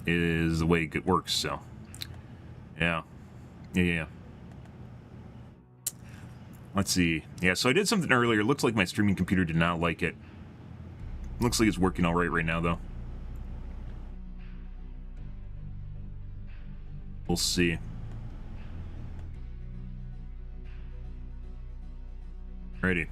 is the way it works. So, yeah. Let's see. Yeah, so I did something earlier. Looks like my streaming computer did not like it. Looks like it's working all right now, though. We'll see. Alrighty.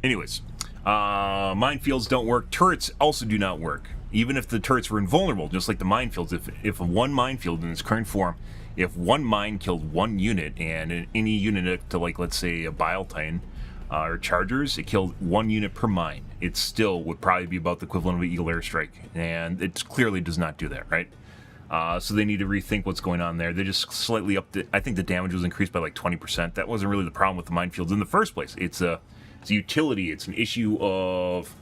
Anyways, minefields don't work. Turrets also do not work. Even if the turrets were invulnerable, just like the minefields, if one minefield in its current form, if one mine killed one unit, and any unit up to, like, let's say a Bile Titan or Chargers, it killed one unit per mine, it still would probably be about the equivalent of an Eagle Airstrike, and it clearly does not do that, right? So they need to rethink what's going on there. They just slightly upped it. I think the damage was increased by like 20%. That wasn't really the problem with the minefields in the first place. It's a utility. It's an issue of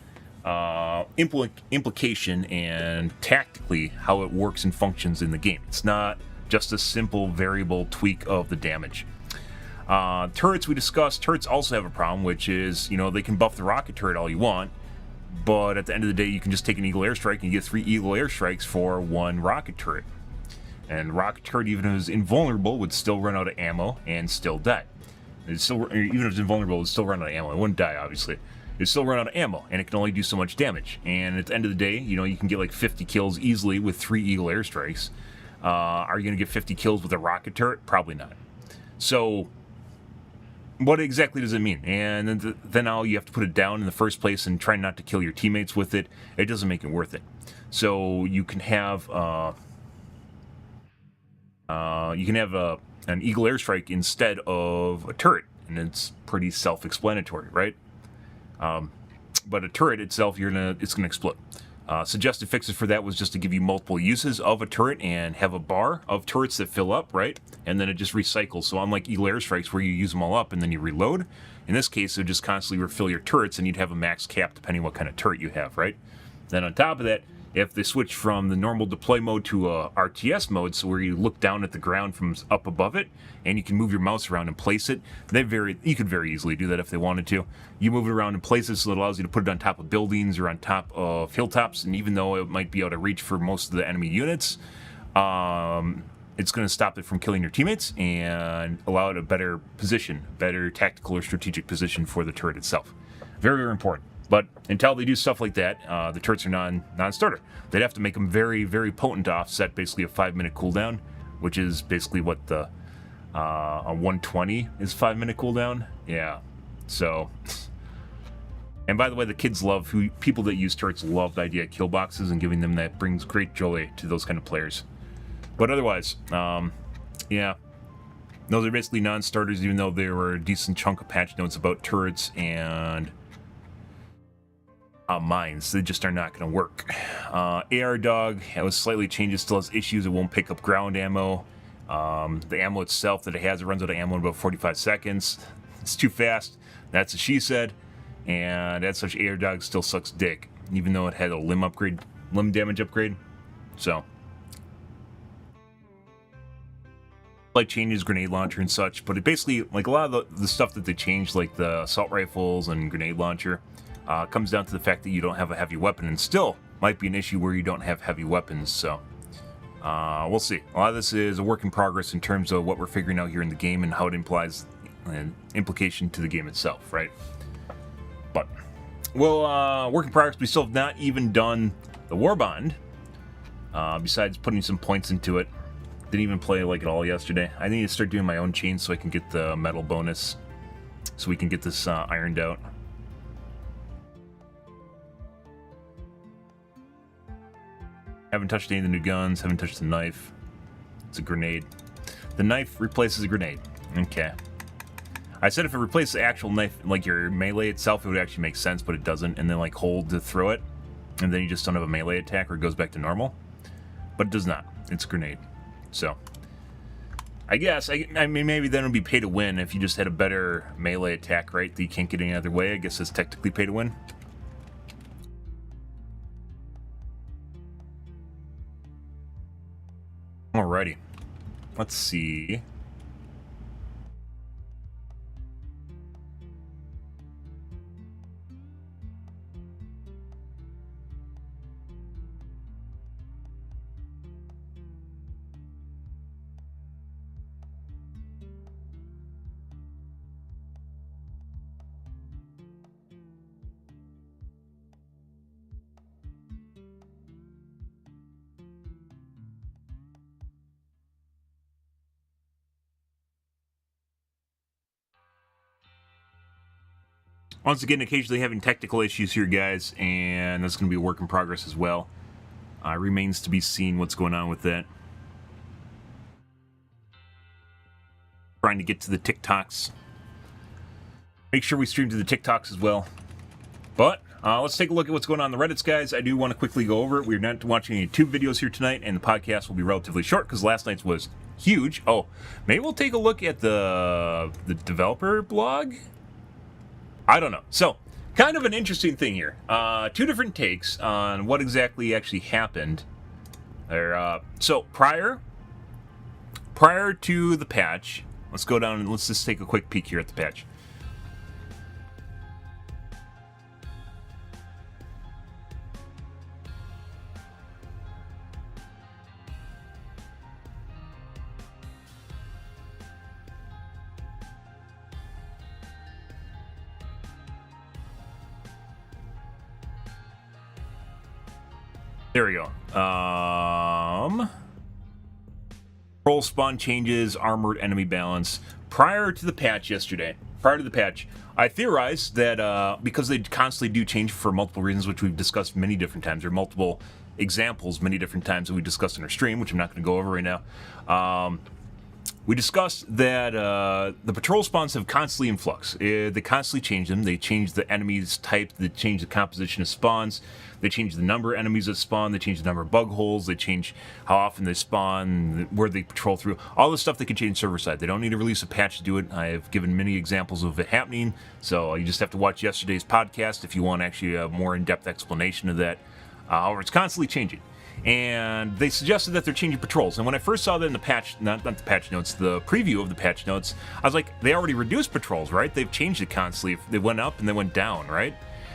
implication and tactically how it works and functions in the game. It's not just a simple variable tweak of the damage. Turrets we discussed. Turrets also have a problem, which is, you know, they can buff the rocket turret all you want, but at the end of the day, you can just take an Eagle Airstrike and get 3 Eagle Airstrikes for 1 rocket turret. And rocket turret, even if it's invulnerable, would still run out of ammo and still die. Even if it's invulnerable, it would still run out of ammo. It wouldn't die, obviously. It'd still run out of ammo, and it can only do so much damage. And at the end of the day, you know, you can get like 50 kills easily with 3 Eagle Airstrikes. Are you going to get 50 kills with a rocket turret? Probably not. So, what exactly does it mean? And then now you have to put it down in the first place and try not to kill your teammates with it. It doesn't make it worth it. So you can have an Eagle Airstrike instead of a turret, and it's pretty self-explanatory, right? But a turret itself, it's gonna explode. Suggested fixes for that was just to give you multiple uses of a turret and have a bar of turrets that fill up, right? And then it just recycles. So unlike Eagle Airstrikes where you use them all up and then you reload, in this case it would just constantly refill your turrets, and you'd have a max cap depending what kind of turret you have, right? Then on top of that, if they switch from the normal deploy mode to a RTS mode, so where you look down at the ground from up above it, and you can move your mouse around and place it, you could very easily do that if they wanted to. You move it around and place it so it allows you to put it on top of buildings or on top of hilltops, and even though it might be out of reach for most of the enemy units, it's going to stop it from killing your teammates and allow it a better position, better tactical or strategic position for the turret itself. Very, very important. But until they do stuff like that, the turrets are non-starter. They'd have to make them very, very potent to offset basically a 5-minute cooldown, which is basically what the a 120 is 5-minute cooldown. Yeah. So, and by the way, the kids people that use turrets love the idea of kill boxes, and giving them that brings great joy to those kind of players. But otherwise, yeah, those are basically non-starters, even though there were a decent chunk of patch notes about turrets and mines. They just are not going to work. AR Dog was slightly changed. It still has issues. It won't pick up ground ammo. The ammo itself that it has, it runs out of ammo in about 45 seconds. It's too fast. That's what she said. And as such, AR Dog still sucks dick, even though it had a limb damage upgrade. So, like changes, grenade launcher and such. But it basically, like a lot of the stuff that they changed, like the assault rifles and grenade launcher, comes down to the fact that you don't have a heavy weapon, and still might be an issue where you don't have heavy weapons. So we'll see. A lot of this is a work in progress in terms of what we're figuring out here in the game and how it implies an implication to the game itself, right? But well, work in progress. We still have not even done the War Bond, besides putting some points into it. Didn't even play like it all yesterday. I need to start doing my own chains so I can get the metal bonus, so we can get this ironed out. Haven't touched any of the new guns, haven't touched the knife. It's a grenade. The knife replaces a grenade. Okay. I said if it replaces the actual knife, like your melee itself, it would actually make sense, but it doesn't. And then like hold to throw it, and then you just don't have a melee attack, or it goes back to normal. But it does not. It's a grenade. So, I guess, I mean, maybe then it would be pay to win if you just had a better melee attack, right? That you can't get any other way. I guess that's technically pay to win. Alrighty. Let's see. Once again, occasionally having technical issues here, guys, and that's going to be a work in progress as well. Remains to be seen what's going on with that. Trying to get to the TikToks. Make sure we stream to the TikToks as well. But let's take a look at what's going on in the Reddits, guys. I do want to quickly go over it. We're not watching any YouTube videos here tonight, and the podcast will be relatively short because last night's was huge. Oh, maybe we'll take a look at the developer blog? I don't know. So, kind of an interesting thing here. Two different takes on what exactly actually happened. So, prior to the patch, let's go down and let's just take a quick peek here at the patch. There we go. Roll spawn changes, armored enemy balance. Prior to the patch yesterday, I theorized that because they constantly do change for multiple reasons, which we've discussed many different times, or multiple examples many different times that we discussed in our stream, which I'm not going to go over right now. We discussed that the patrol spawns have constantly in flux. They constantly change them. They change the enemies type. They change the composition of spawns. They change the number of enemies that spawn. They change the number of bug holes. They change how often they spawn, where they patrol through. All this stuff they can change server side. They don't need to release a patch to do it. I have given many examples of it happening. So you just have to watch yesterday's podcast if you want actually a more in-depth explanation of that. However, it's constantly changing. And they suggested that they're changing patrols. And when I first saw that in the patch, not the patch notes, the preview of the patch notes, I was like, they already reduced patrols, right? They've changed it constantly. They went up and they went down, right?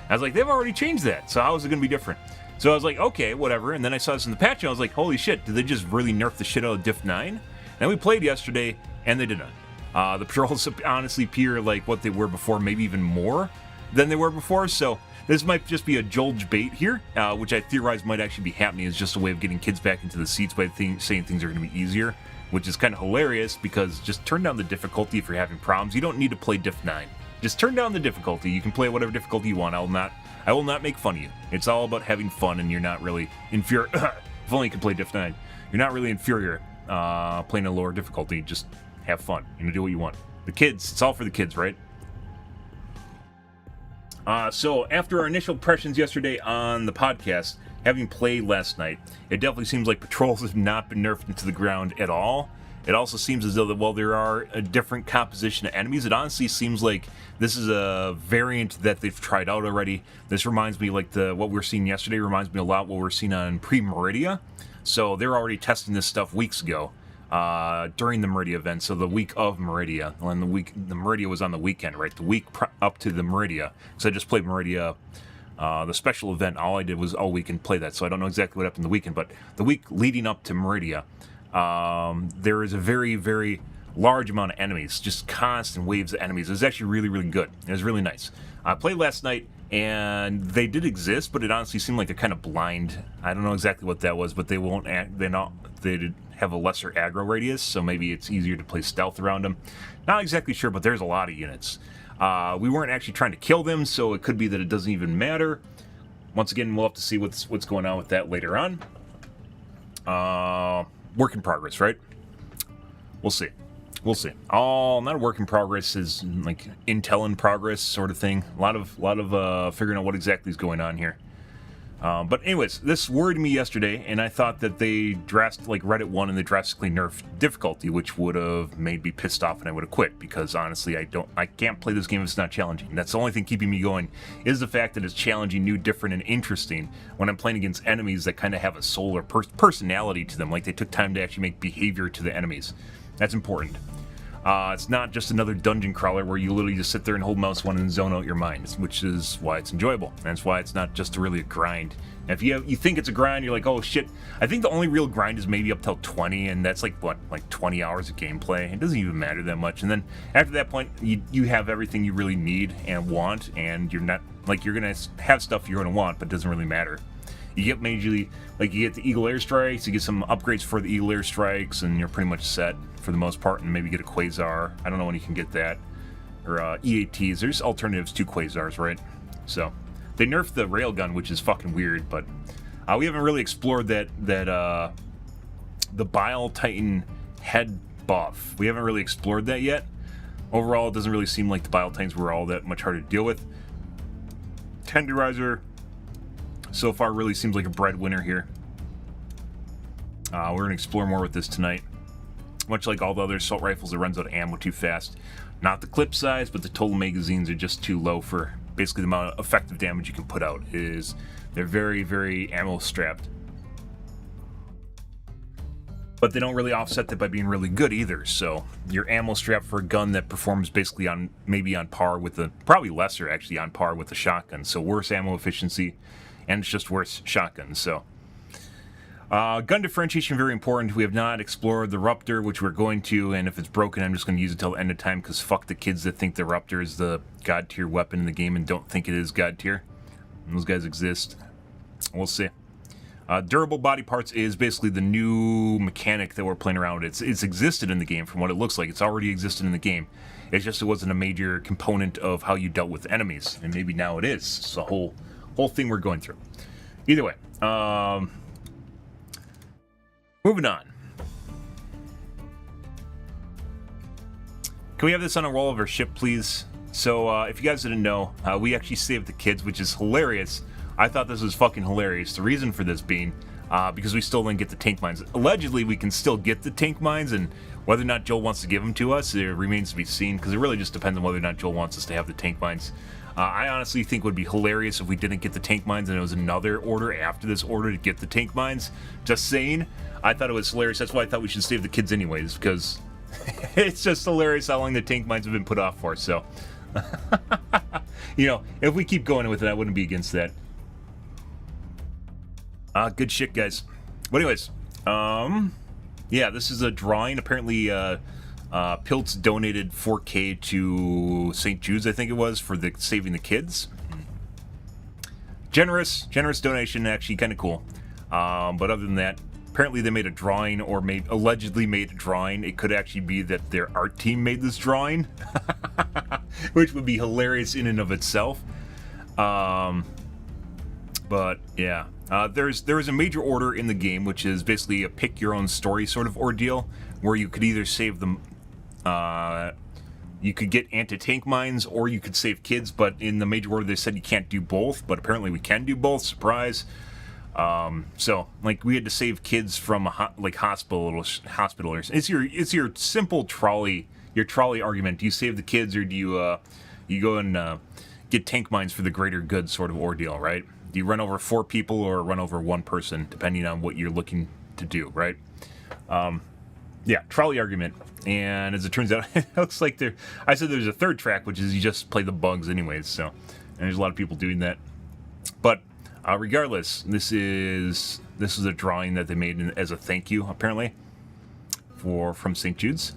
I was like, they've already changed that. So how is it going to be different? So I was like, okay, whatever. And then I saw this in the patch and I was like, holy shit, did they just really nerf the shit out of Diff 9? And we played yesterday and they did not. The patrols honestly appear like what they were before, maybe even more than they were before. So this might just be a Jolge bait here, which I theorize might actually be happening. Is just a way of getting kids back into the seats by saying things are going to be easier, which is kind of hilarious because just turn down the difficulty if you're having problems. You don't need to play Diff 9. Just turn down the difficulty. You can play whatever difficulty you want. I will not make fun of you. It's all about having fun, and you're not really inferior. If only you could play Diff 9. You're not really inferior playing a lower difficulty. Just have fun. You know, do what you want. The kids. It's all for the kids, right? So after our initial impressions yesterday on the podcast, having played last night, it definitely seems like patrols have not been nerfed into the ground at all. It also seems as though that while there are a different composition of enemies, it honestly seems like this is a variant that they've tried out already. This reminds me, like what we were seeing yesterday reminds me a lot of what we were seeing on pre-Meridia. So they're already testing this stuff weeks ago during the Meridia event. So the week of Meridia, when the Meridia was on the weekend, right? The week up to the Meridia. So I just played Meridia. The special event, all I did was all weekend play that. So I don't know exactly what happened the weekend, but the week leading up to Meridia, there is a very, very large amount of enemies, just constant waves of enemies. It was actually really, really good. It was really nice. I played last night, and they did exist, but it honestly seemed like they're kind of blind. I don't know exactly what that was, but they won't. They did have a lesser aggro radius, so maybe it's easier to play stealth around them. Not exactly sure, but there's a lot of units. We weren't actually trying to kill them, so it could be that it doesn't even matter. Once again, we'll have to see what's going on with that later on. Work in progress, right? We'll see. We'll see. Not a work in progress is like intel in progress sort of thing. A lot of figuring out what exactly is going on here. But anyways, this worried me yesterday, and I thought that they like Reddit 1 and they drastically nerfed difficulty, which would have made me pissed off and I would have quit, because honestly I can't play this game if it's not challenging. That's the only thing keeping me going, is the fact that it's challenging, new, different, and interesting when I'm playing against enemies that kind of have a soul or personality to them, like they took time to actually make behavior to the enemies. That's important. It's not just another dungeon crawler where you literally just sit there and hold mouse 1 and zone out your mind, which is why it's enjoyable. That's why it's not just really a grind. And if you think it's a grind, you're like, oh shit. I think the only real grind is maybe up till 20, and that's like 20 hours of gameplay. It doesn't even matter that much. And then after that point, you have everything you really need and want, and you're not like, you're gonna have stuff you're gonna want, but it doesn't really matter. You get majorly, like, you get the Eagle Airstrikes, you get some upgrades for the Eagle Airstrikes, and you're pretty much set for the most part, and maybe get a Quasar. I don't know when you can get that. or EATs. There's alternatives to quasars, right? So they nerfed the railgun, which is fucking weird, but we haven't really explored that the Bile Titan head buff. We haven't really explored that yet. Overall, it doesn't really seem like the Bile Titans were all that much harder to deal with. Tenderizer so far really seems like a breadwinner here. We're going to explore more with this tonight. Much like all the other assault rifles, it runs out of ammo too fast. Not the clip size, but the total magazines are just too low for basically the amount of effective damage you can put out. They're very, very ammo strapped. But they don't really offset that by being really good either. So your ammo strap for a gun that performs basically maybe on par with probably lesser actually on par with the shotgun. So worse ammo efficiency, and it's just worse shotgun. So gun differentiation, very important. We have not explored the Ruptor, which we're going to, and if it's broken, I'm just going to use it till the end of time, because fuck the kids that think the Ruptor is the god tier weapon in the game and don't think it is god tier. Those guys exist. We'll see. Durable body parts is basically the new mechanic that we're playing around with. It's existed in the game from what it looks like. It's already existed in the game. It's just it wasn't a major component of how you dealt with enemies, and maybe now it is. It's a whole thing we're going through. Either way, moving on. Can we have this on a wall of our ship, please? So, if you guys didn't know, we actually saved the kids, which is hilarious. I thought this was fucking hilarious. The reason for this being, because we still didn't get the tank mines. Allegedly, we can still get the tank mines, and whether or not Joel wants to give them to us, it remains to be seen, because it really just depends on whether or not Joel wants us to have the tank mines. I honestly think it would be hilarious if we didn't get the tank mines and it was another order after this order to get the tank mines. Just saying. I thought it was hilarious. That's why I thought we should save the kids anyways, because it's just hilarious how long the tank mines have been put off for, so. You know, if we keep going with it, I wouldn't be against that. Good shit, guys. But anyways, yeah, this is a drawing. Apparently, Piltz donated 4K to St. Jude's, I think it was, for saving the kids. Generous donation, actually kind of cool. But other than that, apparently they made a drawing, or allegedly made a drawing. It could actually be that their art team made this drawing, which would be hilarious in and of itself. But yeah, there is a major order in the game, which is basically a pick your own story sort of ordeal, where you could either save them, you could get anti-tank mines, or you could save kids. But in the major order, they said you can't do both. But apparently, we can do both. Surprise! So like we had to save kids from hospitals. It's your simple trolley argument. Do you save the kids, or do you go and get tank mines for the greater good sort of ordeal, right? Do you run over 4 people or run over 1 person, depending on what you're looking to do, right? Yeah, trolley argument. And as it turns out, it looks like I said there's a third track, which is you just play the bugs anyways, so. And there's a lot of people doing that. But regardless, this is a drawing that they made as a thank you, apparently, from St. Jude's.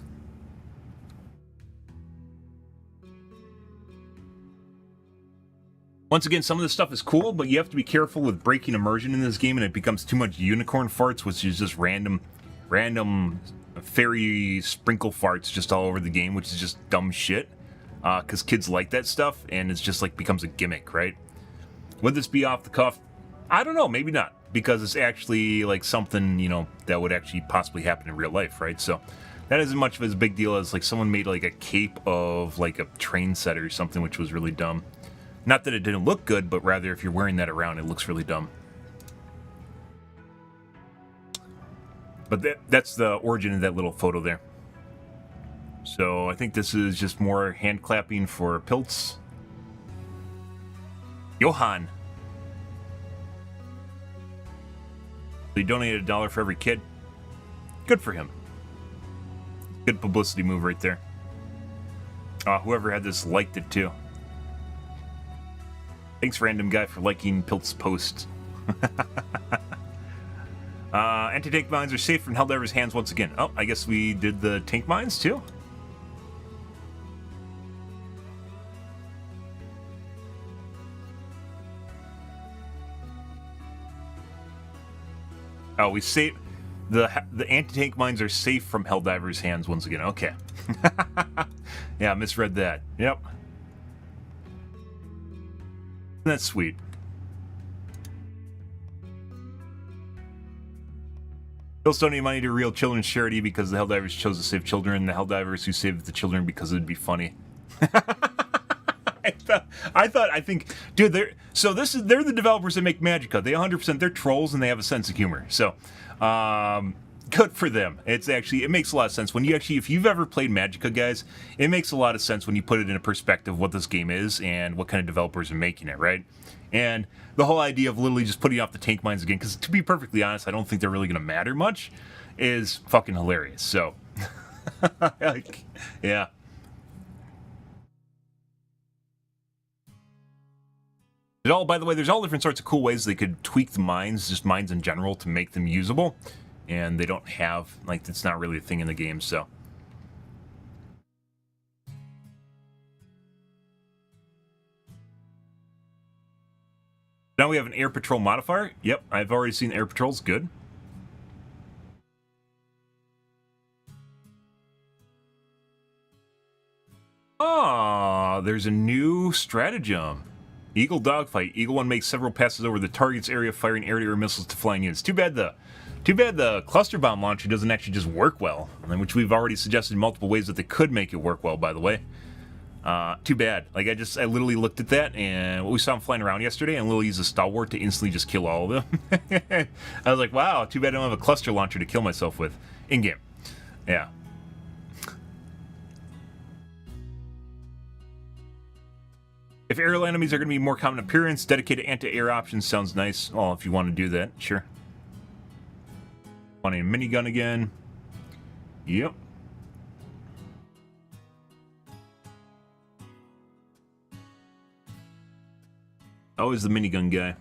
Once again, some of this stuff is cool, but you have to be careful with breaking immersion in this game, and it becomes too much unicorn farts, which is just random fairy sprinkle farts just all over the game, which is just dumb shit. Because kids like that stuff, and it's just like becomes a gimmick, right? Would this be off the cuff? I don't know, maybe not, because it's actually like something, you know, that would actually possibly happen in real life, right? So that isn't much of a big deal as like someone made like a cape of like a train set or something, which was really dumb. Not that it didn't look good, but rather if you're wearing that around, it looks really dumb. But that's the origin of that little photo there. So I think this is just more hand clapping for Piltz. Johan. He donated $1 for every kid. Good for him. Good publicity move right there. Whoever had this liked it too. Thanks, random guy, for liking Pilt's post. Anti-tank mines are safe from Helldivers' hands once again. Oh, I guess we did the tank mines too? Oh, we saved... The anti-tank mines are safe from Helldivers' hands once again. Okay. Yeah, I misread that. Yep. That's sweet. Bills don't need money to real children's charity because the Helldivers chose to save children. The Helldivers who saved the children because it'd be funny. I think, dude, they're the developers that make Magicka. They 100%, they're trolls and they have a sense of humor. So, good for them. It makes a lot of sense when if you've ever played Magicka, guys, it makes a lot of sense when you put it in a perspective of what this game is and what kind of developers are making it, right? And the whole idea of literally just putting off the tank mines again, because to be perfectly honest, I don't think they're really going to matter much, is fucking hilarious. So, yeah. By the way, there's all different sorts of cool ways they could tweak the mines, just mines in general, to make them usable. And they don't have, it's not really a thing in the game, so. Now we have an air patrol modifier. Yep, I've already seen air patrols. Good. Ah, there's a new stratagem. Eagle dogfight. Eagle 1 makes several passes over the target's area, firing air-to-air missiles to flying units. Too bad the cluster bomb launcher doesn't actually just work well, which we've already suggested multiple ways that they could make it work well, by the way. Too bad. I literally looked at that, and we saw him flying around yesterday, and literally used a stalwart to instantly just kill all of them. I was like, wow, too bad I don't have a cluster launcher to kill myself with. In-game. Yeah. If aerial enemies are going to be more common appearance, dedicated anti-air options sounds nice. Well, if you want to do that, sure. Wanting a minigun again. Yep. Always the minigun guy.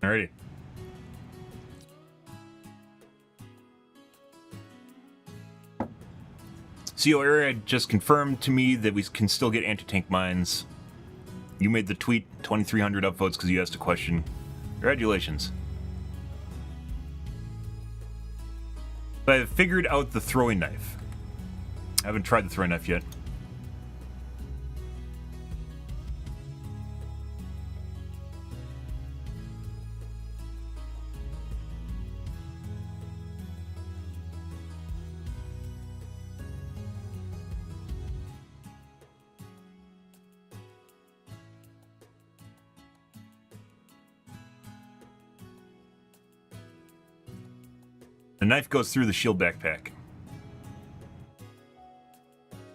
Alrighty. CO area just confirmed to me that we can still get anti-tank mines. You made the tweet, 2,300 upvotes because you asked a question. Congratulations. But I've figured out the throwing knife. I haven't tried the throwing knife yet. The knife goes through the shield backpack.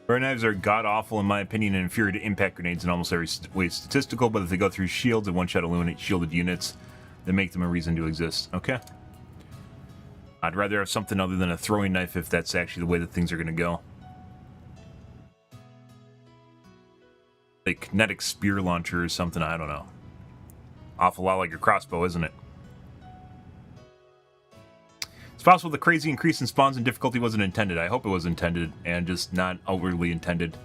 Fire knives are god-awful in my opinion and inferior to impact grenades in almost every way statistical, but if they go through shields and one-shot illuminate shielded units, they make them a reason to exist. Okay. I'd rather have something other than a throwing knife if that's actually the way that things are going to go. Like kinetic spear launcher or something, I don't know. Awful lot like your crossbow, isn't it? It's possible the crazy increase in spawns and difficulty wasn't intended. I hope it was intended and just not overly intended.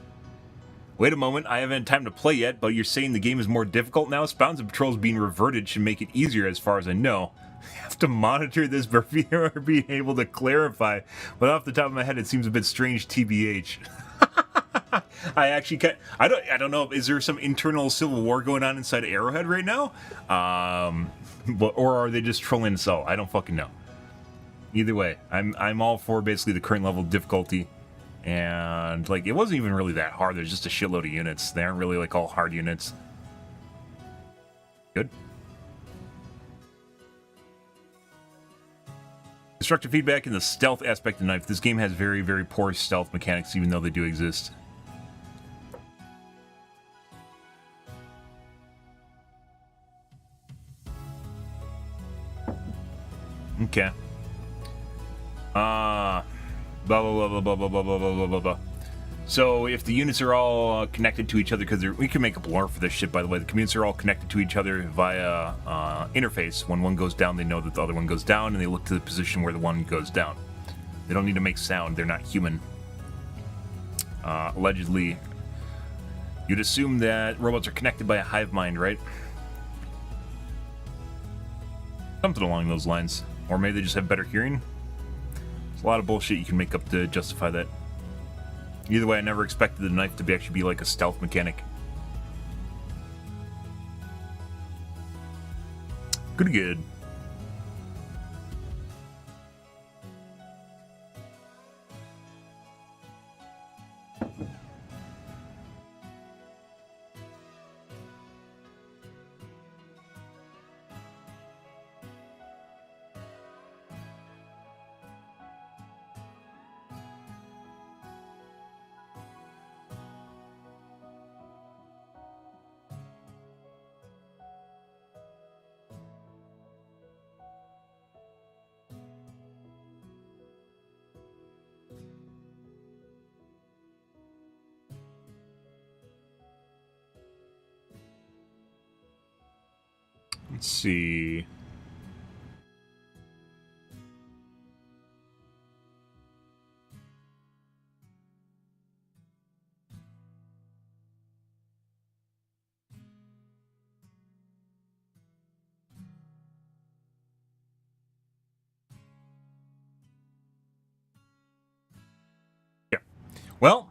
Wait a moment, I haven't had time to play yet, but you're saying the game is more difficult now? Spawns and patrols being reverted should make it easier as far as I know. I have to monitor this before being able to clarify, but off the top of my head it seems a bit strange TBH. I actually can't, I don't know, is there some internal civil war going on inside Arrowhead right now? Or are they just trolling us all? I don't fucking know. Either way, I'm all for basically the current level of difficulty. And, like, it wasn't even really that hard. There's just a shitload of units. They aren't really, like, all hard units. Good. Constructive feedback in the stealth aspect of the knife. This game has very, very poor stealth mechanics, even though they do exist. Okay. Blah, blah, blah, blah, blah, blah, blah, blah, blah, blah. So if the units are all connected to each other, because we can make up lore for this shit, by the way. The units are all connected to each other via interface. When one goes down, they know that the other one goes down, and they look to the position where the one goes down. They don't need to make sound. They're not human. Allegedly, you'd assume that robots are connected by a hive mind, right? Something along those lines. Or maybe they just have better hearing. There's a lot of bullshit you can make up to justify that. Either way, I never expected the knife to actually be like a stealth mechanic. Pretty good. Let's see. Yeah. Well,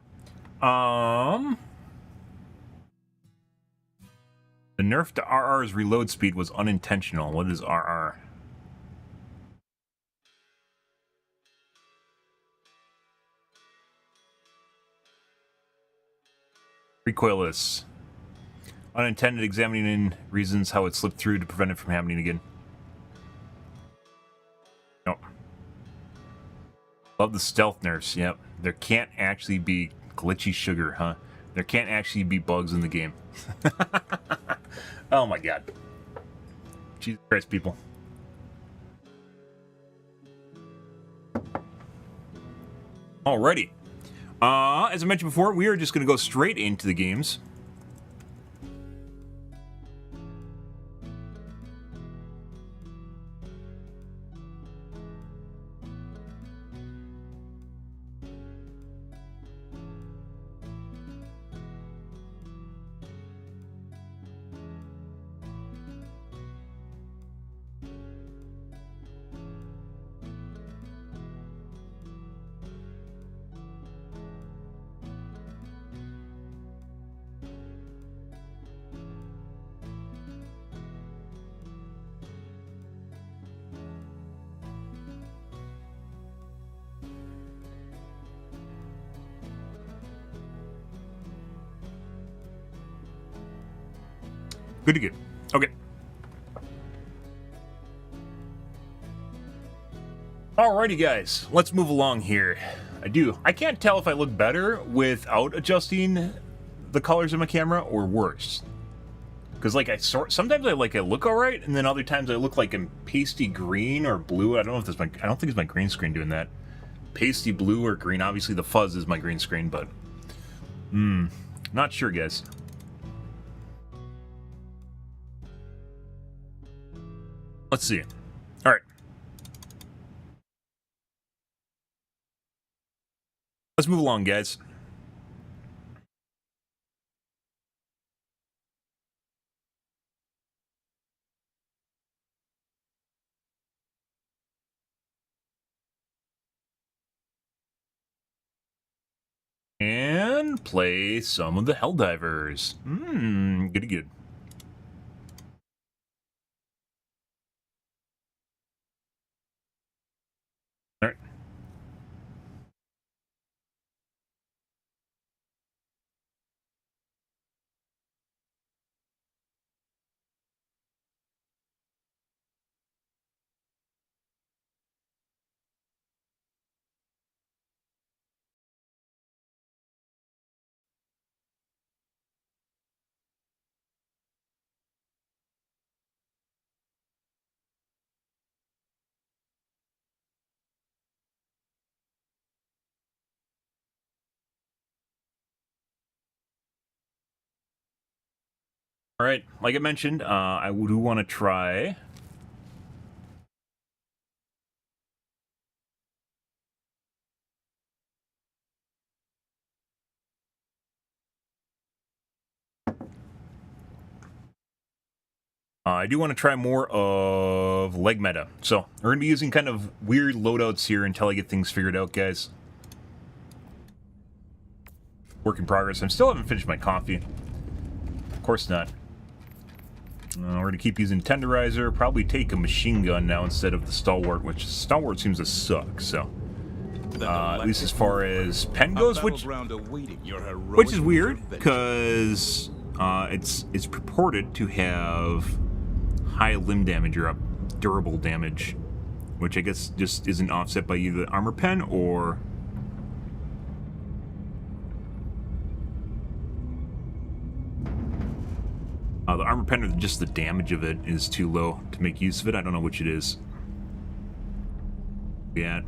the nerf to RR's reload speed was unintentional. What is RR? Recoilless. Unintended, examining reasons how it slipped through to prevent it from happening again. Nope. Love the stealth nerfs, yep. There can't actually be glitchy sugar, huh? There can't actually be bugs in the game. Oh my god. Jesus Christ, people. Alrighty. As I mentioned before, we are just going to go straight into the games. Good to good. Okay. Alrighty, guys. Let's move along here. I can't tell if I look better without adjusting the colors of my camera or worse. Because like sometimes I look alright, and then other times I look like I'm pasty green or blue. I don't know if I don't think it's my green screen doing that. Pasty blue or green. Obviously the fuzz is my green screen, but not sure, guys. Let's see. All right. Let's move along, guys. And play some of the Helldivers. Good. All right. All right. Like I mentioned, I do want to try. I do want to try more of leg meta. So we're going to be using kind of weird loadouts here until I get things figured out, guys. Work in progress. I still haven't finished my coffee. Of course not. We're going to keep using tenderizer. Probably take a machine gun now instead of the stalwart, which stalwart seems to suck, so... at least as far as pen goes, which is weird, because it's purported to have high limb damage or durable damage, which I guess just isn't offset by either the armor pen or... the armor pen or just the damage of it is too low to make use of it. I don't know which it is. Yeah.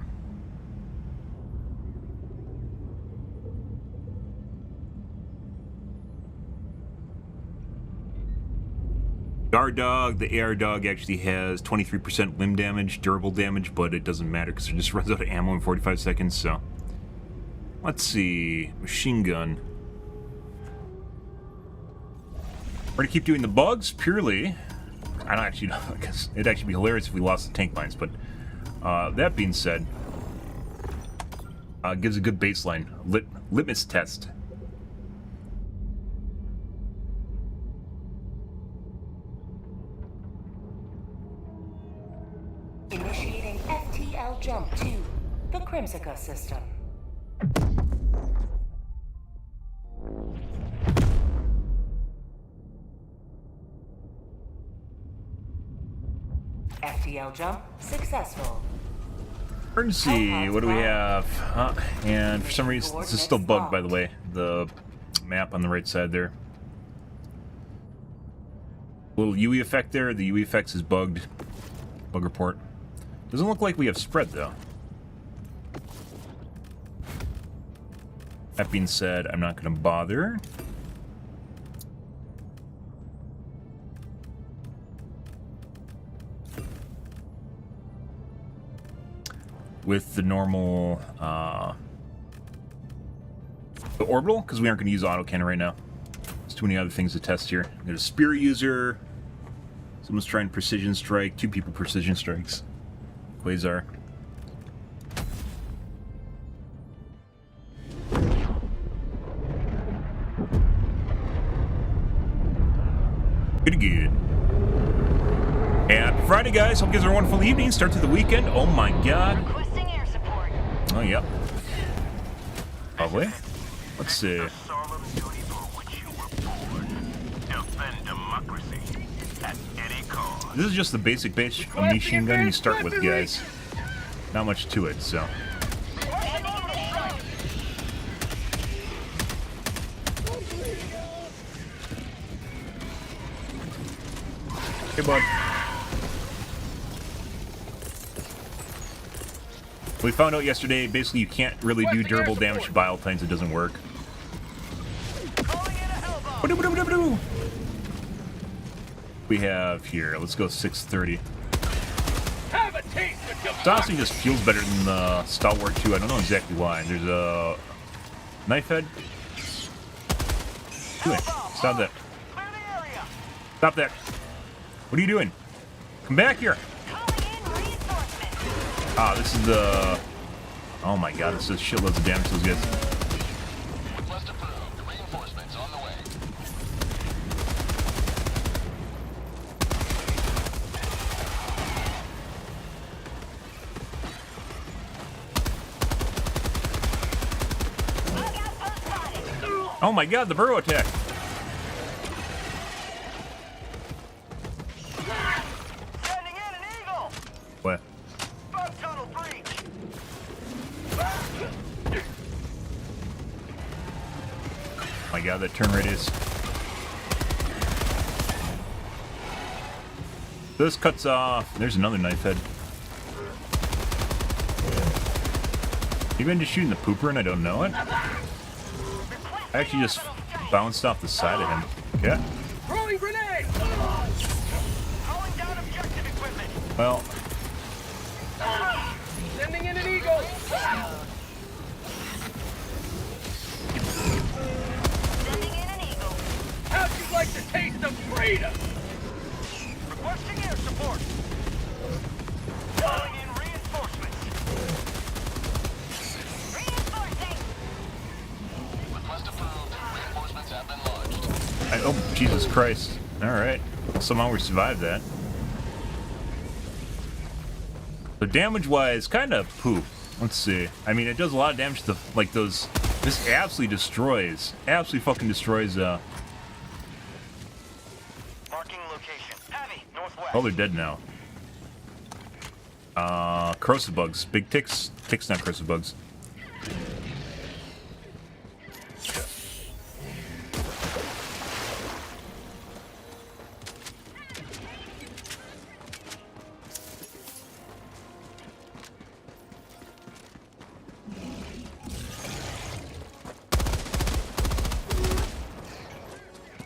Guard dog, the AR dog actually has 23% limb damage, durable damage, but it doesn't matter because it just runs out of ammo in 45 seconds, so... Let's see... Machine gun. We're gonna keep doing the bugs, purely... I don't actually know, I guess it'd actually be hilarious if we lost the tank mines, but... that being said... gives a good baseline. Litmus test. Initiating FTL jump to the Crimsica system. FTL jump successful. Emergency, what do we have? And for some reason, this is still bugged, by the way. The map on the right side there. Little UE effect there. The UE effect is bugged. Bug report. Doesn't look like we have spread, though. That being said, I'm not going to bother. With the normal, the orbital, because we aren't going to use autocannon right now. There's too many other things to test here. There's a spear user. Someone's trying precision strike. 2 people precision strikes. Quasar. Pretty good. Happy Friday, guys. Hope you guys are a wonderful evening. Start to the weekend. Oh my god. Requesting air support. Oh, yep. Lovely. Let's see. This is just the basic base machine gun you start with, guys. Not much to it, so. Hey, bud. We found out yesterday, basically you can't really do durable damage to biplanes. It doesn't work. We have here, let's go 630. It honestly just feels better than the Stalwart 2. I don't know exactly why. There's a knife head. Doing? Stop that. Stop that. What are you doing? Come back here. Ah, this is the... Oh my god, this does shitloads of damage to those guys. Request approved. Reinforcements on the way. Oh my god, the burrow attack. Sending in an eagle. What? Bug tunnel breach. My god, that turn radius. This cuts off. There's another knife head. Maybe I'm just shooting the pooper and I don't know it. I actually just bounced off the side of him. Yeah. Throwing grenade. Calling down objective equipment. Well, Sending in an eagle. Sending in an eagle. How'd you like the taste of freedom? Requesting air support. Calling in reinforcements. Reinforcing. Request approved. Reinforcements have been launched. Oh, Jesus Christ. Alright. Somehow we survived that. So damage-wise, kind of poop. Let's see. I mean, it does a lot of damage to, like, those... This absolutely destroys. Absolutely fucking destroys, Marking location. Heavy, northwest. Oh, they're dead now. Corrosive bugs. Big ticks. Ticks, not corrosive bugs.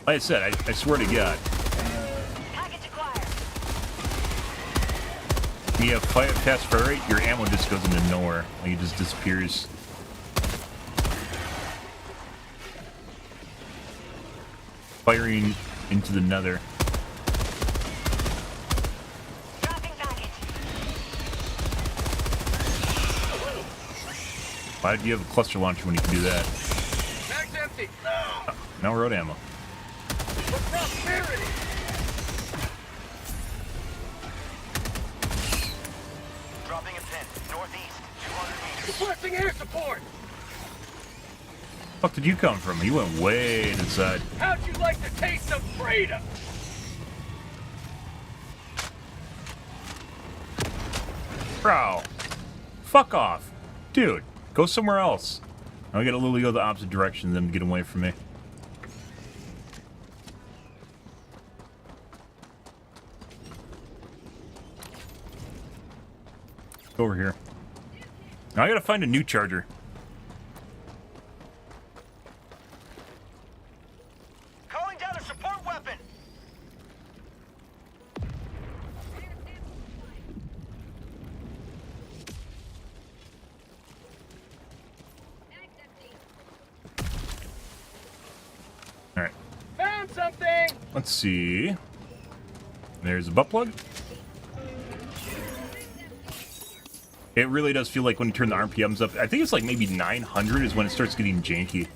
Like I said, I swear to God. Package acquired. When you have fast fire rate, your ammo just goes into nowhere. Like, it just disappears. Firing into the nether. Dropping package. Why do you have a cluster launcher when you can do that? Mag's empty. No road ammo. For prosperity. Dropping a pin. Northeast. 200 meters. Requesting air support. Fuck did you come from? You went way inside. How'd you like the taste of freedom? Bro. Fuck off. Dude, go somewhere else. I gotta literally go the opposite direction than get away from me. Go over here. Now I gotta find a new charger. Calling down a support weapon. Alright. Found something. Let's see. There's a butt plug. It really does feel like when you turn the RPMs up, I think it's like maybe 900 is when it starts getting janky.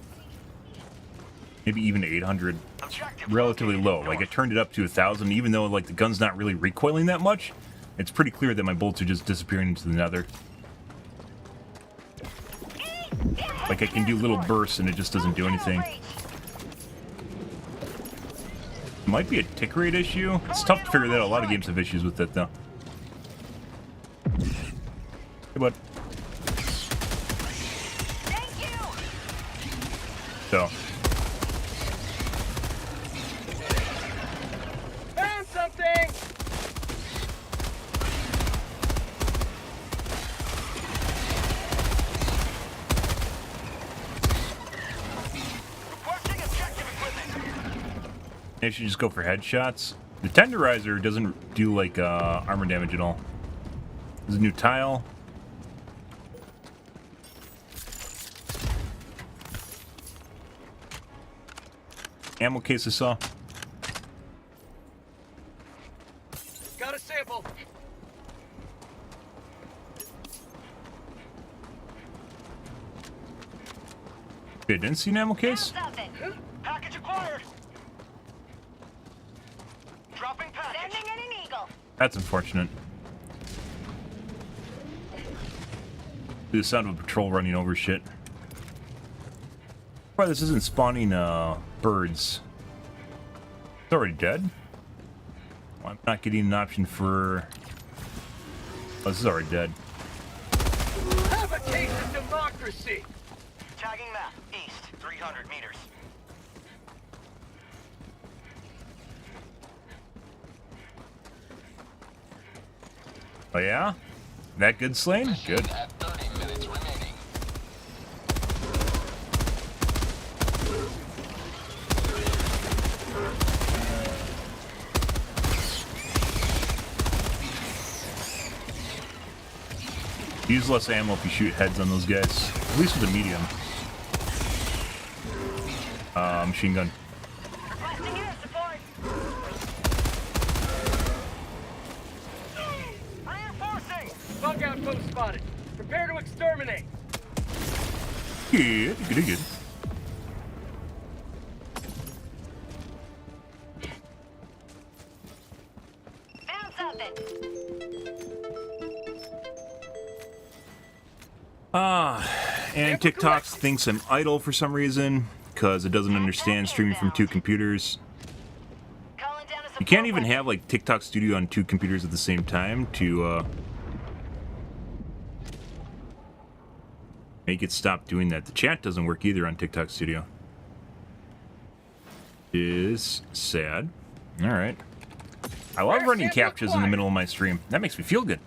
Maybe even 800. Objective Relatively located low. Like I north. turned it up to 1,000, even though like the gun's not really recoiling that much. It's pretty clear that my bullets are just disappearing into the nether. Like I can do little bursts and it just doesn't do anything. Might be a tick rate issue. It's tough to figure that out. A lot of games have issues with that though. Hey, bud. Thank you. So, Found something. Requesting objective equipment. they should just go for headshots. The tenderizer doesn't do like armor damage at all. There's a new tile. Ammo case I saw. Got a sample. Okay, didn't see an ammo case. Something. Package acquired. Dropping package. Sending in an eagle. That's unfortunate. The sound of a patrol running over shit. Why this isn't spawning birds? It's already dead. Well, I'm not getting an option for. Oh, this is already dead. Have a taste of democracy. Tagging map. East. 300 meters. Oh yeah, that good, Slane? Good. At 30 minutes remaining. Use less ammo if you shoot heads on those guys. At least with a medium. Machine gun. Requesting air support. Bug outpost spotted. Prepare to exterminate. Good, good, good. Found something. And TikTok thinks I'm idle for some reason because it doesn't understand streaming from 2 computers. Calling down a You can't even have like TikTok Studio on 2 computers at the same time to make it stop doing that. The chat doesn't work either on TikTok Studio. Is sad. All right. I love running captures in the middle of my stream. That makes me feel good.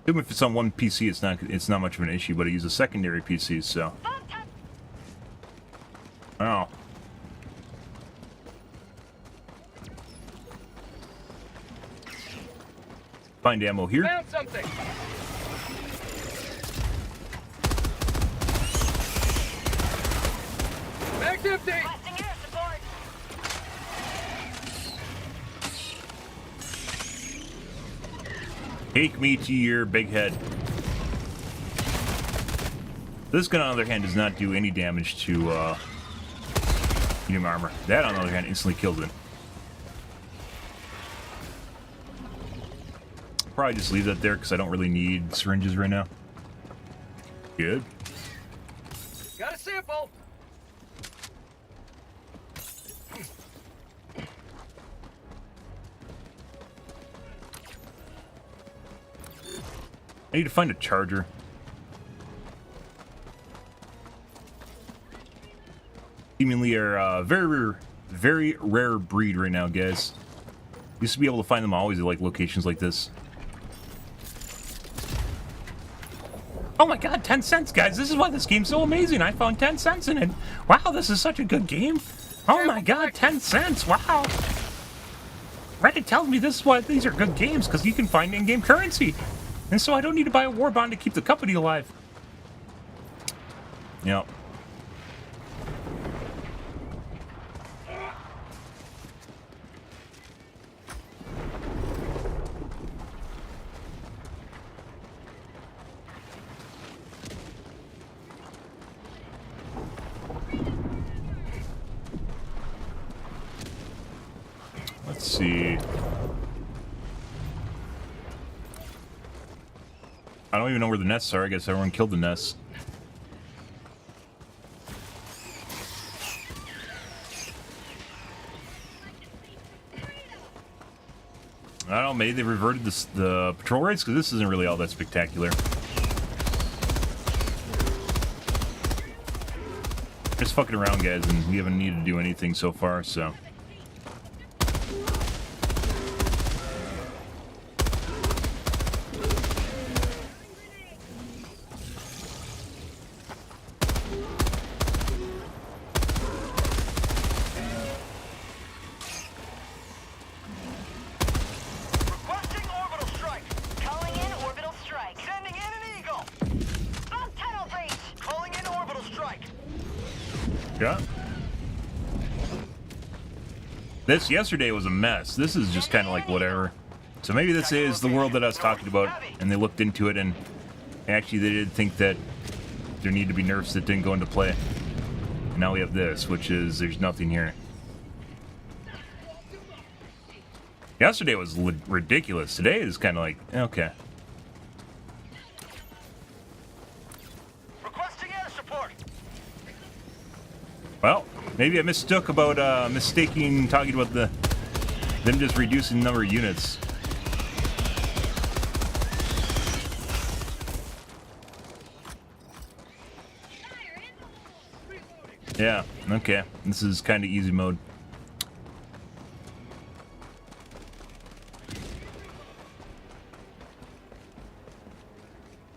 Even if it's on one PC, it's not much of an issue, but I use a secondary PC, so. Oh. Find ammo here. Found something. Mag's empty. Requesting air support. Take me to your big head. This gun, on the other hand, does not do any damage to medium armor. That, on the other hand, instantly kills it. Probably just leave that there because I don't really need syringes right now. Good. Got a sample. I need to find a charger. Seemingly are very rare breed right now, guys. Used to be able to find them always at like locations like this. Oh my god, 10 cents, guys. This is why this game's so amazing. I found 10 cents in it. Wow, this is such a good game. Oh my god, 10 cents. Wow. Reddit tells me this is why these are good games, because you can find in-game currency. And so I don't need to buy a war bond to keep the company alive. Yep. Let's see. I don't even know where the nests are. I guess everyone killed the nests. I don't know, maybe they reverted the patrol rates, because this isn't really all that spectacular. Just fucking around, guys, and we haven't needed to do anything so far, so. Requesting orbital strike. Calling in orbital strike. Sending in an eagle. Bug tunnel breach. Calling in orbital strike. Yeah. This yesterday was a mess. This is just kind of like whatever. So maybe this is the world that I was talking about, and they looked into it, and actually they did think that there need to be nerfs that didn't go into play. And now we have this, which is there's nothing here. Yesterday was ridiculous. Today is kind of like, okay. Requesting air support. Well, maybe I mistook about talking about them just reducing the number of units. Yeah, okay. This is kind of easy mode.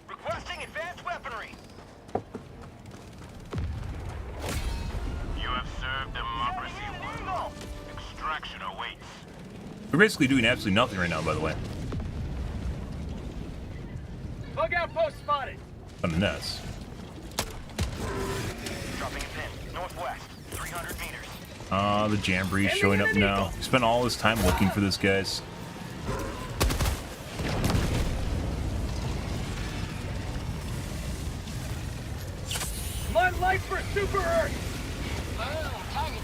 Requesting advanced weaponry. You have served democracy well. Extraction awaits. We're basically doing absolutely nothing right now, by the way. Bug outpost spotted. On the nest. Dropping a pin. Northwest, 300 meters. The Jamboree's showing up now. Spent all this time looking for this, guys. My life for Super Earth!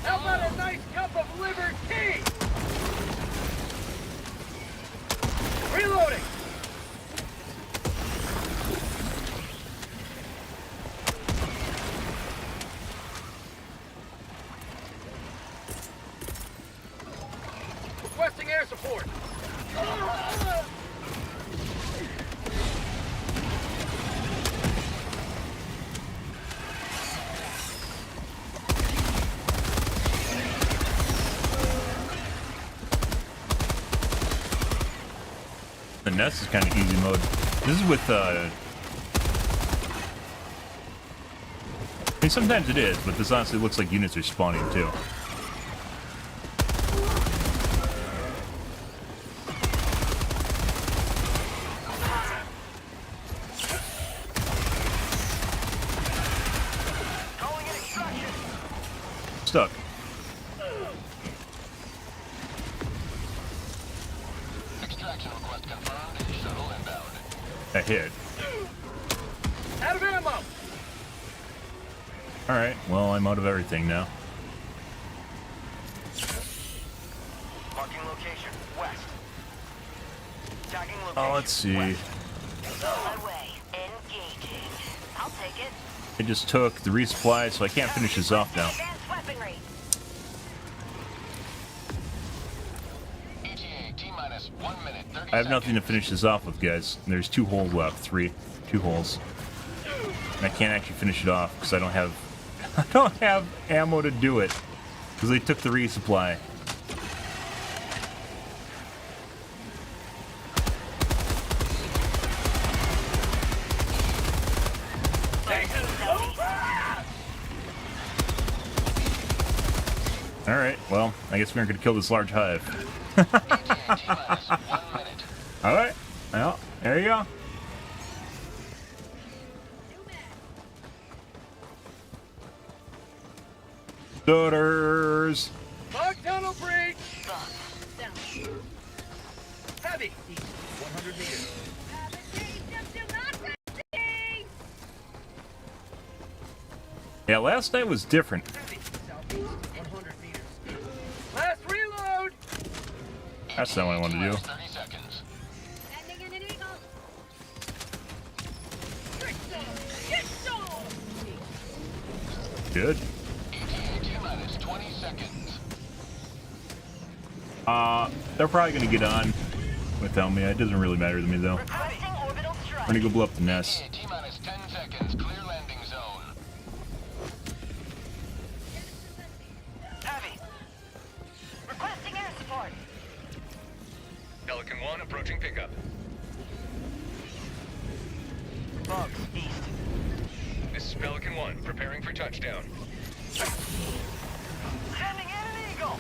How about a nice cup of liver tea? Reloading! Requesting air support. The nest is kind of easy mode. This is with, I mean, sometimes it is, but this honestly looks like units are spawning too. Calling in extraction. Stuck. Extraction request confirmed. Shuttle inbound. I hit. Out of ammo. Alright, well, I'm out of everything now. Marking location, west. Tagging location. Oh, let's see. On my way. Engaging. I'll take it. I just took the resupply, so I can't finish this off now. Advanced weaponry. ETA T-minus 1 minute 30 I have nothing to seconds. finish this off with, guys. There's 2 holes left. 3. 2 holes. And I can't actually finish it off because I don't have ammo to do it. Because they took the resupply. Alright, well, I guess we aren't going to kill this large hive. ETA T-minus 1 minute. Alright, well, there you go. Daughters! Bug tunnel breach. Heavy. 100 meters. Yeah, last night was different. Heavy. Southeast. 100 meters. Last reload. That's not what I want to do. 30 seconds. Good. ETA T-minus 20 seconds. They're probably going to get on without me. It doesn't really matter to me, though. Requesting orbital strike. I'm going to go blow up the nest. ETA T-minus 10 seconds. Clear landing zone. Heavy. Requesting air support. Pelican 1 approaching pickup. Bugs east. This is Pelican 1 preparing for touchdown. Sending in an eagle.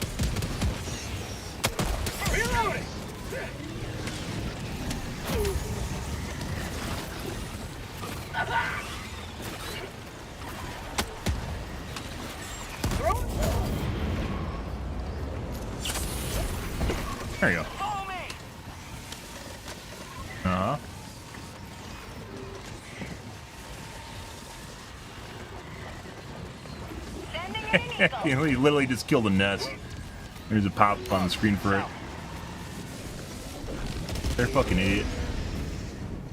Reloading. There you go. Follow me. Uh-huh. Sending in an eagle. You know, he literally just killed the nest. There's a pop-up on the screen for it. They're a fucking idiot.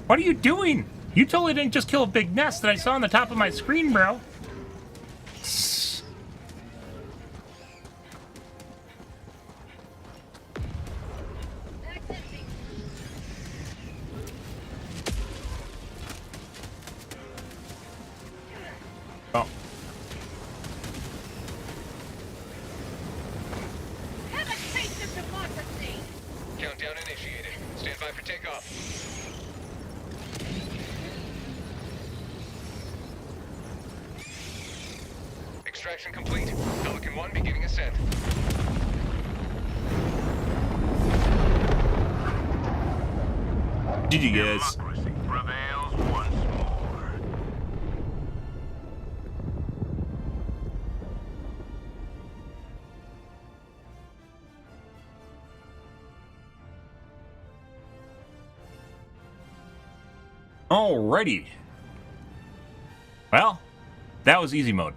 What are you doing? You totally didn't just kill a big nest that I saw on the top of my screen, bro. Oh. Have a taste of democracy. Countdown initiated. Stand by for takeoff. Extraction complete. Pelican 1 beginning ascent. GG, guys. Democracy prevails once more. Alrighty. Well, that was easy mode.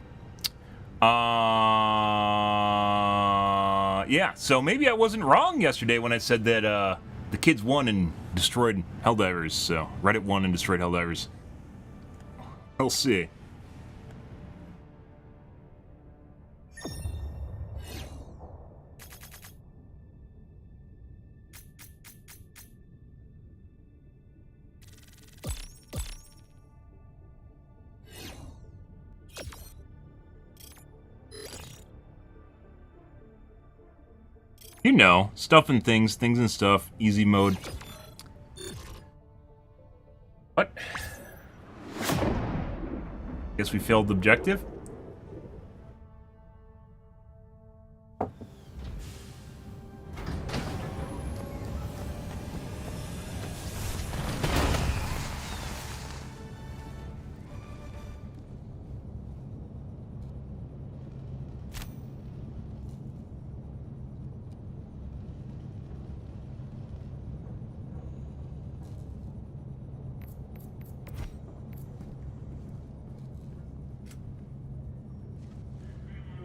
Yeah, so maybe I wasn't wrong yesterday when I said that the kids won and destroyed Helldivers. So Reddit won and destroyed Helldivers. We'll see. You know, stuff and things, things and stuff, easy mode. What? Guess we failed the objective?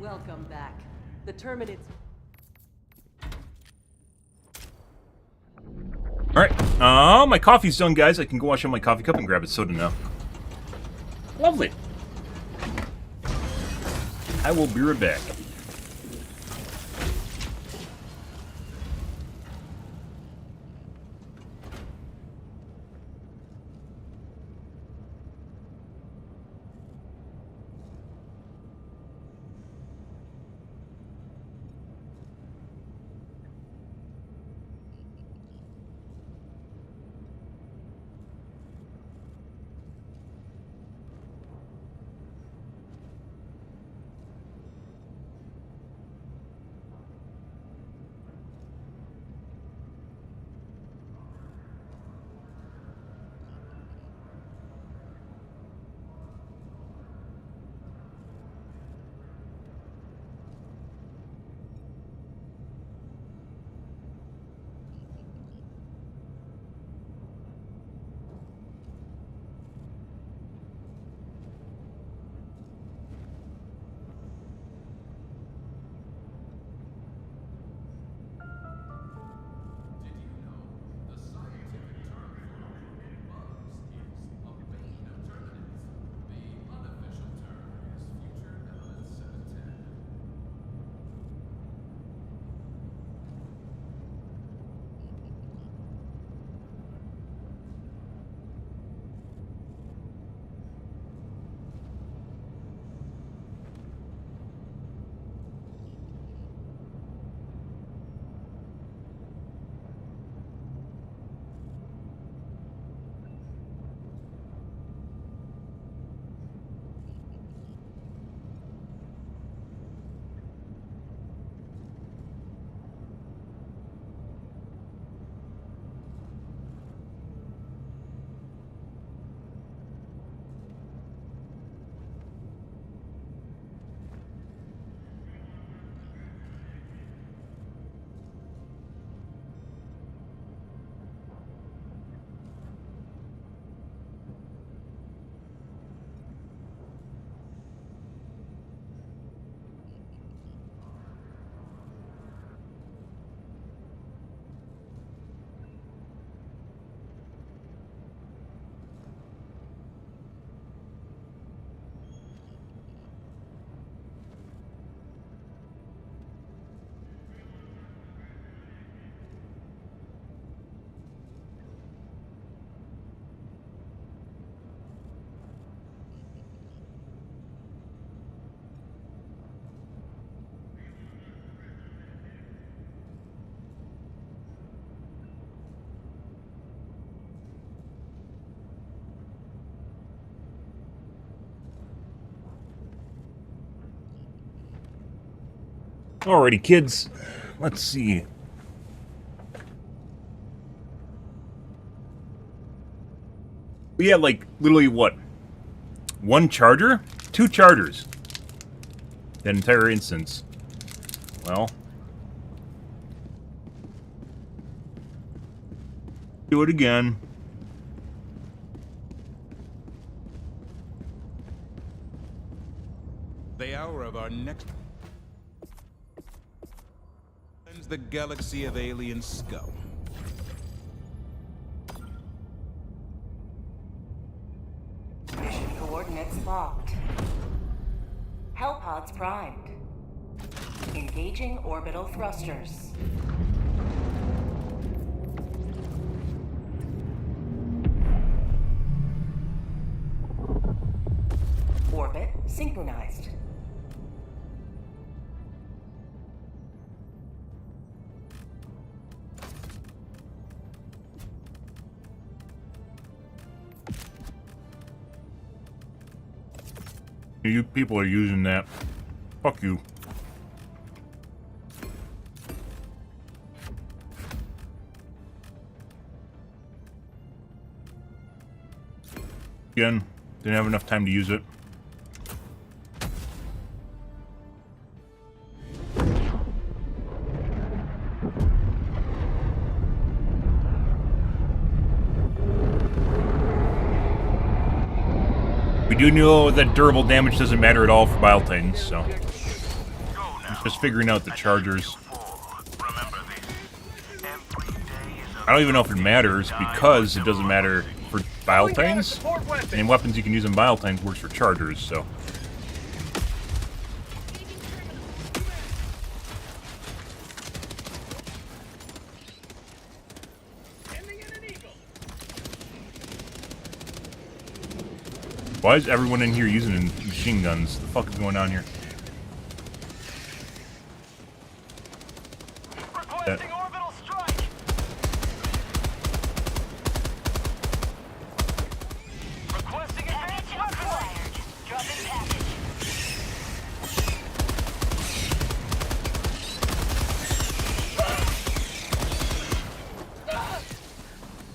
Welcome back. The Terminids. Alright, my coffee's done, guys. I can go wash out my coffee cup and grab a soda now. Lovely. I will be right back. Alrighty, kids. Let's see. We had, like, literally, what? One charger? 2 chargers. That entire instance. Well. Do it again. power of our next... the galaxy of alien scum. Mission coordinates locked. Hellpods primed. Engaging orbital thrusters. Orbit synchronized. You people are using that. Fuck you. Again, didn't have enough time to use it. We do know that durable damage doesn't matter at all for Bile Titans, so just figuring out the chargers. I don't even know if it matters because it doesn't matter for Bile Titans. And weapons you can use in Bile Titans works for chargers, so. Why is everyone in here using machine guns? The fuck is going on here? Requesting orbital strike. Requesting advanced weapons. Dropping package.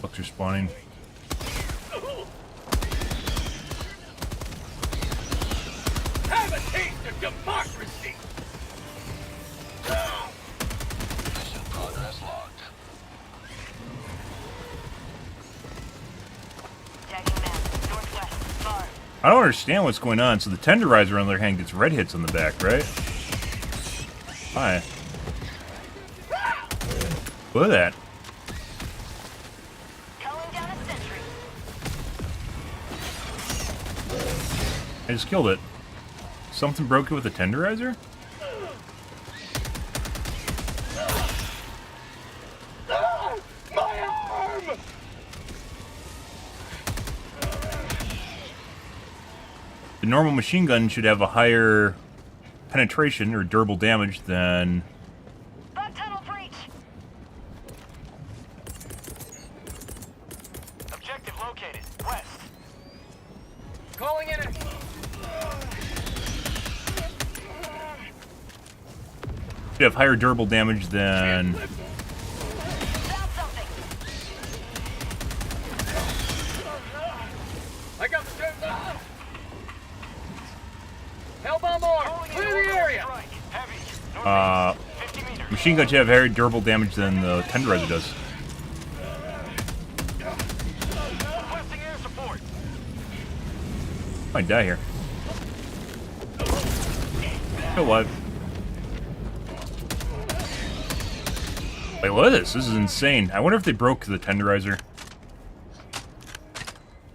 Fucks are spawning. Have a taste of democracy. Mission progress logged. Tagging map. Northwest. Far. I don't understand what's going on. So the Tenderizer, on the other hand, gets red hits on the back, right? Hi. Look at that. Calling down a sentry. I just killed it. Something broke it with the Tenderizer? My arm! The normal machine gun should have a higher penetration or durable damage than... Bug tunnel breach. Objective located. West. Calling in a... should have higher durable damage than... Found something. I got the Hellbomb arm! Clear the area! Heavy. 50 meters. Machine gun should have higher durable damage than the Tenderizer does. Requesting air support. Might die here. Still alive. Wait, what is this? This is insane. I wonder if they broke the Tenderizer.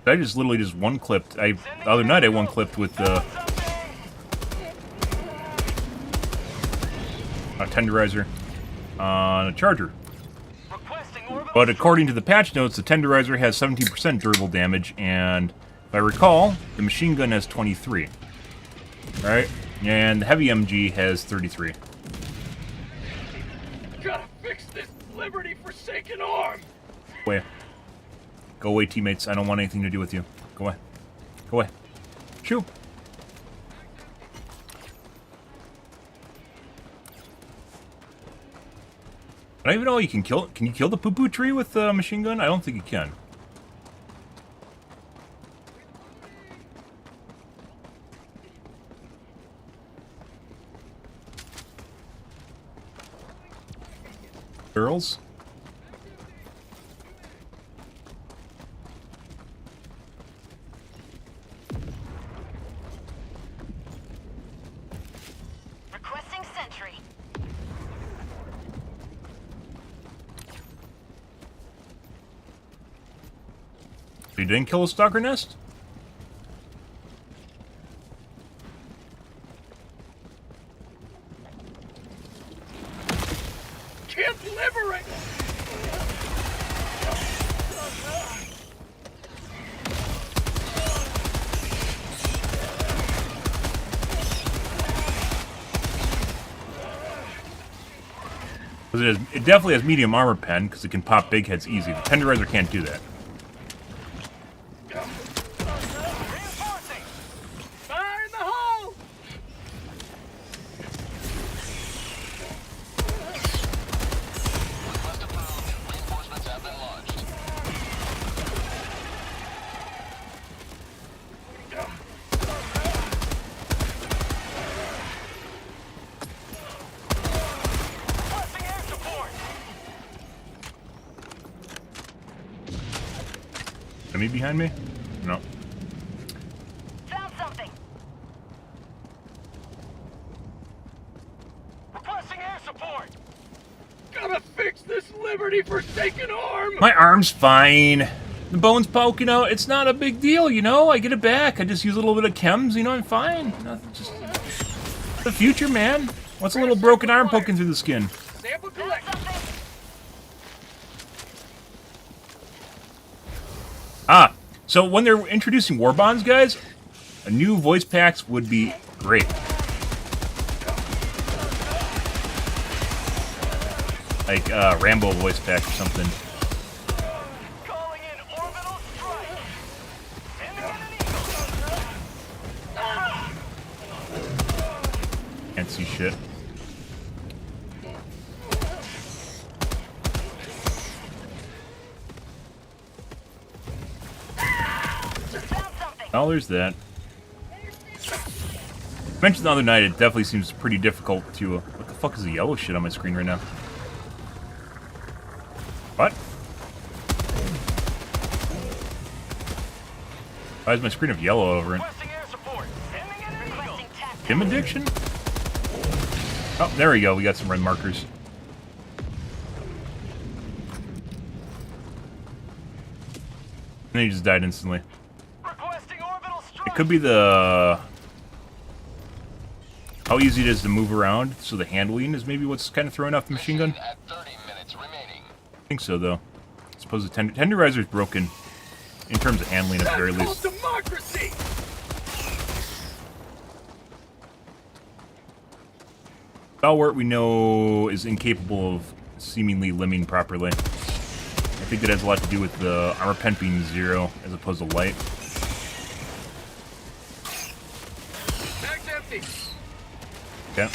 I just literally just one-clipped. The other night I one-clipped with the Tenderizer on a charger. Requesting orbital But according to the patch notes, the Tenderizer has 17% durable damage, and if I recall, the machine gun has 23. Right? And the heavy MG has 33. Gotta fix this liberty-forsaken arm! Away. Go away, teammates. I don't want anything to do with you. Go away. Go away. Shoo! I don't even know you can kill. Can you kill the poo-poo tree with a machine gun? I don't think you can. Girls? He didn't kill a stalker nest? Can't liberate! It definitely has medium armor pen, because it can pop big heads easy. The Tenderizer can't do that. Reinforcing! Fire in the hole! Request approved. Reinforcements have been launched. Requesting air support! Enemy behind me? No. Found something. Requesting air support! Gotta fix this Liberty-forsaken arm! My arm's fine. The bone's poking out. It's not a big deal, you know? I get it back. I just use a little bit of chems, you know? I'm fine. Nothing, just the future, man. What's a little broken arm poking through the skin? Sample collected! Ah, so when they're introducing war bonds, guys, a new voice packs would be great. Like Rambo voice pack or something. Calling in orbital strike! Sending in an eagle! Can't see shit. Found something. Oh, there's that. I mentioned the other night, it definitely seems pretty difficult to... what the fuck is the yellow shit on my screen right now? What? Why does my screen have yellow over it? Requesting air support! Sending in an eagle! Requesting tactical. Dim addiction? Oh, there we go. We got some red markers. And then he just died instantly. Requesting orbital strike! It could be the... how easy it is to move around, so the handling is maybe what's kind of throwing off the machine gun. At 30 minutes remaining. I think so, though. I suppose the tenderizer's broken in terms of handling at the very That's least. called democracy! Stalwart, we know, is incapable of seemingly limbing properly. I think that has a lot to do with the armor pen being 0 as opposed to light. Bag's empty! Okay.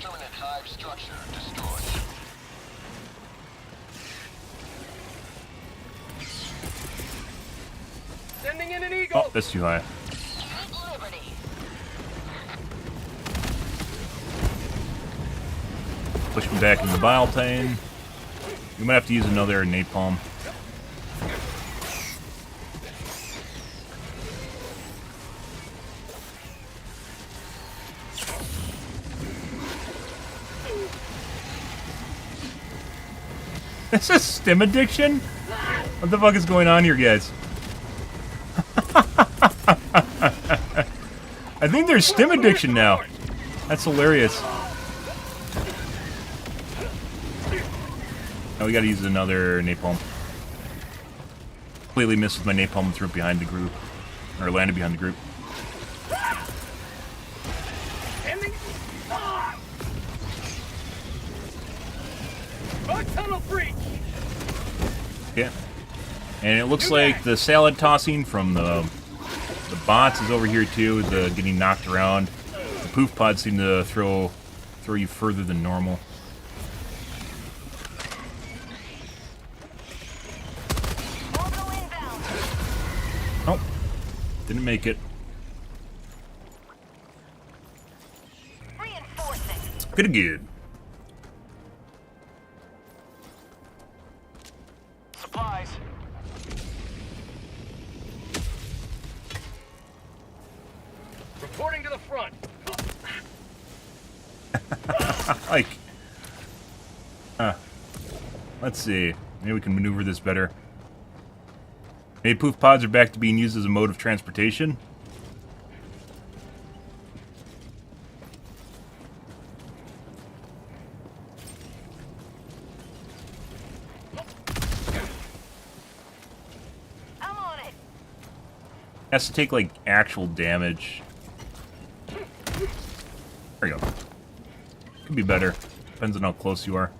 Terminate hive structure destroyed. Sending in an eagle! Oh, that's too high. Liberty. Push me back in the bile titan. We might have to use another napalm. This is stim addiction? What the fuck is going on here, guys? I think there's stim addiction now. That's hilarious. Now we gotta use another napalm. Completely missed with my napalm and threw it behind the group. Or landed behind the group. Sending... Bug tunnel breach! Yeah. And it looks like the salad tossing from the bots is over here too, the getting knocked around. The poof pods seem to throw you further than normal. Orbital inbound. Oh, didn't make it. Reinforcing. Pretty good. Supplies. Reporting to the front. Like, Let's see. Maybe we can maneuver this better. Maybe poof pods are back to being used as a mode of transportation. I'm on it. Has to take, like, actual damage. There you go. Could be better. Depends on how close you are.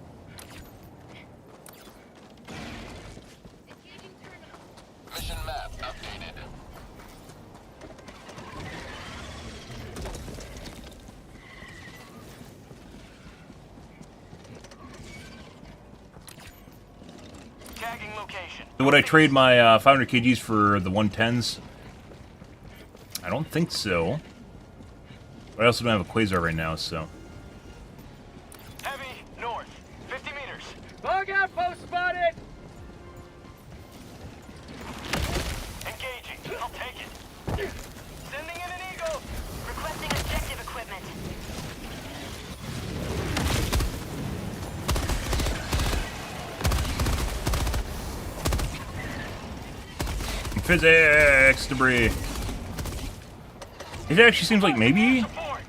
Mission map updated. Tagging location. So would I trade my 500 kgs for the 110s? I don't think so. But I also don't have a quasar right now, so. Heavy, north. 50 meters. Bug outpost spotted! Engaging. I'll take it. Sending in an eagle. Requesting objective equipment. Physics debris. It actually seems like maybe, Support.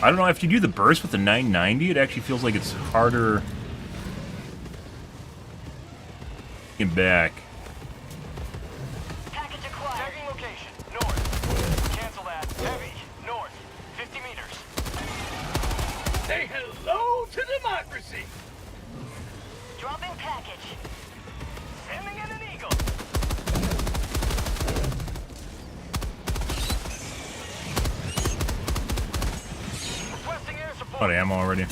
I don't know, if you do the burst with the 990, it actually feels like it's harder getting back. Package acquired. Tagging location. North. Cancel that. Heavy. North. 50 meters. Say hello to democracy! Dropping package. Sending in an eagle. Requesting air support. Out of ammo already.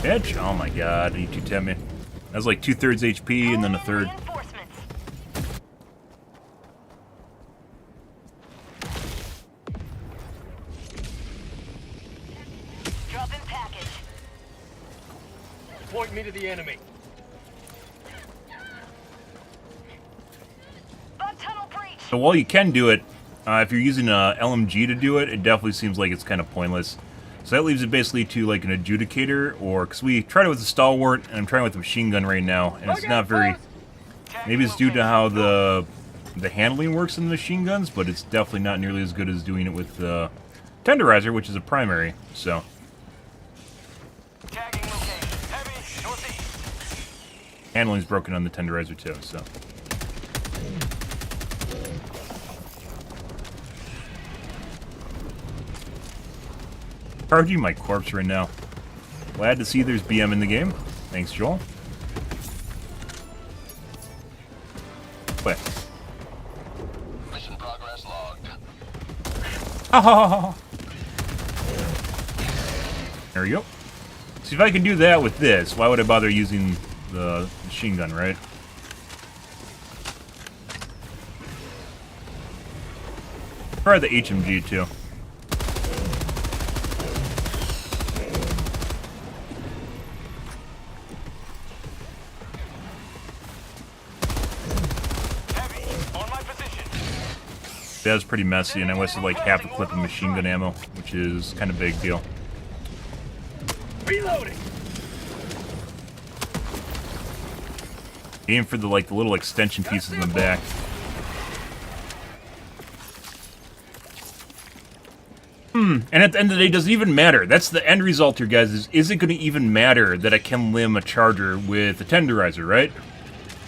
Edge? Oh my god, you two tell me. That was like 2/3 HP and then a third. Reinforcements. Dropping package. Point me to the enemy. Bug tunnel breach. So while you can do it, if you're using a LMG to do it, it definitely seems like it's kind of pointless. So that leaves it basically to like an adjudicator, or because we tried it with the stalwart, and I'm trying with the machine gun right now, and it's not very. Maybe it's due to how the handling works in the machine guns, but it's definitely not nearly as good as doing it with the tenderizer, which is a primary. So Tagging location. Heavy. Northeast. handling's broken on the tenderizer too. So. Charging my corpse right now. Glad to see there's BM in the game. Thanks, Joel. Wait. Mission progress logged. Oh. There we go. See, if I can do that with this, why would I bother using the machine gun, right? Try the HMG too. That was pretty messy, and I wasted like half a clip of machine gun ammo, which is kind of a big deal. Reloading! Aim for the like the little extension pieces in the back. And at the end of the day, does it even matter? That's the end result here, guys. Is it going to even matter that I can limb a charger with a tenderizer, right?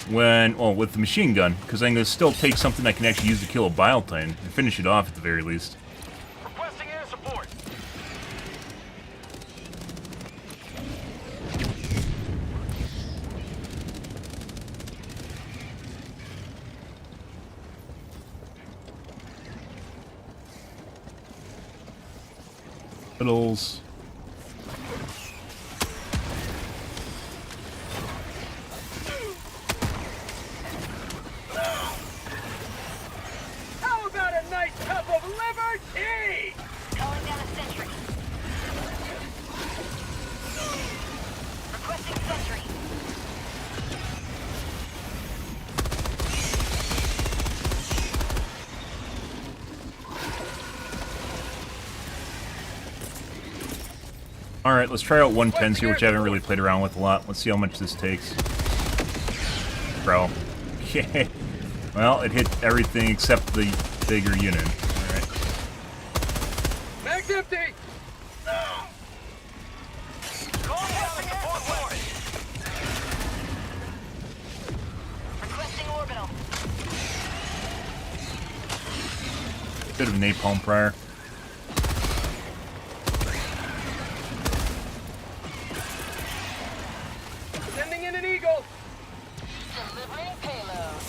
With the machine gun, because I'm going to still take something I can actually use to kill a Biletine and finish it off at the very least. Requesting air support. Fiddles. How about a nice cup of liver tea? Calling down a sentry. Requesting sentry. Alright, let's try out 110s here, which I haven't really played around with a lot. Let's see how much this takes. Bro. Okay. Well, it hit everything except the bigger unit. Alright. Mag's empty! Going down the support force. Requesting orbital. Bit of napalm prior. Sending in an eagle! Delivering payload.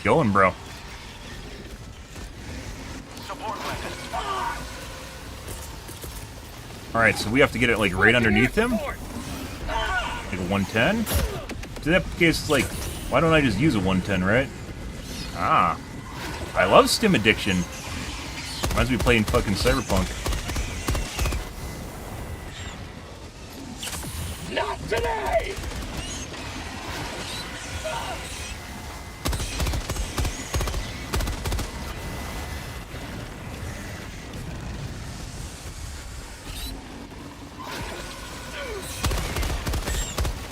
Going, bro. Support weapon. Alright, so we have to get it, like, right underneath him? Like a 110? So that case, it's like, why don't I just use a 110, right? Ah. I love stim addiction. Reminds me of playing fucking Cyberpunk. Not today!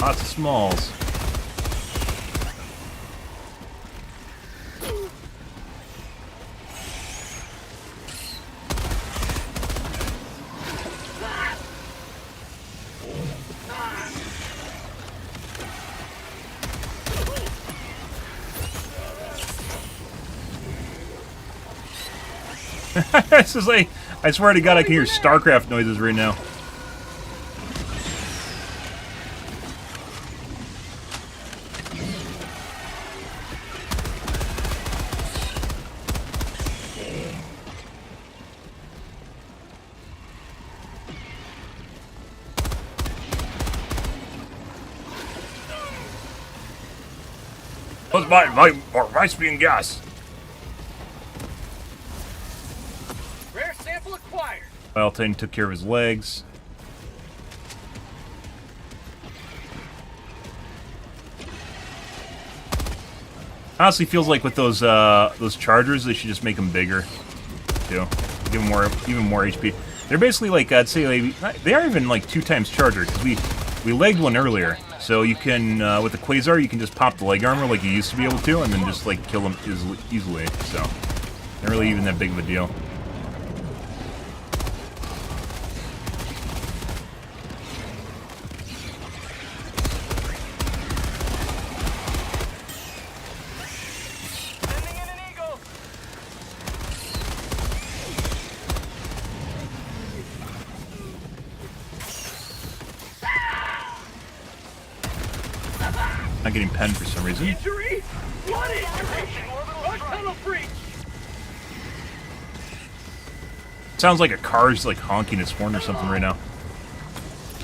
Lots of smalls. This is like, I swear to God, I can hear StarCraft noises right now. What's my being gas? Rare sample acquired! Valtane took care of his legs. Honestly, feels like with those chargers, they should just make them bigger, too. Give them even more HP. They're basically like, I'd say, like, they are even like 2 times charger, because we legged one earlier. So you can, with the Quasar, you can just pop the leg armor like you used to be able to, and then just like kill them easily. So, not really even that big of a deal. Sending in an eagle. Not getting penned for some reason. Injury? What injury? Run tunnel breach! Sounds like a car's like honking its horn or something right now.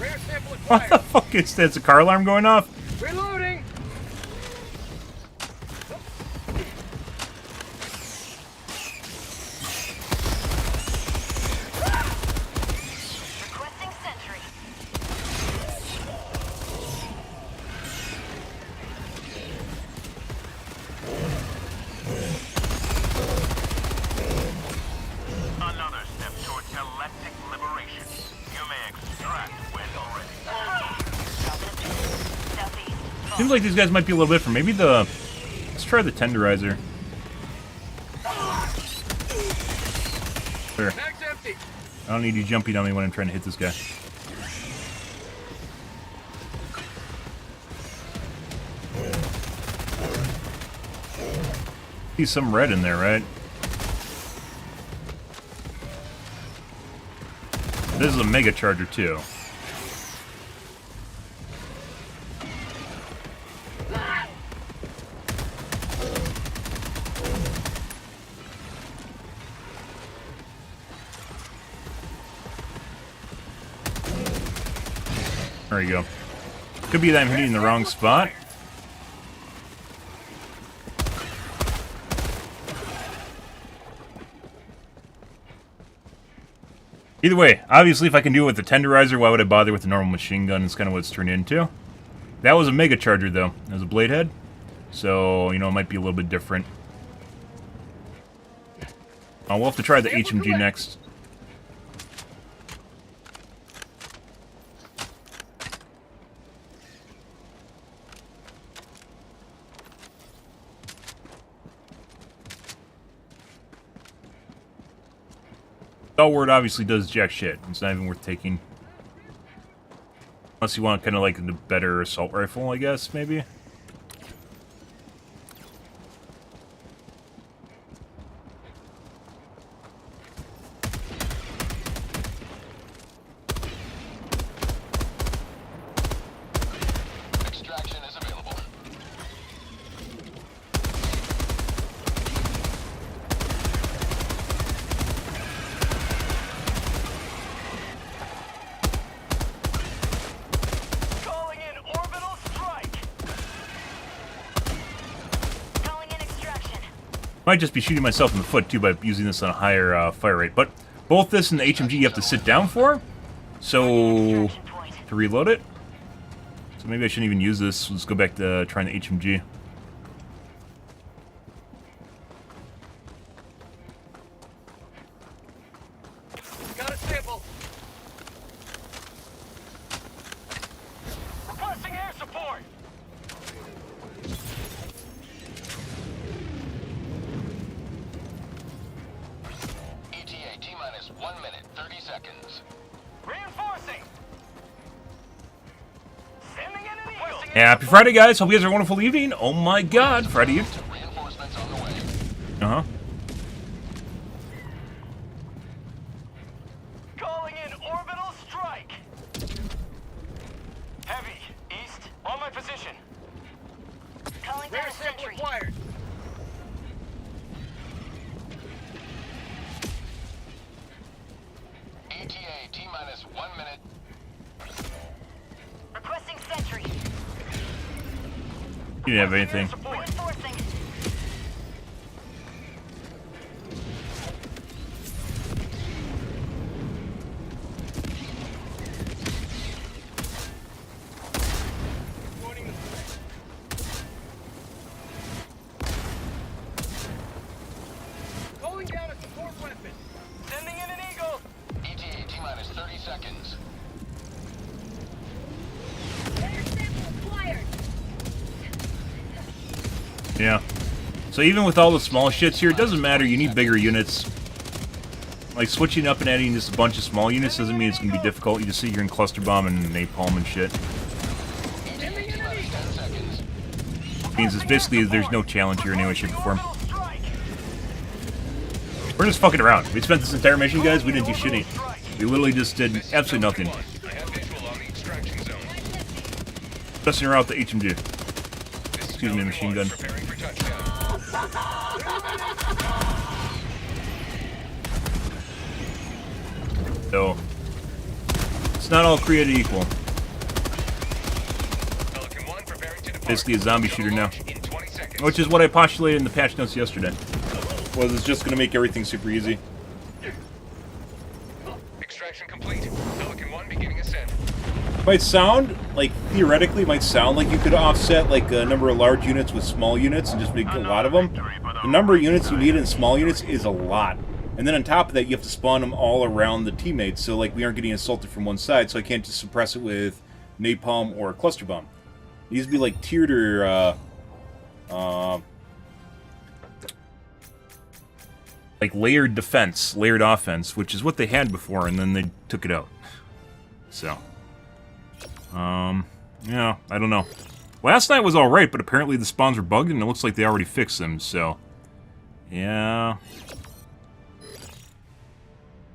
Rare sample What the acquired! fuck is that? It's a car alarm going off? Reloading! Requesting sentry. Another step towards galactic liberation. You may extract when already. Southeast. Seems like these guys might be a little different. Maybe the... Let's try the tenderizer. There. Mag's empty! I don't need you jumping on me when I'm trying to hit this guy. See some red in there, right? This is a mega charger too. There you go. Could be that I'm hitting the wrong spot. Either way, obviously if I can do it with the tenderizer, why would I bother with the normal machine gun? It's kind of what it's turned into. That was a mega charger though. It was a blade head. So, you know, it might be a little bit different. We'll have to try the HMG next. Stalwart obviously does jack shit. It's not even worth taking. Unless you want kind of like the better assault rifle, I guess, maybe. Extraction is available. Calling in orbital strike. Calling in extraction. Might just be shooting myself in the foot too by using this on a higher fire rate. But both this and the HMG you have to sit down for. So to reload it. So maybe I shouldn't even use this. Let's go back to trying the HMG. Got a sample. Requesting air support. ETA T-minus 1 minute, 30 seconds. Reinforcing. Sending in an eagle. Happy Friday, guys. Hope you guys have a wonderful evening. Oh my god, Friday Eve. Reinforcements on the way. Uh-huh. Calling in orbital strike. Heavy, east, on my position. Calling down Rare a sample sentry. acquired. ETA T-minus 1 minute. Requesting sentry. You didn't have anything. Reinforcing. Joining the fray. Calling down a support weapon. Sending in an eagle. ETA T-minus 30 seconds. Rare sample acquired. Yeah. So even with all the small shits here, it doesn't matter. You need bigger units. Like, switching up and adding just a bunch of small units doesn't mean it's going to be difficult. You just see you're in cluster bomb and napalm and shit. ETA T-minus 10 seconds. It means it's basically there's no challenge here in any way, shape, or form. Orbital strike. We're just fucking around. We spent this entire mission, guys. We didn't do shit. We literally just did absolutely nothing. I have visual on the extraction zone. Messing around with the HMG. Excuse me, machine gun. Preparing for touchdown. So, it's not all created equal. Pelican 1 preparing to depart. Basically a zombie shooter now. In 20 seconds. Which is what I postulated in the patch notes yesterday. Was it's just going to make everything super easy. Extraction complete. Pelican 1 beginning ascent. Might sound, like, theoretically, might sound like you could offset, like, a number of large units with small units and just make a lot of them. The number of units you need in small units is a lot. And then on top of that, you have to spawn them all around the teammates, so, like, we aren't getting assaulted from one side, so I can't just suppress it with napalm or cluster bomb. It needs to be, like, tiered or, like, layered defense, layered offense, which is what they had before, and then they took it out. So... yeah, I don't know. Last night was alright, but apparently the spawns were bugged, and it looks like they already fixed them, so... Yeah...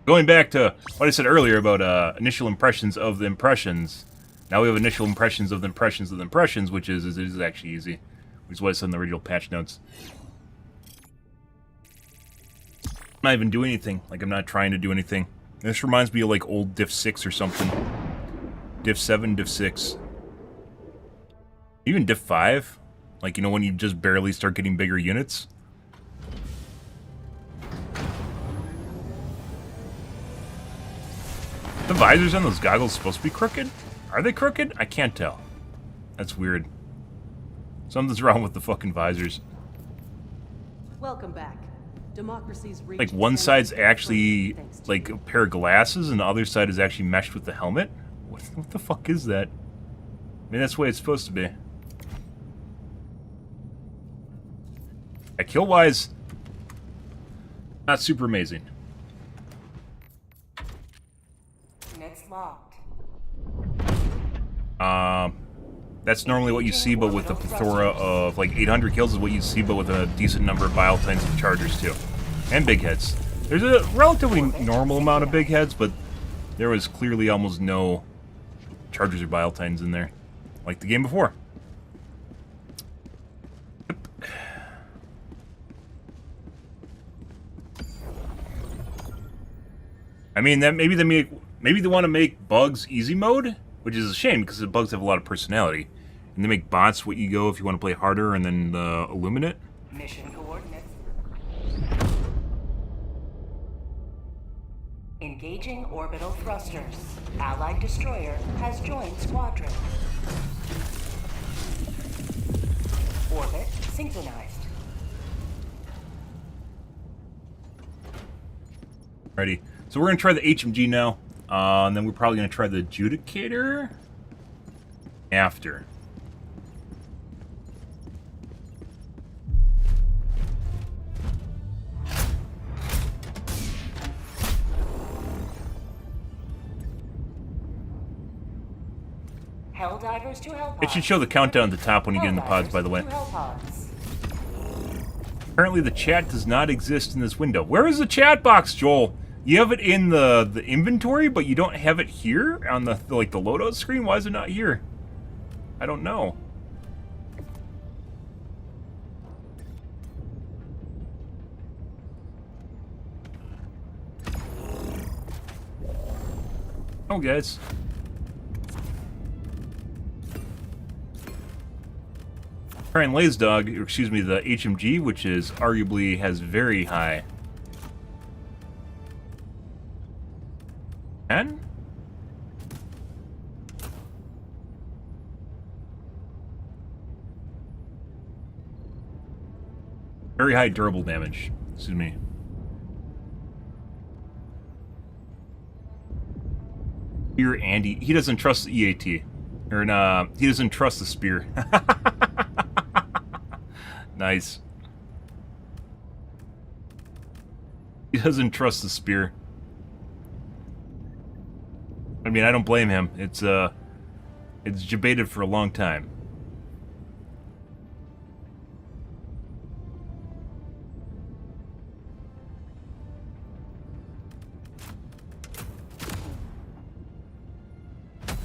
Going back to what I said earlier about initial impressions of the impressions, now we have initial impressions of the impressions of the impressions, which is actually easy. Which is what I said in the original patch notes. I'm not even doing anything. Like, I'm not trying to do anything. This reminds me of, like, old Diff 6 or something. Diff 7, Diff 6. Even Diff 5. Like, you know, when you just barely start getting bigger units. The visors on those goggles supposed to be crooked? Are they crooked? I can't tell. That's weird. Something's wrong with the fucking visors. Welcome back. Democracy's reach Like one extends side's to actually thanks to like you. a pair of glasses, and the other side is actually meshed with the helmet. What the fuck is that? I mean, that's the way it's supposed to be. Yeah, kill wise, not super amazing. Units locked. That's normally what you see, but with a plethora of like 800 kills is what you see, but with a decent number of bile tines of chargers too, and big heads. There's a relatively normal amount of big heads, but there was clearly almost no chargers or bile tines in there, like the game before. I mean, that maybe they want to make bugs easy mode, which is a shame because the bugs have a lot of personality, and they make bots what you go if you want to play harder, and then illuminate. Mission coordinates. Engaging orbital thrusters. Allied destroyer has joined squadron. Orbit synchronized. Ready. So we're gonna try the HMG now, and then we're probably gonna try the Adjudicator after. Helldivers to Hellpods. It should show the countdown at the top when you get in the pods, by the way. To Hellpods. Apparently the chat does not exist in this window. Where is the chat box, Joel? You have it in the inventory, but you don't have it here on the like the loadout screen. Why is it not here? I don't know. Oh, guys. Trying Lays Dog, or excuse me, the HMG, which is arguably has very high. 10? Very high durable damage. Excuse me. Spear Andy. He doesn't trust the EAT. Or he doesn't trust the spear. Nice. He doesn't trust the spear. I mean, I don't blame him. It's debated for a long time.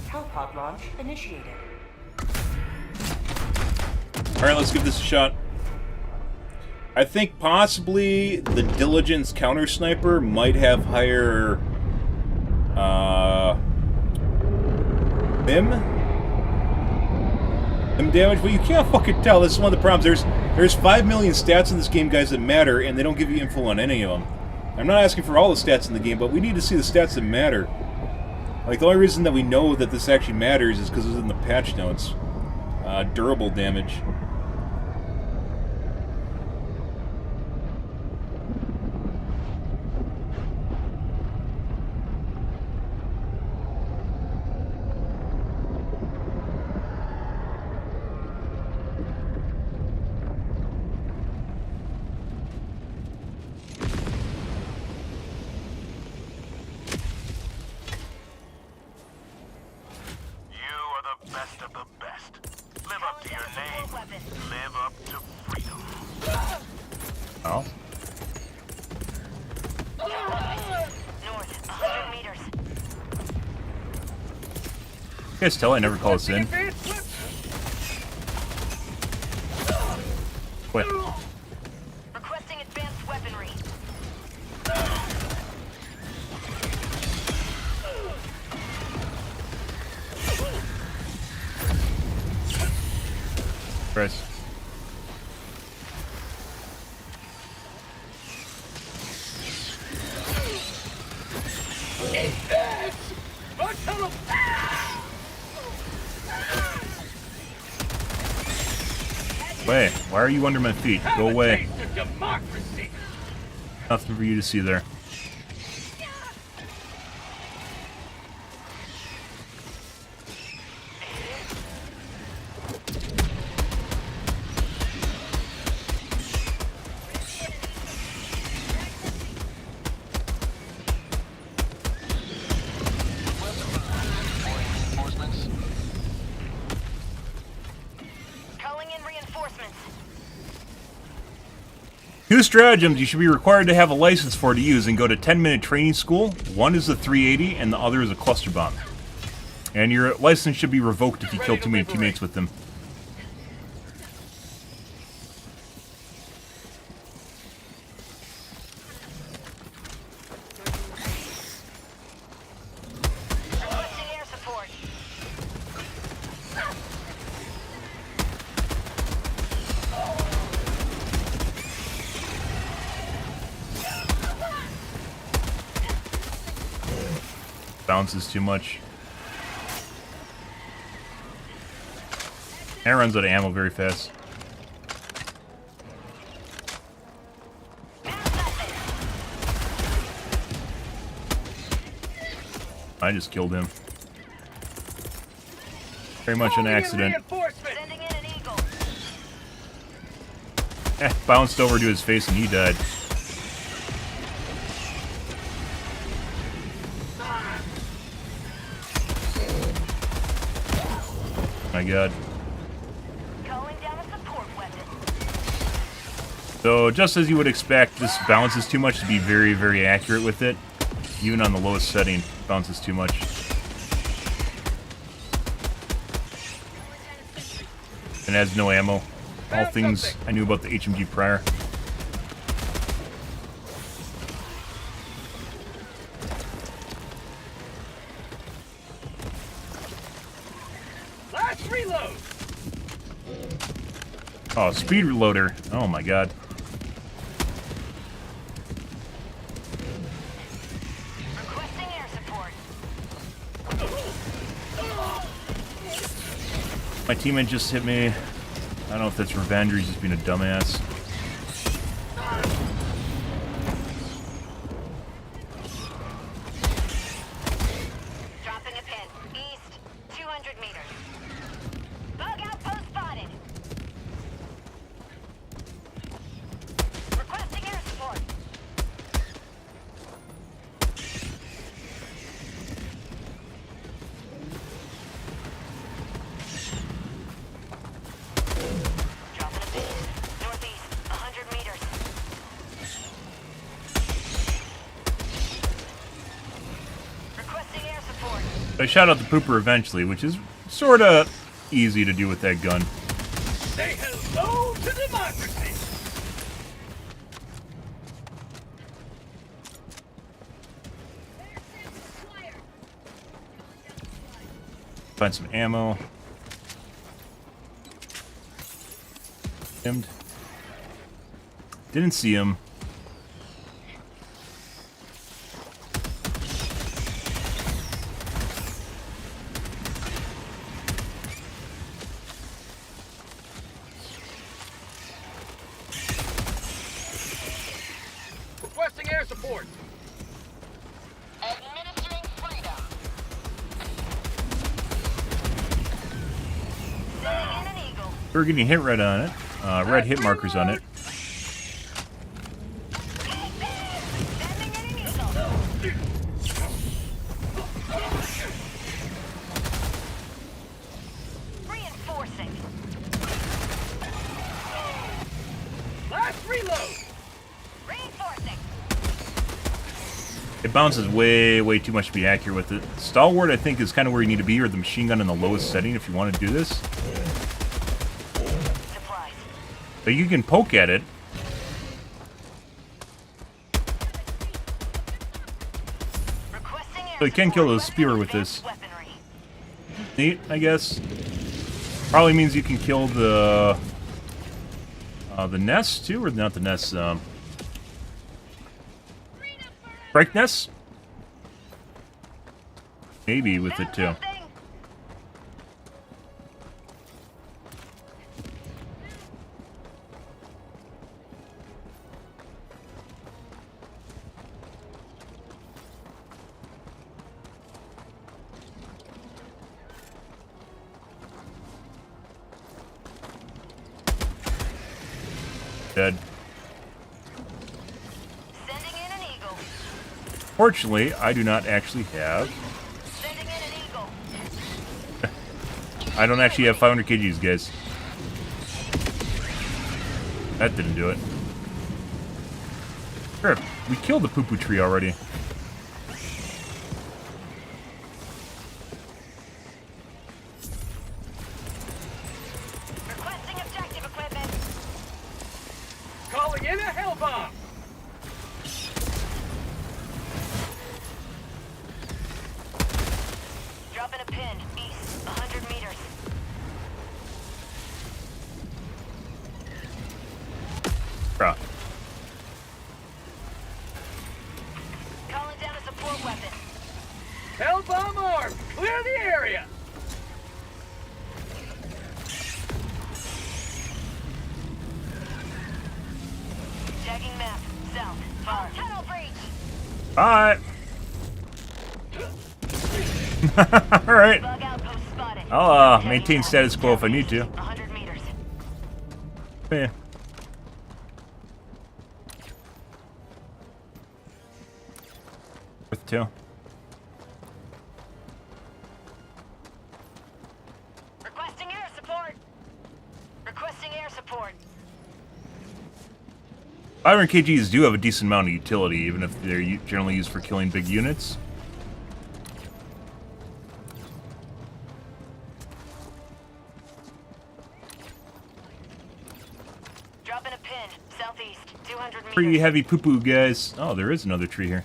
Hellpod launch initiated. Alright, let's give this a shot. I think possibly the Diligence counter sniper might have higher MIM damage, but you can't fucking tell. This is one of the problems. There's 5 million stats in this game, guys, that matter, and they don't give you info on any of them. I'm not asking for all the stats in the game, but we need to see the stats that matter. Like, the only reason that we know that this actually matters is because it's in the patch notes. Durable damage. Best of the best. Live up to your name. Live up to freedom. Oh. North, 100 meters. You guys tell I never call this in. Quit. Requesting advanced weaponry. Chris. Wait, why are you under my feet? Go away. Democracy. Nothing for you to see there. Reinforcements. Calling in reinforcements. 2 stratagems you should be required to have a license for to use and go to 10-minute training school. One is the 380 and the other is a cluster bomb. And your license should be revoked if you kill too many teammates with them. Requesting air support. Bounces too much. And runs out of ammo very fast. I just killed him. Very much an Calling in accident. reinforcements. Sending in an eagle. Bounced over to his face and he died. My god. Calling down a support weapon. So, just as you would expect, this bounces too much to be very, very accurate with it. Even on the lowest setting, bounces too much. And has no ammo. All things I knew about the HMG prior. Last reload. Oh, speed reloader. Oh my god. Requesting air support. My teammate just hit me. I don't know if that's revenge or he's just being a dumbass. Dropping a pin. East, 200 meters. Bug outpost spotted. Requesting air support. Dropping a pin. Northeast, 100 meters. Requesting air support. I shot out the pooper eventually, which is sorta easy to do with that gun. Say hello to democracy. Find some ammo. Him. Didn't see him. Requesting air support. Administering freedom. Sending in an eagle. We're getting hit red on it. Red hit markers on it. Sending in an eagle. Reinforcing. Last reload. Reinforcing. It bounces way, way too much to be accurate with it. Stalwart, I think, is kind of where you need to be, or the machine gun in the lowest setting if you want to do this. Supplies. But you can poke at it. Requesting air So you can kill support. a spear with Advanced this. Weaponry. Neat, I guess. Probably means you can kill the nest too, or not the nest. Strike nest. Maybe with it too. Something. Dead. Sending in an eagle. Fortunately, I do not actually have. Sending in an eagle. I don't actually have 500 kgs, guys. That didn't do it. Sure, we killed the poo-poo tree already. Requesting objective equipment. Calling in a hell bomb. Dropping a pin. East, 100 meters. Bruh. Calling down a support weapon. Hell bomb armed. Clear the area. Tagging map. South. Far. Tunnel breach. Alright. Alright. Bug outpost spotted. I'll Tagging maintain map. status quo if I need to. 100 meters. Yeah. Worth two. Requesting air support. Requesting air support. 500 kgs do have a decent amount of utility, even if they're generally used for killing big units. Dropping a pin. Southeast. 200 meters. Pretty heavy poo-poo, guys. Oh, there is another tree here.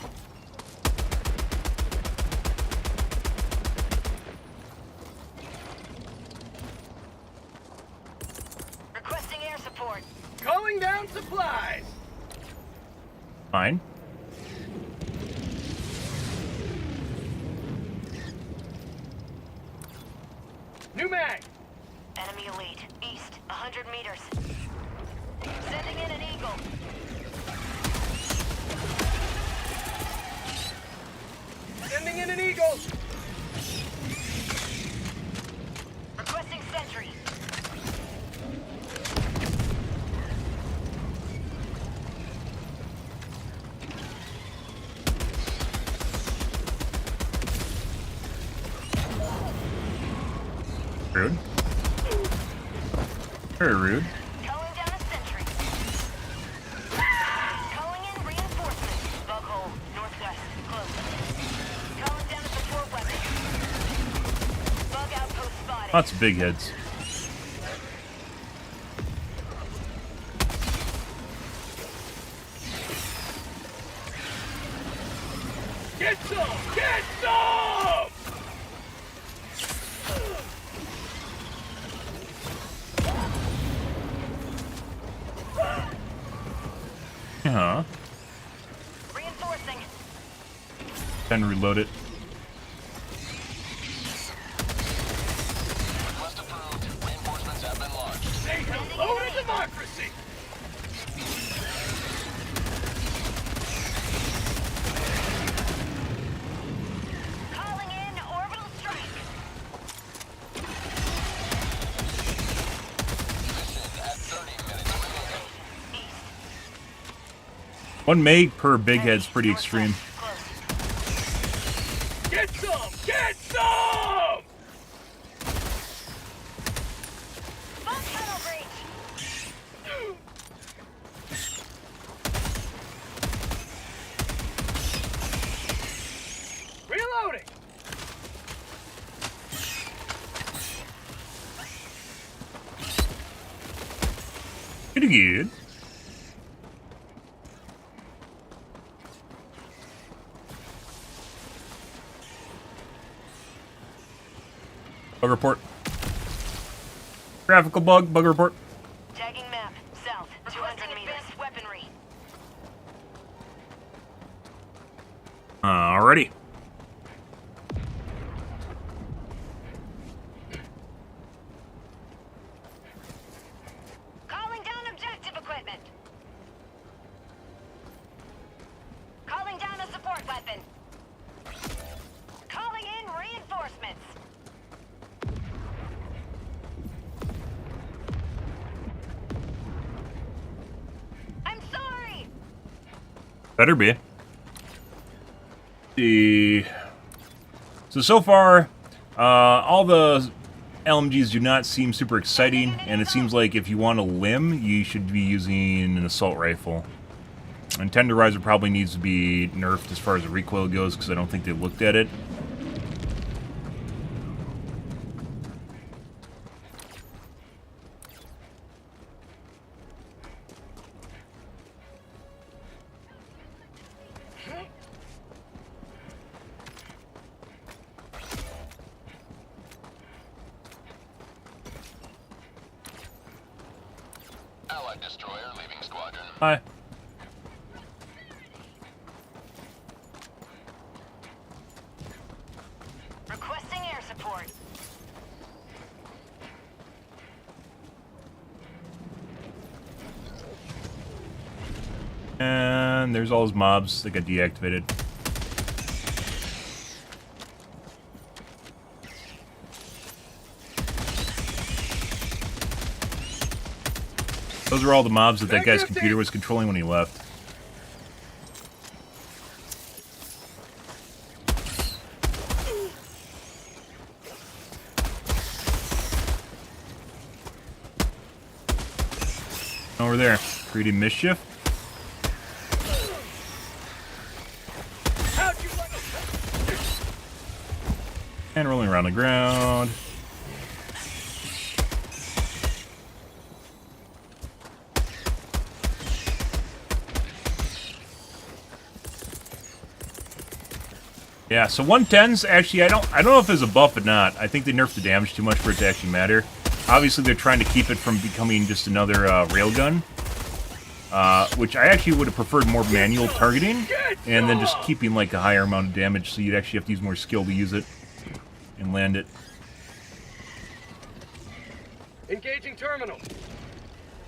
Requesting air support. Calling down supplies. Fine. New mag. Enemy elite. East. 100 meters. Sending in an eagle. Sending in an eagle. Requesting sentry. Rude. Very rude. Calling down a sentry. Calling in reinforcements. Bug hole. Northwest. Close. Calling down a support weapon. Bug outpost spotted. Lots of big heads. Get some! Get some! Huh. Reinforcing. Time to reload it. Request approved. Reinforcements have been launched. Say hello to democracy! Calling in orbital strike. Mission at 30 minutes remaining. East. 1 meg per big head's pretty extreme. Close. Get some! Get some! Bug tunnel breach. Reloading! Pretty good. Bug report. Graphical bug. Bug report. Tagging map. South. 200 meters. Weaponry. Alrighty. Calling down objective equipment. Calling down a support weapon. Calling in reinforcements. Better be. So far, all the LMGs do not seem super exciting, and it seems like if you want a limb, you should be using an assault rifle. And Tenderizer probably needs to be nerfed as far as the recoil goes, because I don't think they looked at it. Allied destroyer leaving squadron. Hi. Requesting air support. And there's all those mobs that got deactivated. Those are all the mobs that guy's computer was controlling when he left. Over there, creating mischief. How'd you like And rolling around the ground. Yeah, so 110s, actually, I don't know if it's a buff or not. I think they nerfed the damage too much for it to actually matter. Obviously, they're trying to keep it from becoming just another railgun, which I actually would have preferred more manual targeting, and then just keeping like a higher amount of damage, so you'd actually have to use more skill to use it and land it. engaging terminal?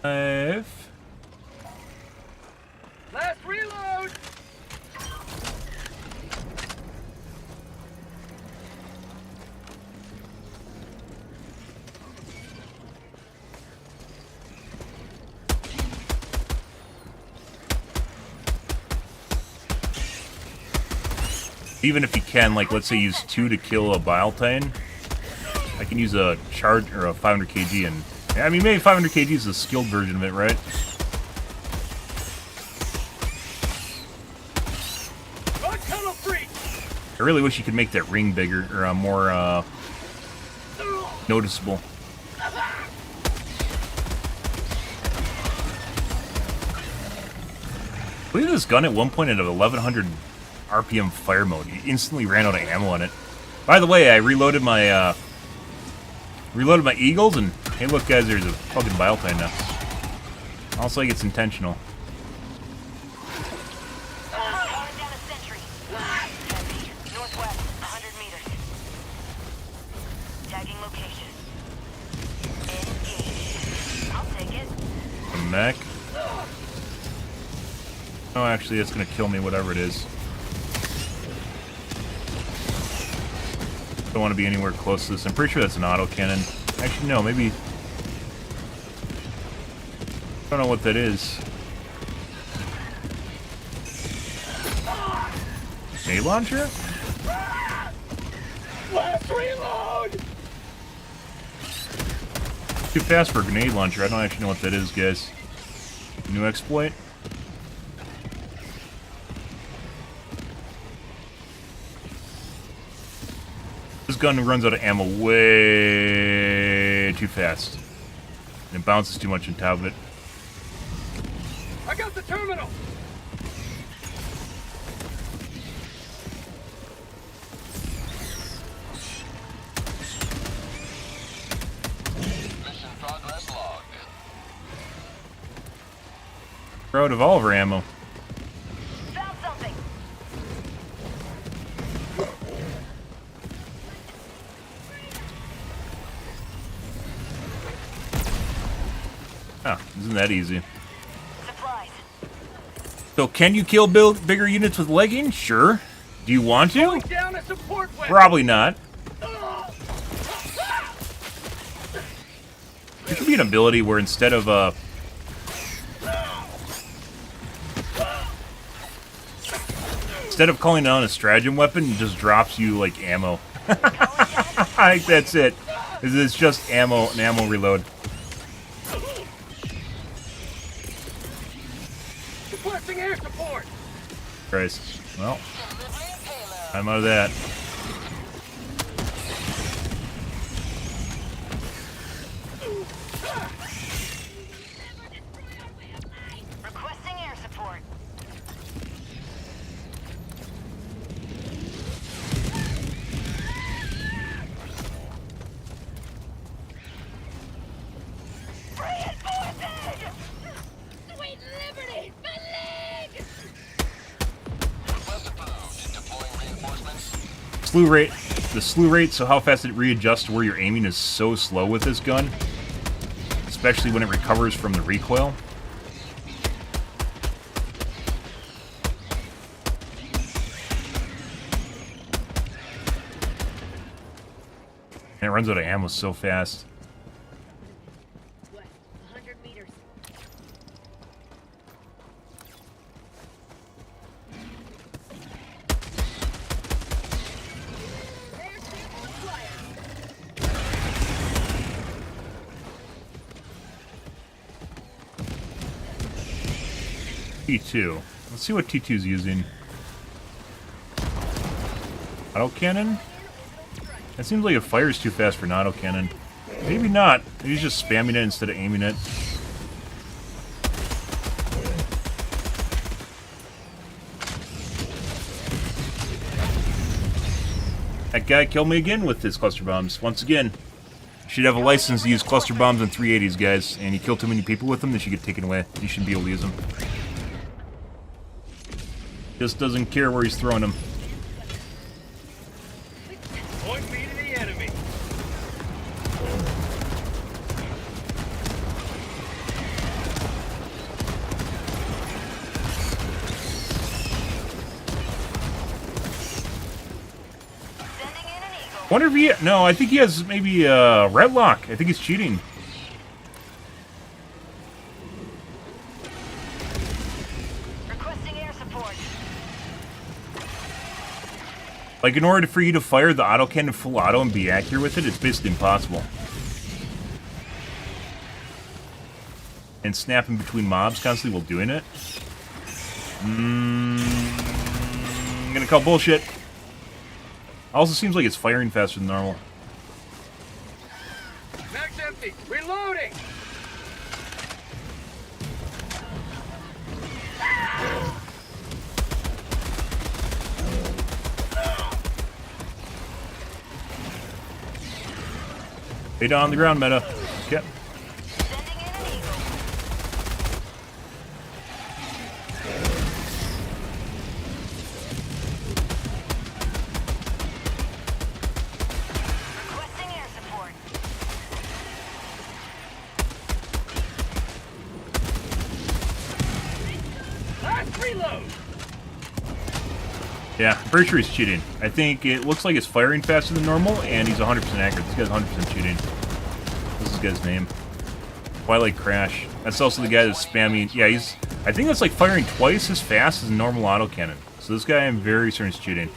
Last reload! Even if you can, like, let's say use 2 to kill a Bile Titan, I can use a charge or a 500 kg, and I mean maybe 500 kg is a skilled version of it, right? Run tunnel free! I really wish you could make that ring bigger or more noticeable. I believe this gun at one point had a 1100 RPM fire mode. You instantly ran out of ammo on it. By the way, I reloaded my Eagles, and hey, look, guys, there's a fucking Bile Titan now. Also, like it's intentional. Calling down a sentry. Heavy. Northwest, 100 meters. Tagging location. Engage. I'll take it. A mech. Oh, actually, that's gonna kill me, whatever it is. Don't want to be anywhere close to this. I'm pretty sure that's an autocannon. Actually, no, maybe... I don't know what that is. Grenade launcher? Last reload! Too fast for a grenade launcher. I don't actually know what that is, guys. New exploit? This gun runs out of ammo way too fast. And it bounces too much on top of it. I got the terminal! Mission progress logged. We're out of all of our ammo. Found something. Oh, isn't that easy? Supplies. So can you kill bigger units with leggings? Sure. Do you want to? Going down a support weapon! Probably not. There should be an ability where instead of instead of calling it on a stratagem weapon, it just drops you like ammo. I think that's it. It's just ammo, an ammo reload. Requesting air support. Christ. Well, I'm out of that. Requesting air support. Sweet liberty! My leg! Request approved. Deploying reinforcements. The slew rate, so how fast it readjusts to where you're aiming is so slow with this gun. Especially when it recovers from the recoil. And it runs out of ammo so fast. West, 100 meters. Air sample acquired. T2. Let's see what T2's using. Autocannon? That seems like it fires too fast for an autocannon. Maybe not. Maybe he's just spamming it instead of aiming it. That guy killed me again with his cluster bombs. Once again, should have a license to use cluster bombs in 380s, guys. And you kill too many people with them, they should get taken away. You shouldn't be able to use them. Just doesn't care where he's throwing them. Point me to the enemy. Sending in an eagle. Wonder if he... No, I think he has maybe red lock. I think he's cheating. Requesting air support. Like, in order for you to fire the autocannon full auto and be accurate with it, it's basically impossible. And snapping between mobs constantly while doing it. I'm gonna call bullshit. Also seems like it's firing faster than normal. Mag's empty. Reloading. Stay down on the ground, meta. Yep. Sending in an eagle. Requesting air support. Last reload. Yeah, I'm pretty sure he's cheating. I think it looks like it's firing faster than normal, and he's 100% accurate. This guy's 100% cheating. What's this guy's name? Twilight Crash. That's also the guy that's spamming... Yeah, he's... I think that's like firing twice as fast as a normal autocannon. So this guy, I'm very certain is cheating.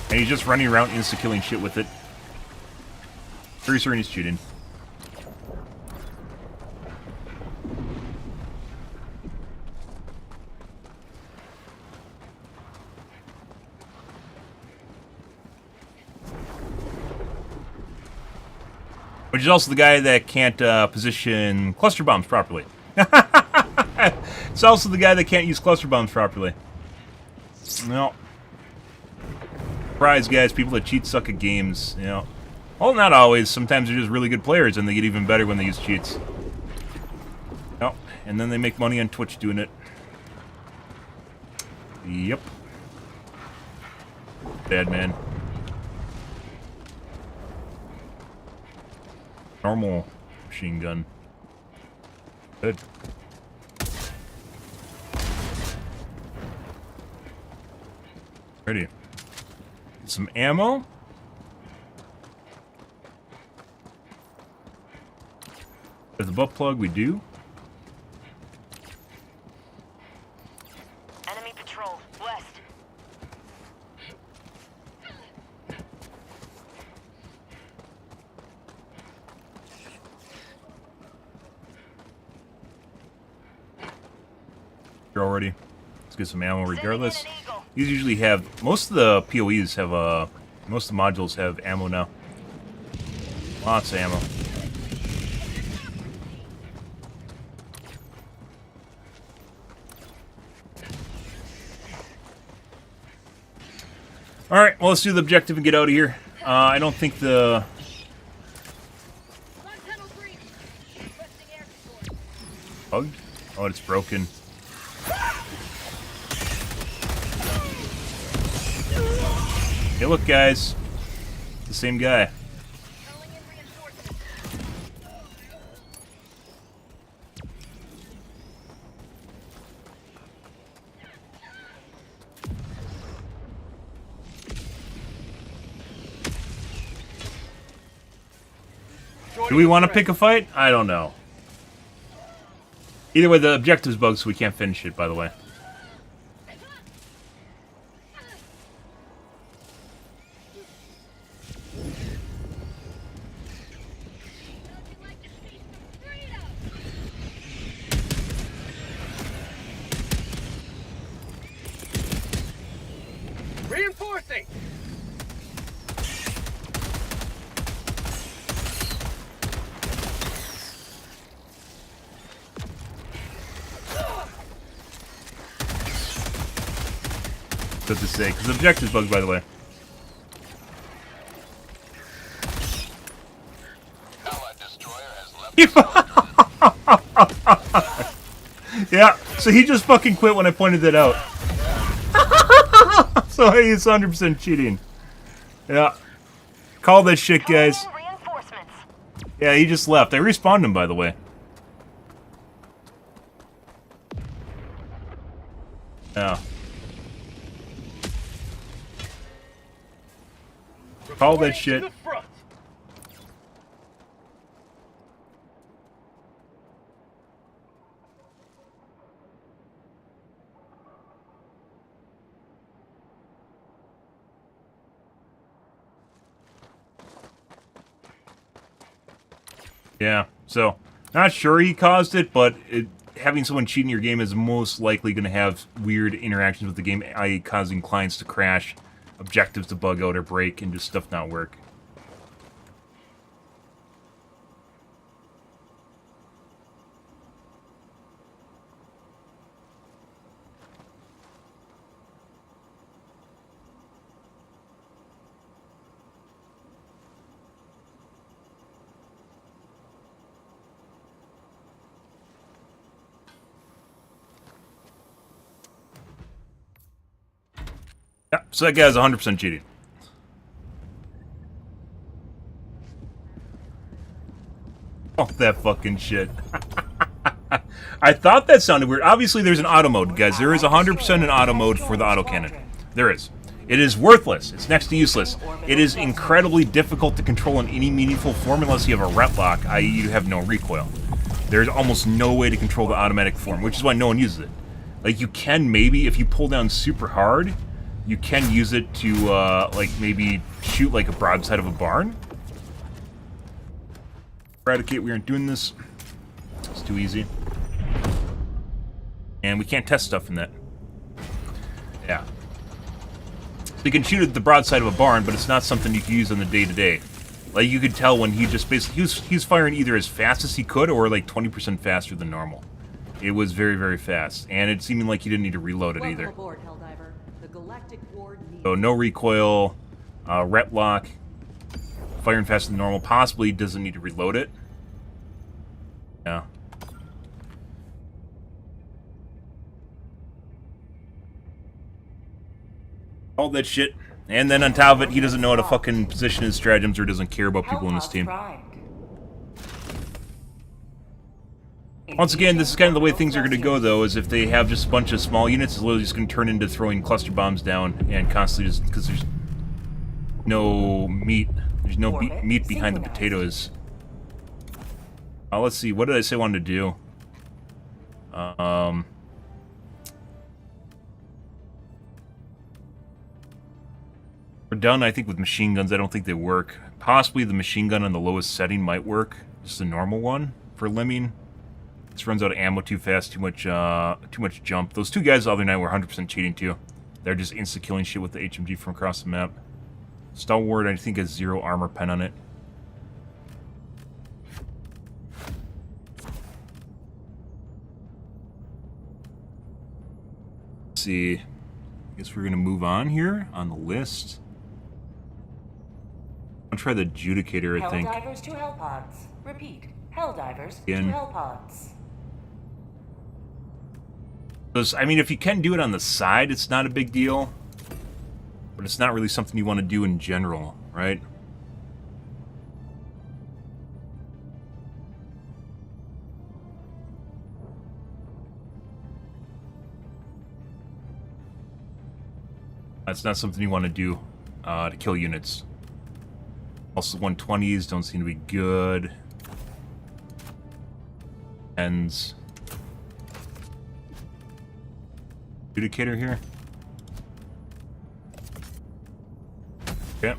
And he's just running around insta-killing shit with it. Very certain he's cheating. Which is also the guy that can't position cluster bombs properly. It's also the guy that can't use cluster bombs properly. No. Surprise, guys. People that cheat suck at games, you know. Well, not always. Sometimes they're just really good players, and they get even better when they use cheats. Oh, and then they make money on Twitch doing it. Yep. Bad man. Normal machine gun. Good. Ready. Some ammo. With the butt plug, we do. Enemy patrol. already. Let's get some ammo regardless. Sending in an eagle. These usually have, most of the PoEs have, most of the modules have ammo now. Lots of ammo. Alright, well, let's do the objective and get out of here. I don't think the... On tunnel 3. Requesting air support. Bug? Oh, it's broken. Hey, look, guys. It's the same guy. Calling in reinforcements. Do we want to pick a fight? I don't know. Either way, the objective's bugged, so we can't finish it, by the way. Nothing like the taste of freedom. Reinforcing! Good to say, because the objective's bugged, by the way. Allied destroyer has left. Yeah, so he just fucking quit when I pointed that out. So hey, it's 100% cheating. Yeah. Call that shit, guys. Calling in reinforcements. Yeah, he just left. I respawned him, by the way. Yeah. Call that shit. To the front. Yeah, so, not sure he caused it, but having someone cheat in your game is most likely going to have weird interactions with the game, i.e. causing clients to crash, objectives to bug out or break, and just stuff not work. Yeah, so that guy's 100% cheating. Oh, that fucking shit. I thought that sounded weird. Obviously, there's an auto mode, guys. There is 100% an auto mode for the autocannon. There is. It is worthless. It's next to useless. It is incredibly difficult to control in any meaningful form unless you have a ret lock, i.e. you have no recoil. There's almost no way to control the automatic form, which is why no one uses it. Like, you can maybe, if you pull down super hard, you can use it to, like, maybe shoot like a broadside of a barn. Eradicate, we aren't doing this. It's too easy. And we can't test stuff in that. Yeah. So you can shoot at the broadside of a barn, but it's not something you can use on the day-to-day. Like, you could tell when he just basically... He was firing either as fast as he could or, like, 20% faster than normal. It was very, very fast. And it seemed like he didn't need to reload it Welcome either. aboard, Helldiver. The Galactic Ward needs... So, no recoil, ret lock, firing faster than normal. Possibly doesn't need to reload it. Yeah. All that shit. And then on top of it, he doesn't know how to fucking position his stratagems or doesn't care about people in his team. Once again, this is kind of the way things are going to go, though, is if they have just a bunch of small units, it's literally just going to turn into throwing cluster bombs down and constantly just... Because there's no meat. There's no meat behind the potatoes. Let's see, what did I say I wanted to do? We're done, I think, with machine guns. I don't think they work. Possibly the machine gun on the lowest setting might work. Just the normal one for limbing. This runs out of ammo too fast, too much jump. Those two guys the other night were 100% cheating too. They're just insta-killing shit with the HMG from across the map. Stalwart, I think, has 0 armor pen on it. Let's see. I guess we're gonna move on here on the list. I'll try the Judicator, I think. Helldivers to Hellpods. Repeat. Helldivers Again. to Hellpods. I mean, if you can do it on the side, it's not a big deal. But it's not really something you want to do in general, right? That's not something you want to do to kill units. Also, 120s don't seem to be good. Ends. Judicator here. Okay.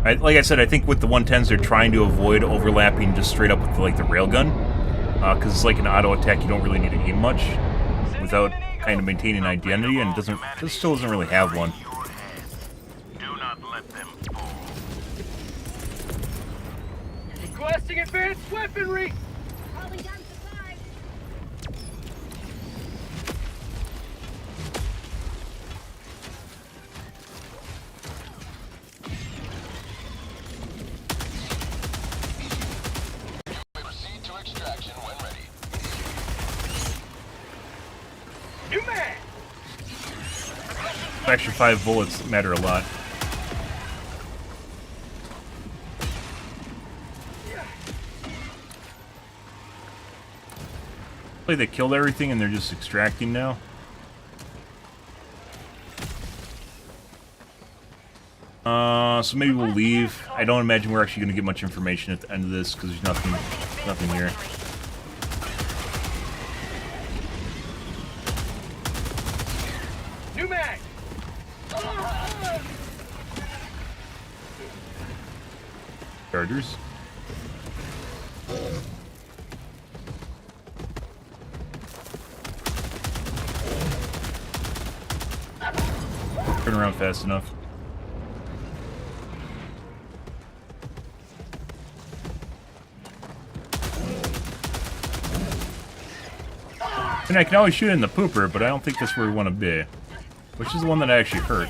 Like I said, I think with the 110s, they're trying to avoid overlapping just straight up with like the railgun, because it's like an auto attack. You don't really need to aim much without kind of maintaining identity, and it still doesn't really have one. Do not let them fall. Requesting advanced weaponry! Calling down supplies. Proceed to extraction when ready. New man! Extra 5 bullets matter a lot. Hopefully they killed everything and they're just extracting now. So maybe we'll leave. I don't imagine we're actually going to get much information at the end of this because there's nothing here. New mag! Chargers. Turn around fast enough. And I can always shoot in the pooper, but I don't think that's where we want to be. Which is the one that I actually hurt.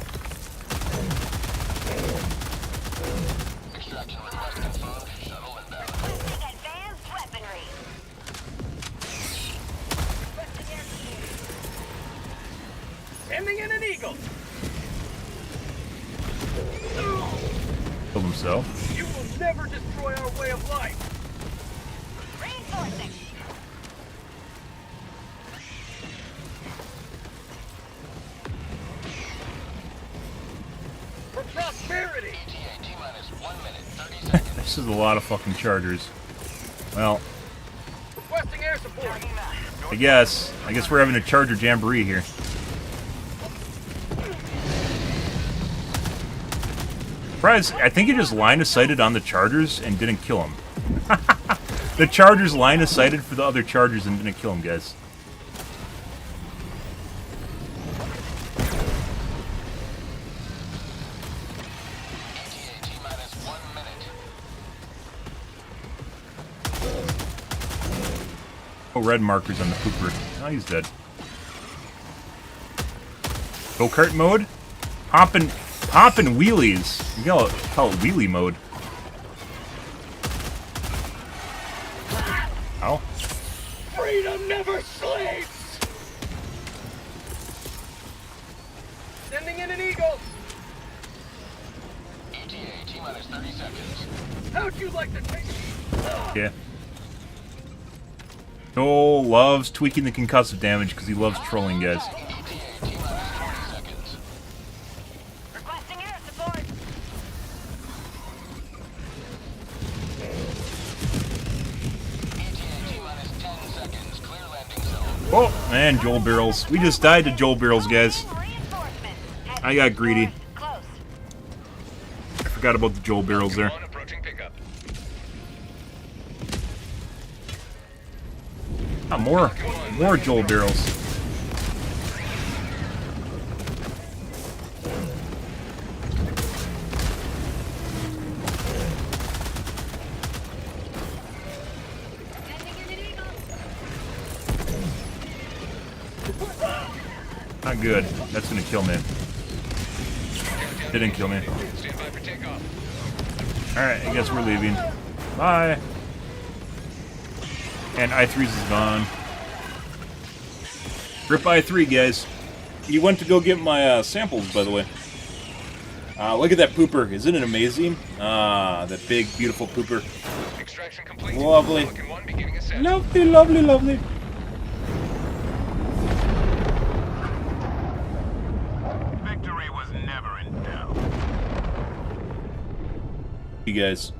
Extraction request confirmed. Shuttle inbound. Advanced weaponry. Sending in an eagle! Killed himself. You will never destroy our way of life! Reinforcing. For prosperity! ETA T-minus 1 minute, 30 seconds. This is a lot of fucking chargers. Well, Requesting air support! I guess we're having a charger jamboree here. Surprise, I think he just line of sighted on the chargers and didn't kill him. The chargers line of sighted for the other chargers and didn't kill him, guys. ETA T-minus 1 minute. Oh, red markers on the pooper. Oh, he's dead. Go-kart mode? Poppin' wheelies. You gotta call it wheelie mode. Ow. Freedom never sleeps! Sending in an eagle! ETA T-minus 30 seconds. How'd you like to take it? Yeah. Joel loves tweaking the concussive damage because he loves trolling, guys. ETA T-minus 20 seconds. Requesting air support. ETA T-minus 10 seconds. Clear landing zone. Oh, man, Joel barrels. We just died to Joel barrels, guys. Reinforcements. I got greedy. Close. Forgot about the Joel barrels there. On approaching pickup. Ah, more Joel barrels. Not good. That's gonna kill me. Didn't kill me. Stand by for takeoff. Alright, I guess we're leaving. Bye. And I3's is gone. Rip I3, guys. He went to go get my samples, by the way. Look at that pooper. Isn't it amazing? That big, beautiful pooper. Extraction complete. Lovely. Falcon 1 beginning ascent. Lovely, lovely, lovely. Victory was never in doubt. You guys.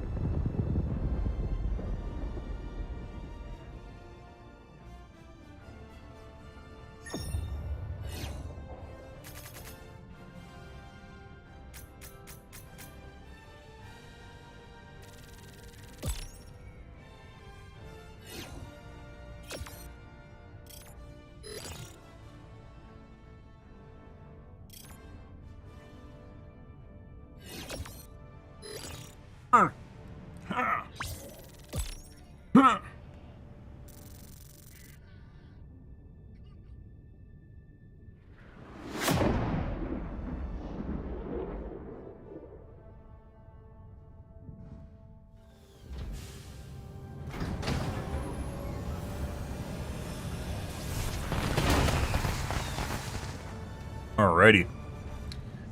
Alrighty.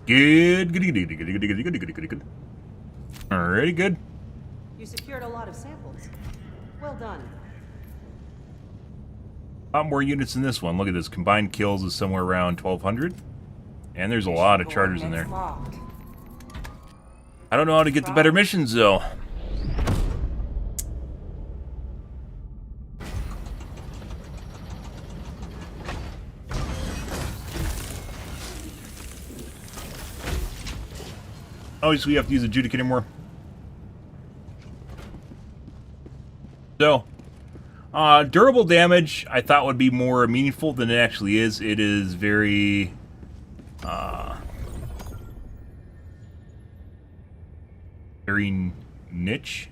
Good. Alrighty, good. You secured a lot of samples. Well done. A lot more units in this one. Look at this. Combined kills is somewhere around 1,200. And there's a lot of charters in there. Locked. I don't know how to get the better missions, though. Oh, so we have to use Adjudicator more. So, durable damage I thought would be more meaningful than it actually is. It is very, very niche.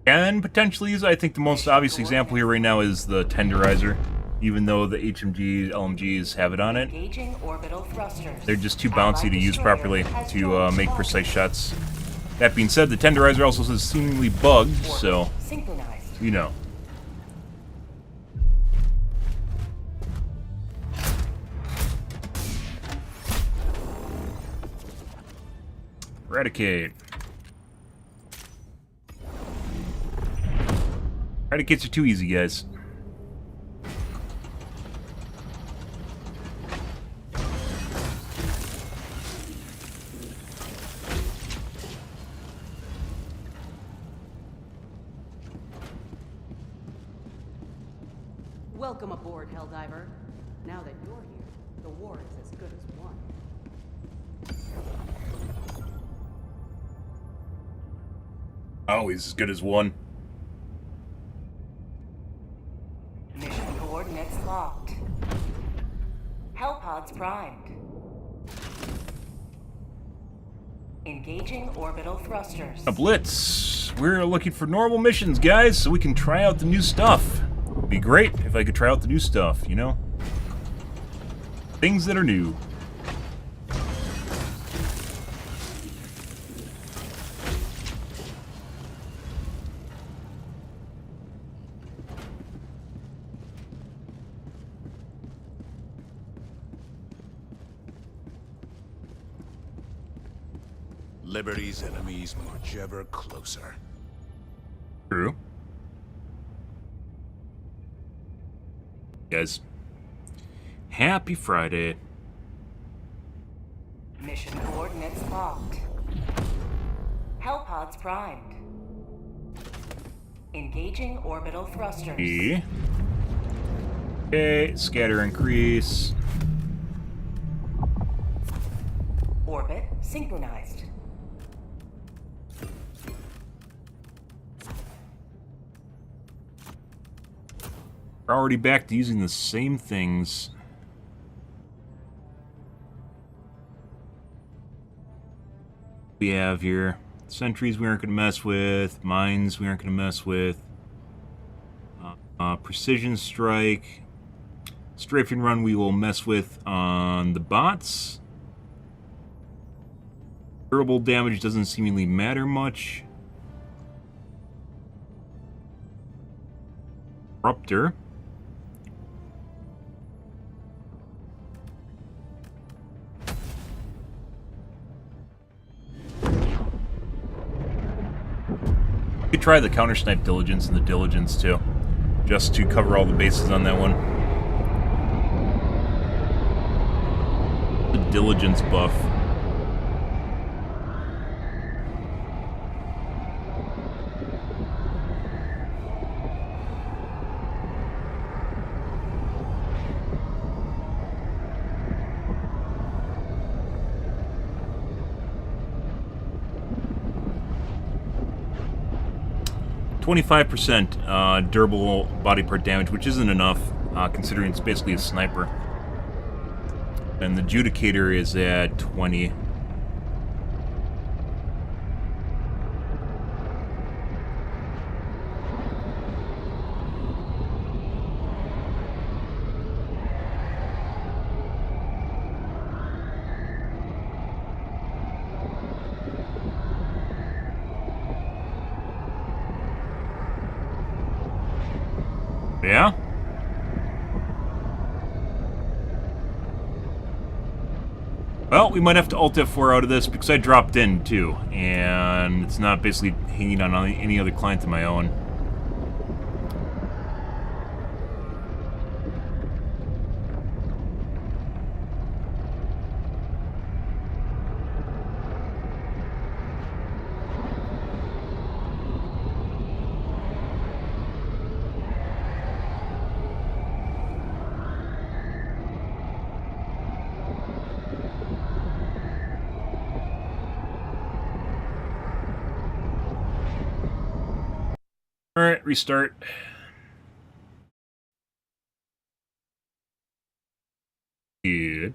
And potentially use, I think the most obvious example here right now is the Tenderizer. Even though the HMGs, LMGs have it on it, Engaging orbital thrusters. they're just too bouncy to use properly to make precise shots. That being said, the Tenderizer also is seemingly bugged, so, Synchronized. you know. Eradicate. Eradicates are too easy, guys. Welcome aboard, Helldiver. Now that you're here, the war is as good as won. Always as good as one. Mission coordinates locked. Hellpods primed. Engaging orbital thrusters. A blitz. We're looking for normal missions, guys, so we can try out the new stuff. It'd be great if I could try out the new stuff, you know? Things that are new. Liberty's enemies march ever closer. True. Guys, happy Friday. Mission coordinates locked. Hellpods primed. Engaging orbital thrusters. E. Okay, scatter increase. Orbit synchronized. We're already back to using the same things. We have here sentries we aren't going to mess with, mines we aren't going to mess with, precision strike, strafing run we will mess with on the bots. Durable damage doesn't seemingly matter much. Disruptor. We could try the counter snipe diligence and the diligence too, just to cover all the bases on that one. The diligence buff. %, durable body part damage, which isn't enough, considering it's basically a sniper. And the Judicator is at 20. Yeah? Well, we might have to Alt F4 out of this because I dropped in too, and it's not basically hanging on any other client than my own. Alright, restart. Good.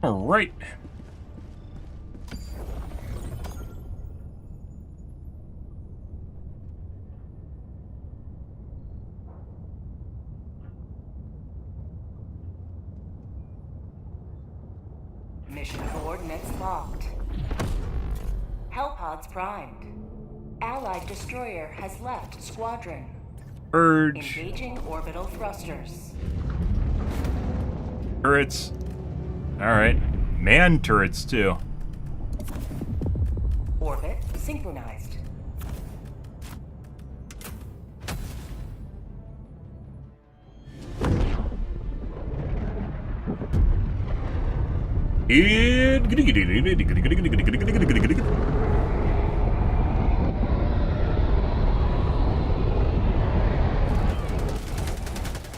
Alright. Mission coordinates locked. Hellpods primed. Allied destroyer has left squadron. Urge. Engaging orbital thrusters. Turrets. Alright. Man turrets, too. Orbit synchronized.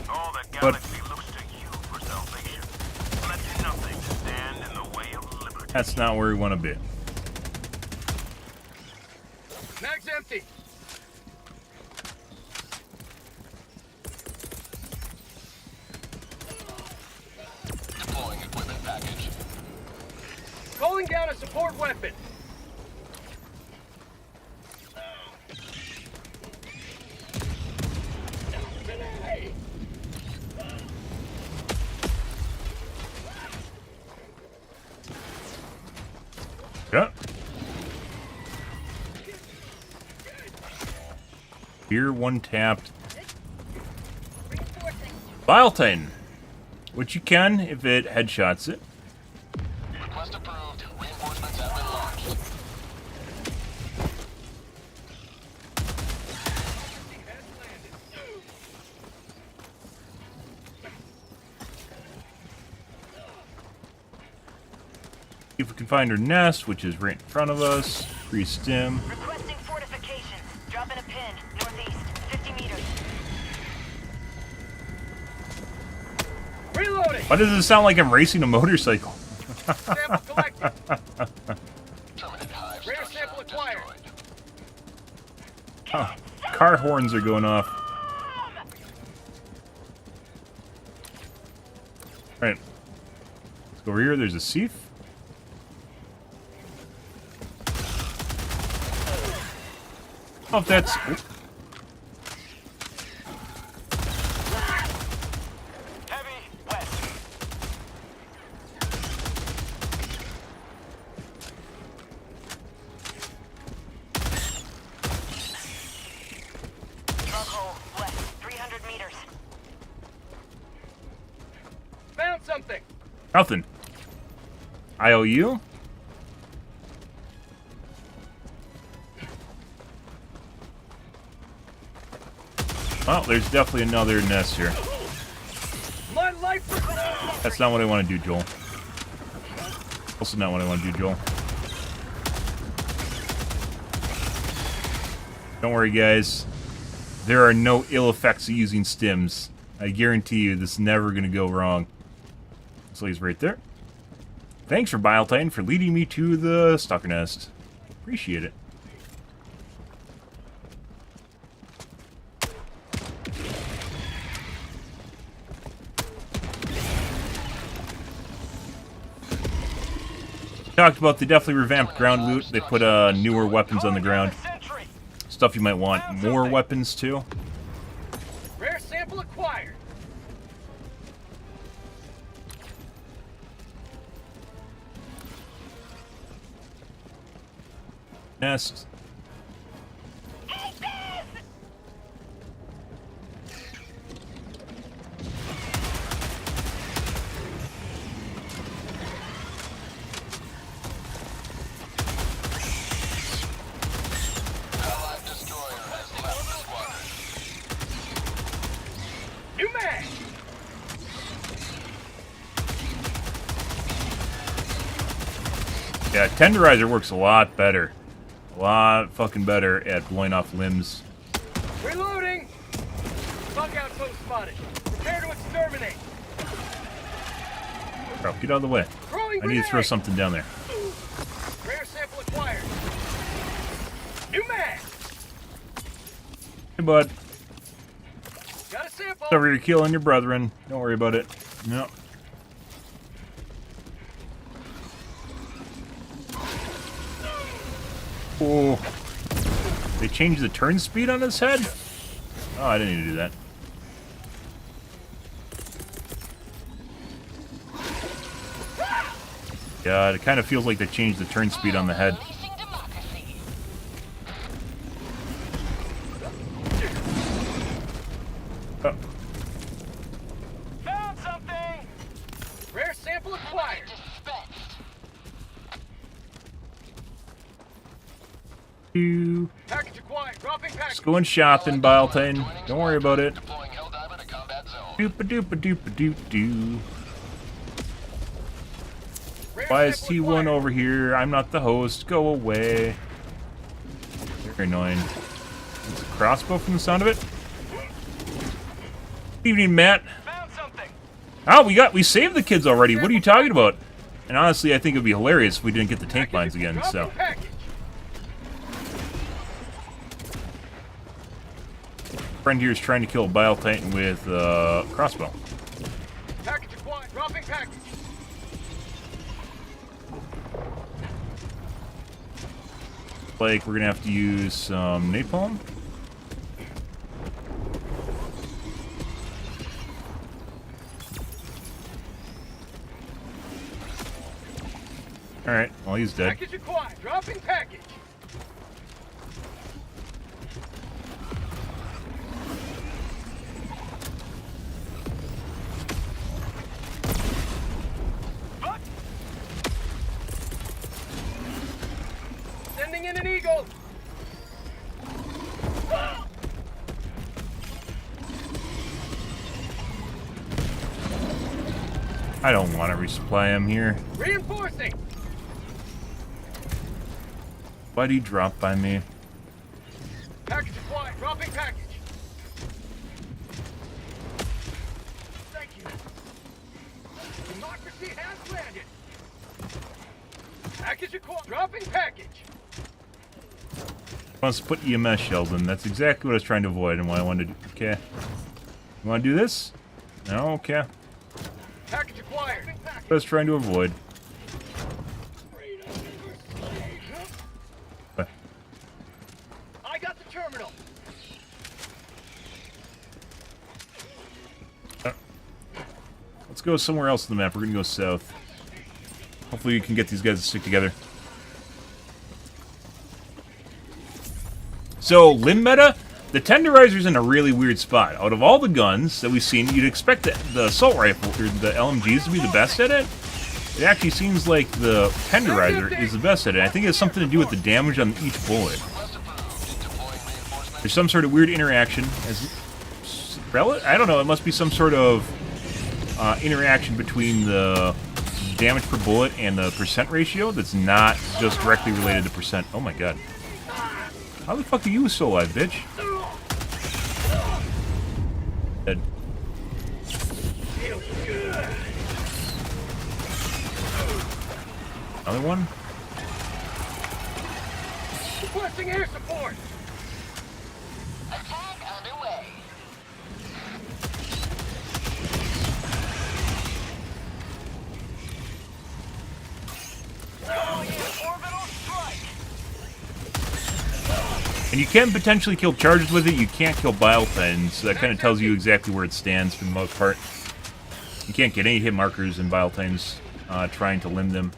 All the galaxy looks to you for salvation. Let nothing stand in the way of liberty. That's not where we want to be. Mag's empty. Deploying equipment package. Calling down a support weapon. Yeah. Beer one tapped. Reinforcing. Bile Titan. Which you can if it headshots it. Request approved. Reinforcements have been launched. If we can find her nest, which is right in front of us. Free stim. Requesting fortifications. Dropping a pin. Northeast. 50 meters. Reloading! Why does it sound like I'm racing a motorcycle? Sample collected. Terminate hive Rare structure sample acquired. destroyed. Huh. Car horns are going off. Alright. Let's go over here. There's a Seif. Oh, if that's... Heavy west. Bug west. 300 meters. Found something. Nothing. IOU? Well, there's definitely another nest here. My life for... That's not what I want to do, Joel. Also not what I want to do, Joel. Don't worry, guys. There are no ill effects of using stims. I guarantee you this is never going to go wrong. So he's right there. Thanks for Bile Titan for leading me to the stalker nest. Appreciate it. Talked about they definitely revamped ground loot. They put newer weapons on the ground. Sentry. Stuff you might want more weapons too. Rare sample acquired. Nest. Allied destroyer has left the squadron. New mag. Yeah, Tenderizer works a lot better. A lot fucking better at blowing off limbs. Reloading. Bug outpost spotted. Prepare to exterminate. Oh, get out of the way. Throwing I need to throw grenade. something down there. Rare sample acquired. New mag. Hey, bud. Got a sample. Over here killing your brethren. Don't worry about it. No. Oh. They changed the turn speed on his head? Oh, I didn't need to do that. God, it kind of feels like they changed the turn speed on the head. Unleashing democracy. Oh. Found something. Rare sample acquired. Ew. Package acquired. Dropping package. Just going shopping, Bile Titan. Don't worry about it. Deploying Helldiver to combat zone. Doopa doopa doopa doop doo. Rare Why is sample T1 acquired. over here? I'm not the host. Go away. Very annoying. It's a crossbow from the sound of it. Good evening, Matt. Found something. Oh, we saved the kids already. What are you talking about? And honestly, I think it would be hilarious if we didn't get the tank mines again. Dropping So, package. friend here is trying to kill a Bile Titan with crossbow. Package acquired. Dropping package. Like we're gonna have to use some napalm. All right, well he's dead. Package acquired. Dropping package. Sending in an eagle. I don't want to resupply him here. Reinforcing. Why'd he drop by me? Package acquired. Dropping package. Thank you. Democracy has landed. Package acquired. Dropping package. Wants to put EMS shells in. That's exactly what I was trying to avoid and what I wanted to do. Okay. You want to do this? No? Okay. Package acquired. What I was trying to avoid. I got the terminal. Let's go somewhere else on the map. We're going to go south. Hopefully you can get these guys to stick together. So, limb meta, the Tenderizer's in a really weird spot. Out of all the guns that we've seen, you'd expect the assault rifle, or the LMGs, to be the best at it. It actually seems like the Tenderizer is the best at it. I think it has something to do with the damage on each bullet. There's some sort of weird interaction. I don't know, it must be some sort of interaction between the damage per bullet and the percent ratio that's not just directly related to percent. Oh my god. How the fuck are you so alive, bitch? Dead. Another one? Requesting air support. Attack underway. Orbital strike. And you can potentially kill charges with it, you can't kill bile titans, so that kind of tells you exactly where it stands for the most part. You can't get any hit markers in bile titans trying to limb them.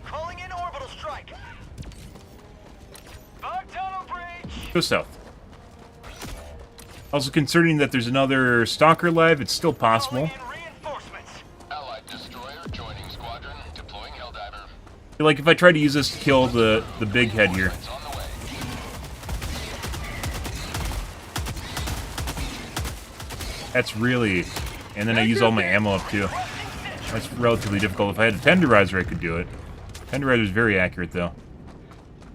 Calling in orbital strike. Bug tunnel breach. Go south. Also concerning that there's another stalker live, it's still possible. Allied destroyer joining squadron. Deploying Helldiver. Like if I try to use this to kill the big head here. It's on the way. That's really... And then I use all my ammo up too. That's relatively difficult. If I had a Tenderizer, I could do it. Tenderizer's very accurate though.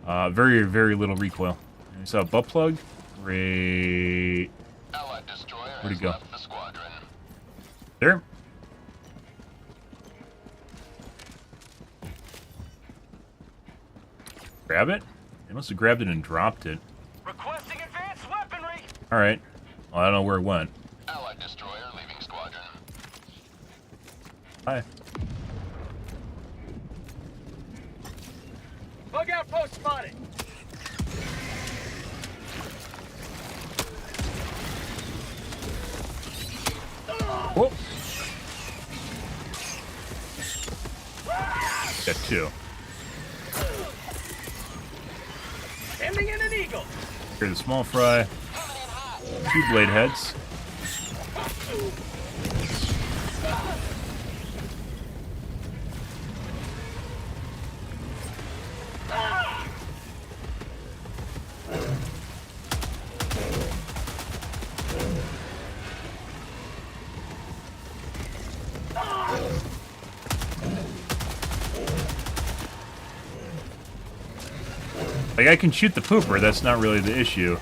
Very, very little recoil. I saw a butt plug. Great. Allied destroyer Where'd he has go? left the squadron. There. Grab it? They must have grabbed it and dropped it. Requesting advanced weaponry. Alright. Well, I don't know where it went. Allied destroyer leaving squadron. Hi. Bug outpost spotted. Whoa. Got two. Sending in an eagle. Here's a small fry. Two blade heads. Like, I can shoot the pooper, that's not really the issue.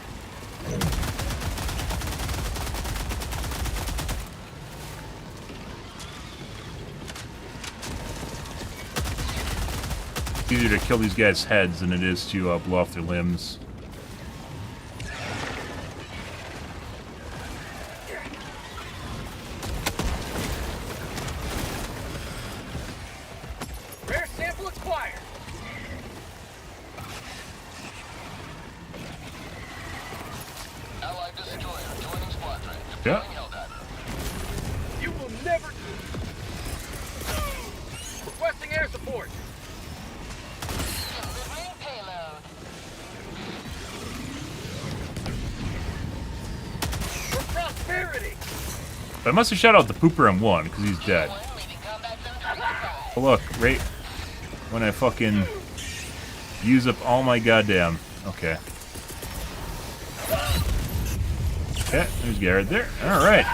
It's easier to kill these guys' heads than it is to blow off their limbs. Rare sample acquired. Allied destroyer joining squadron. Yeah. Deploying Helldiver. You will never. Requesting air support. Delivering payload. For prosperity. But I must have shot out the pooper and won, because he's dead. One leaving combat zone 25. Oh, look, right when I fucking Use up all my goddamn. Okay. Okay, there's a guy right there. Alright.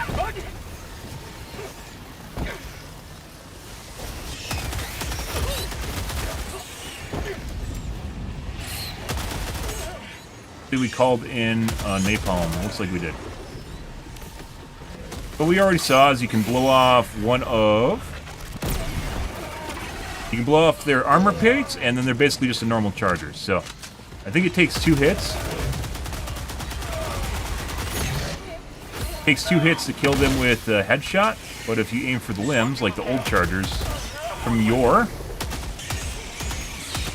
We called in napalm. Looks like we did. But we already saw is you can blow off one of... You can blow off their armor plates, and then they're basically just a normal charger. So, I think it takes 2 hits. Takes 2 hits to kill them with a headshot, but if you aim for the limbs, like the old chargers, from you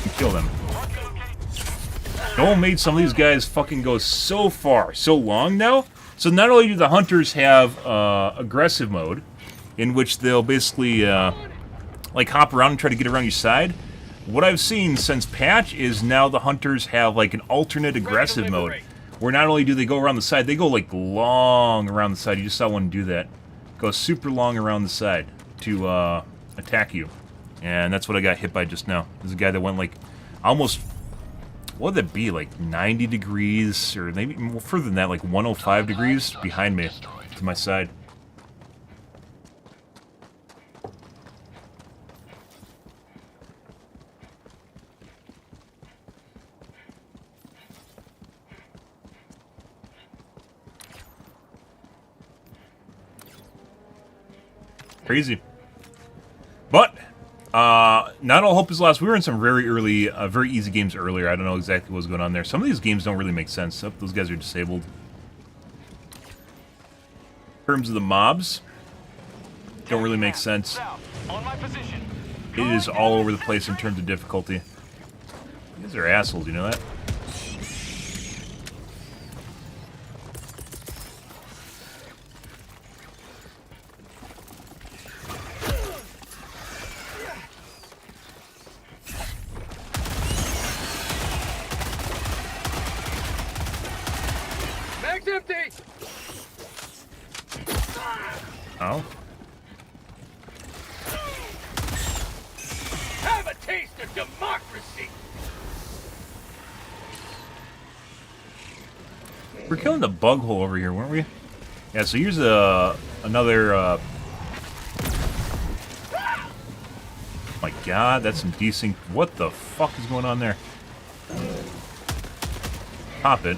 can kill them. Noel made some of these guys fucking go so far, so long now. So not only do the hunters have aggressive mode, in which they'll basically like hop around and try to get around your side. What I've seen since patch is now the hunters have like an alternate aggressive mode, where not only do they go around the side, they go like long around the side. You just saw one do that. Go super long around the side to attack you. And that's what I got hit by just now. There's a guy that went like almost... What would that be, like 90 degrees, or maybe more further than that, like 105 degrees behind me, to my side. Crazy. But... not all hope is lost. We were in some very early, very easy games earlier. I don't know exactly what was going on there. Some of these games don't really make sense. Oh, those guys are disabled. In terms of the mobs, don't really make sense. It is all over the place in terms of difficulty. These are assholes, you know that? Oh. Have a taste of democracy. We're killing the bug hole over here, weren't we? Yeah, so here's another my god, that's some decent... What the fuck is going on there? Pop it.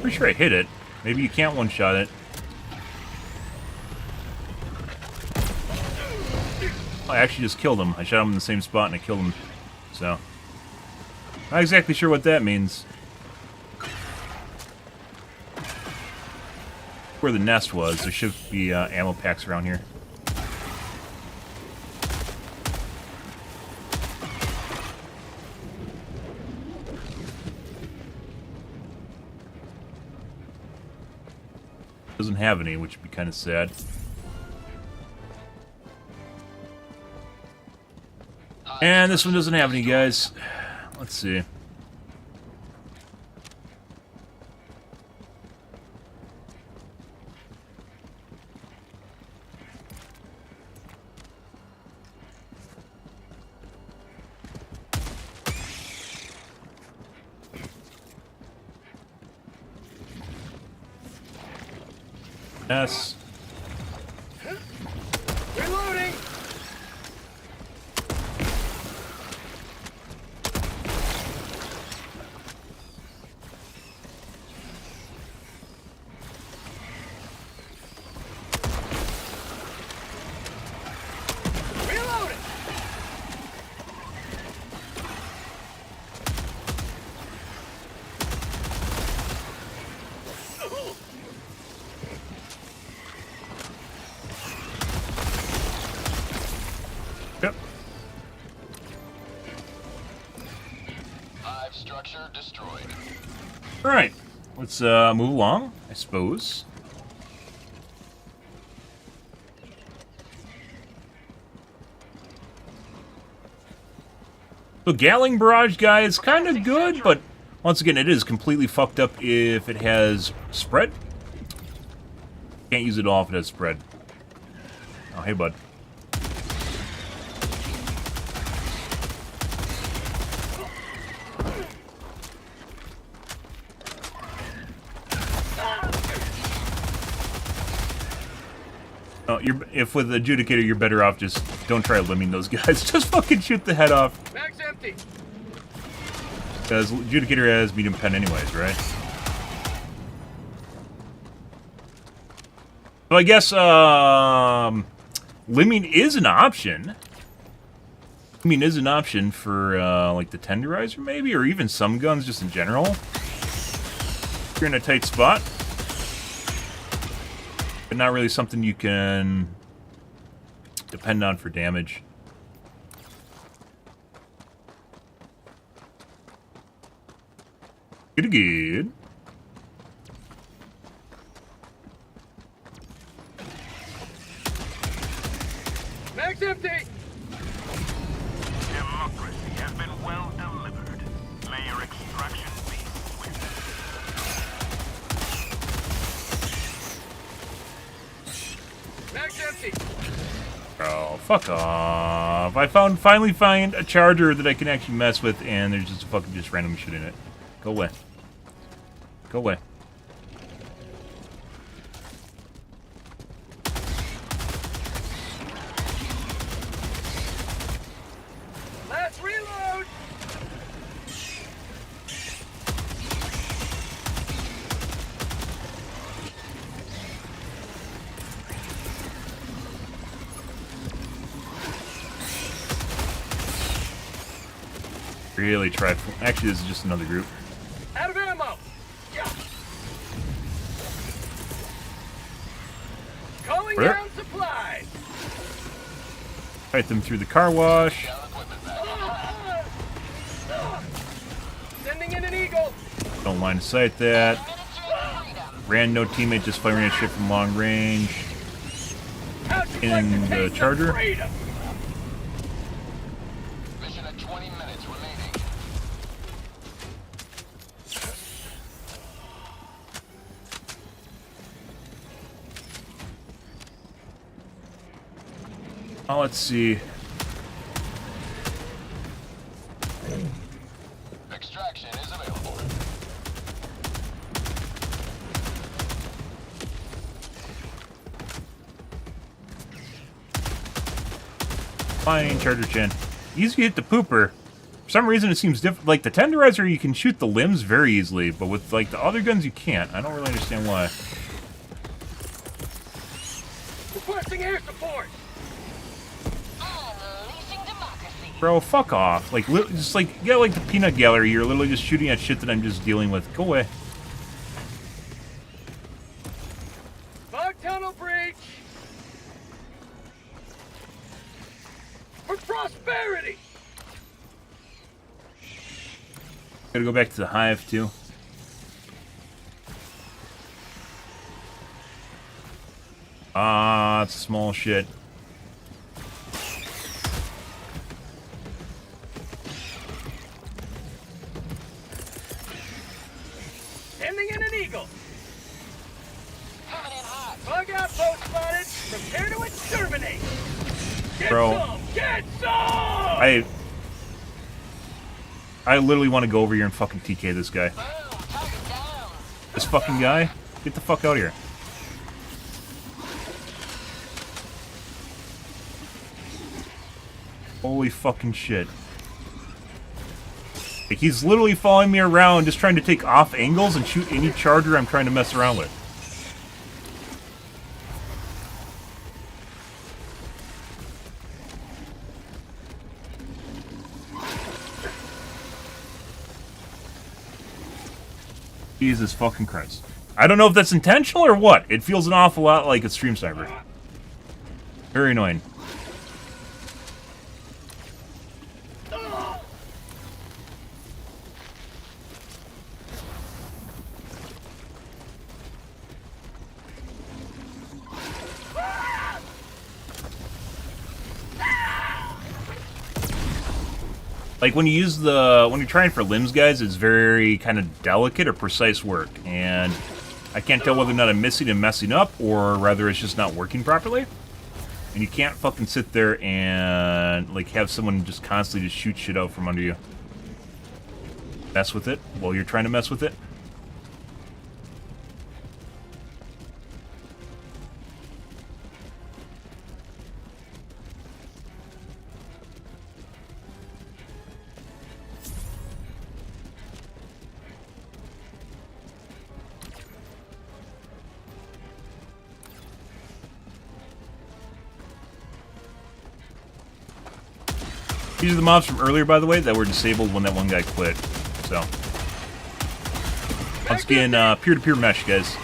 Pretty sure I hit it. Maybe you can't one-shot it. I actually just killed him. I shot him in the same spot and I killed him. So, not exactly sure what that means. Where the nest was, there should be ammo packs around here. Doesn't have any, which would be kind of sad. And this one doesn't have any, guys. Let's see. Yes. Reloading. Reloading. Yep. Hive structure destroyed. Alright. Let's move along, I suppose. So Galling Barrage, guys, kind of good, but once again, it is completely fucked up if it has spread. Can't use it all if it has spread. Oh, hey, bud. Oh, if with Adjudicator, you're better off just don't try limbing those guys. Just fucking shoot the head off. Mag's empty. Because Adjudicator has medium pen anyways, right? So I guess limbing is an option. Limbing is an option for like the tenderizer maybe, or even some guns just in general. If you're in a tight spot. But not really something you can depend on for damage. Good. Mag's empty. Democracy has been well delivered. May your extraction be swift. Mag's empty. Oh, fuck off. I finally find a charger that I can actually mess with, and there's just fucking just random shit in it. Go away. Go away. Last reload. Really try. Actually, this is just another group. Out of ammo. Yeah. Calling Where? down supplies. Fight them through the car wash. Sending in an eagle. Don't line of sight that. Rando teammate just firing at shit from long range. How'd you In like to the taste of charger? freedom? Mission at 20 minutes remaining. Oh, let's see. Extraction is available. Fine, Charger Chin. Easy to hit the pooper. For some reason, it seems different. Like the tenderizer, you can shoot the limbs very easily, but with like the other guns, you can't. I don't really understand why. Requesting air support. Unleashing democracy. Bro, fuck off. Like, just like, get like the peanut gallery. You're literally just shooting at shit that I'm just dealing with. Go away. Fog tunnel breach. For prosperity. Gotta go back to the hive, too. Ah, it's small shit. Sending in an eagle. Coming in hot. Bug outpost spotted. Prepare to exterminate. Get Bro. some. Get some. I literally want to go over here and fucking TK this guy. Boom. Target down. This fucking guy? Get the fuck out of here. Holy fucking shit. Like, he's literally following me around just trying to take off angles and shoot any charger I'm trying to mess around with. Jesus fucking Christ. I don't know if that's intentional or what. It feels an awful lot like a stream sniper. Very annoying. Like when you use when you're trying for limbs, guys, it's very kind of delicate or precise work, and I can't tell whether or not I'm missing and messing up, or rather it's just not working properly. And you can't fucking sit there and, like, have someone just constantly just shoot shit out from under you. Mess with it while you're trying to mess with it. These are the mobs from earlier, by the way, that were disabled when that one guy quit. So, once again, peer-to-peer mesh, guys.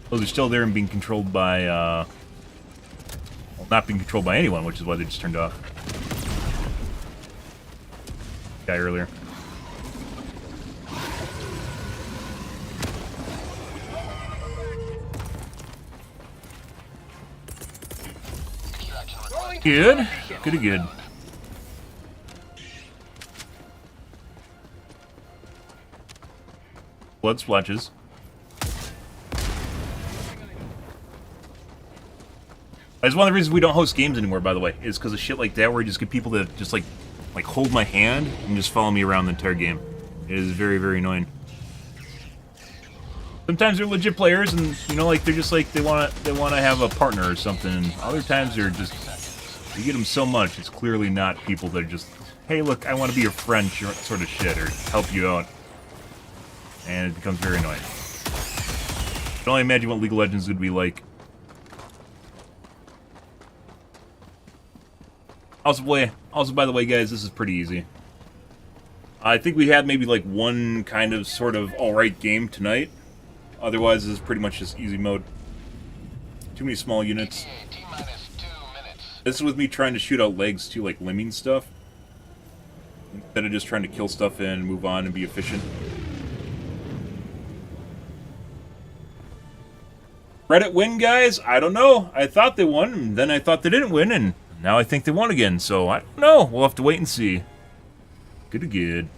Those are still there and being controlled by, well, not being controlled by anyone, which is why they just turned off. Guy earlier. Good. Goody good. Blood splotches. That's one of the reasons we don't host games anymore, by the way, is because of shit like that, where you just get people to just like hold my hand and just follow me around the entire game. It is very, very annoying. Sometimes they're legit players, and you know, like they're just like they want to have a partner or something. And other times they're just, you get them so much, it's clearly not people that are just, hey, look, I want to be your friend, sort of shit, or help you out. And it becomes very annoying. I can only imagine what League of Legends would be like. Also, by the way, guys, this is pretty easy. I think we had maybe like one kind of sort of alright game tonight. Otherwise, this is pretty much just easy mode. Too many small units. This is with me trying to shoot out legs too, like limbing stuff. Instead of just trying to kill stuff and move on and be efficient. Reddit win, guys? I don't know. I thought they won, and then I thought they didn't win, and now I think they won again, so I don't know. We'll have to wait and see. Good.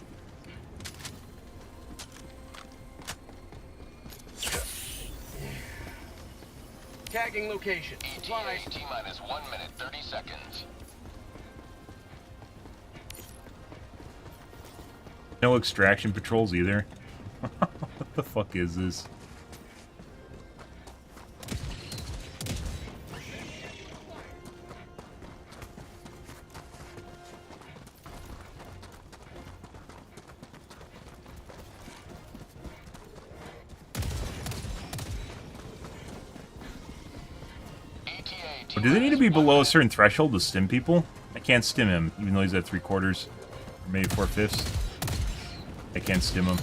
Tagging location. Supplies. T-minus 1 minute, 30 seconds. No extraction patrols either. What the fuck is this? Do they need to be below a certain threshold to stim people? I can't stim him, even though he's at 3/4, or maybe 4/5. I can't stim him.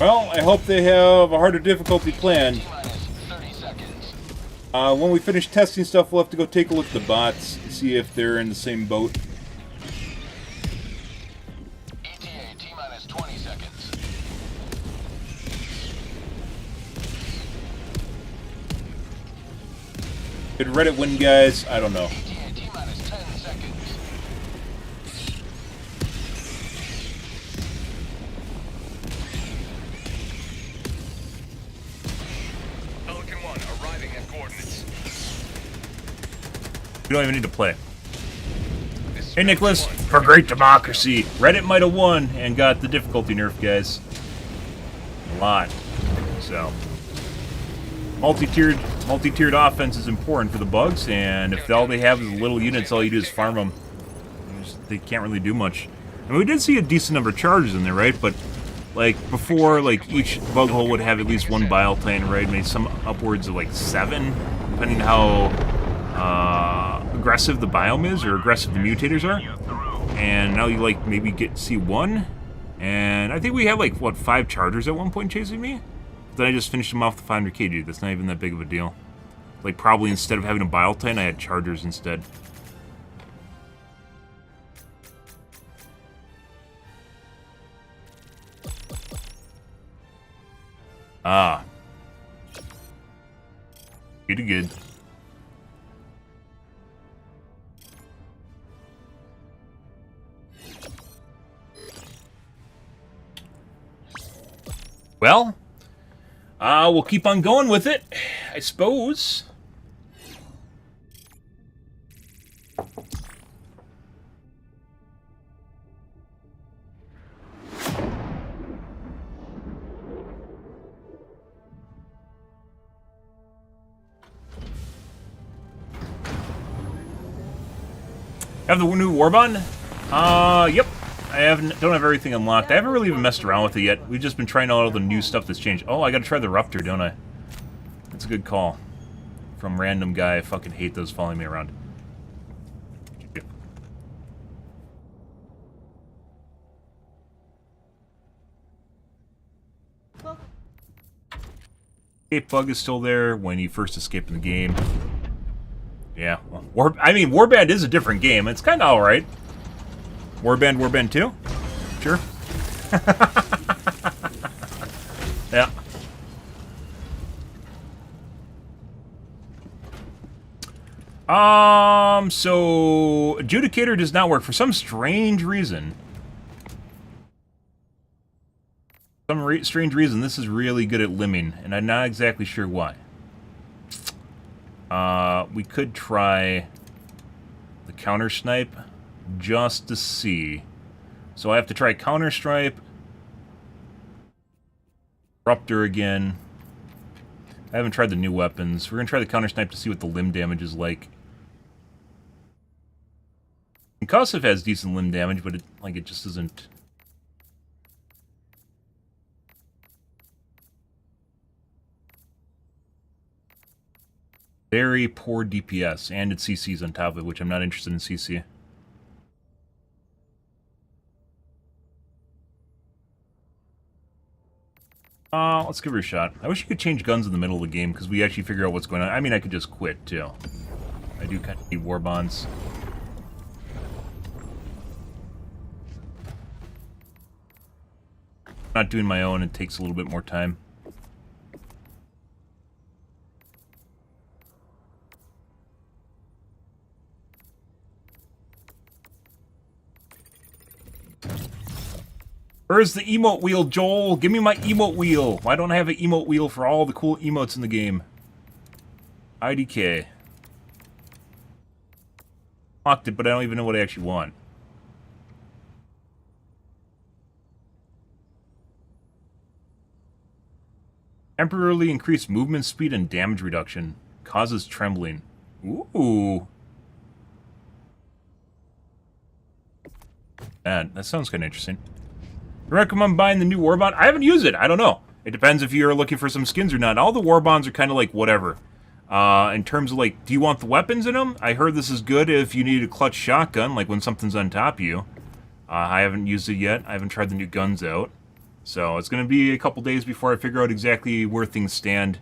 Well, I hope they have a harder difficulty planned. When we finish testing stuff, we'll have to go take a look at the bots, see if they're in the same boat. ETA T-minus 20 seconds. Did Reddit win, guys? I don't know. ETA T-minus 10 seconds. Pelican 1 arriving at coordinates. We don't even need to play. Hey, Nicholas, for great democracy, Reddit might have won and got the difficulty nerf, guys. A lot. So, multi-tiered offense is important for the bugs, and if all they have is little units, all you do is farm them. They can't really do much. I mean, we did see a decent number of charges in there, right? But like before, like each bug hole would have at least one bile tank, right? Maybe some upwards of like 7, depending how aggressive the biome is or aggressive the mutators are. And now you like maybe see 1, and I think we had like what 5 chargers at one point chasing me. Then I just finished them off the 500 kg. That's not even that big of a deal. Like probably instead of having a bile tank, I had chargers instead. Ah. Pretty good. Well, we'll keep on going with it, I suppose. Have the new warbond? Yep. Don't have everything unlocked. I haven't really even messed around with it yet. We've just been trying out all the new stuff that's changed. Oh, I gotta try the Ruptor, don't I? That's a good call. From random guy. I fucking hate those following me around. Escape bug is still there when you first escape in the game. Yeah, well, Warband is a different game. It's kind of all right. Warband 2? Sure. Yeah. So Adjudicator does not work for some strange reason. Strange reason, this is really good at limbing, and I'm not exactly sure why. We could try the counter snipe just to see. So I have to try counter snipe, Ruptor again. I haven't tried the new weapons. We're gonna try the counter snipe to see what the limb damage is like. Concussive has decent limb damage, but it just isn't. Very poor DPS, and it's CCs on top of it, which I'm not interested in CC. Let's give her a shot. I wish you could change guns in the middle of the game, because we actually figure out what's going on. I mean, I could just quit, too. I do kind of need war bonds. Not doing my own, it takes a little bit more time. Where's the emote wheel, Joel? Give me my emote wheel. Why don't I have an emote wheel for all the cool emotes in the game? IDK. Locked it, but I don't even know what I actually want. Temporarily increased movement speed and damage reduction. Causes trembling. Ooh. That sounds kind of interesting. I recommend buying the new warbond. I haven't used it. I don't know. It depends if you're looking for some skins or not. All the warbonds are kind of like whatever. In terms of like, do you want the weapons in them? I heard this is good if you need a clutch shotgun, like when something's on top of you. I haven't used it yet. I haven't tried the new guns out. So it's going to be a couple days before I figure out exactly where things stand.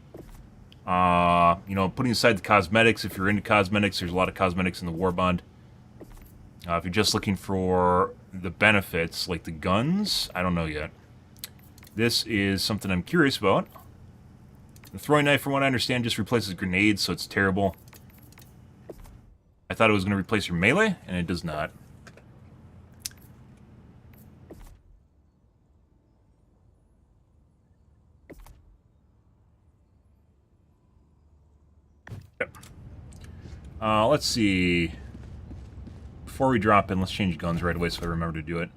You know, putting aside the cosmetics, if you're into cosmetics, there's a lot of cosmetics in the warbond. If you're just looking for the benefits, like the guns, I don't know yet. This is something I'm curious about. The throwing knife, from what I understand, just replaces grenades, so it's terrible. I thought it was going to replace your melee, and it does not. Yep. Let's see. Before we drop in, let's change guns right away so I remember to do it.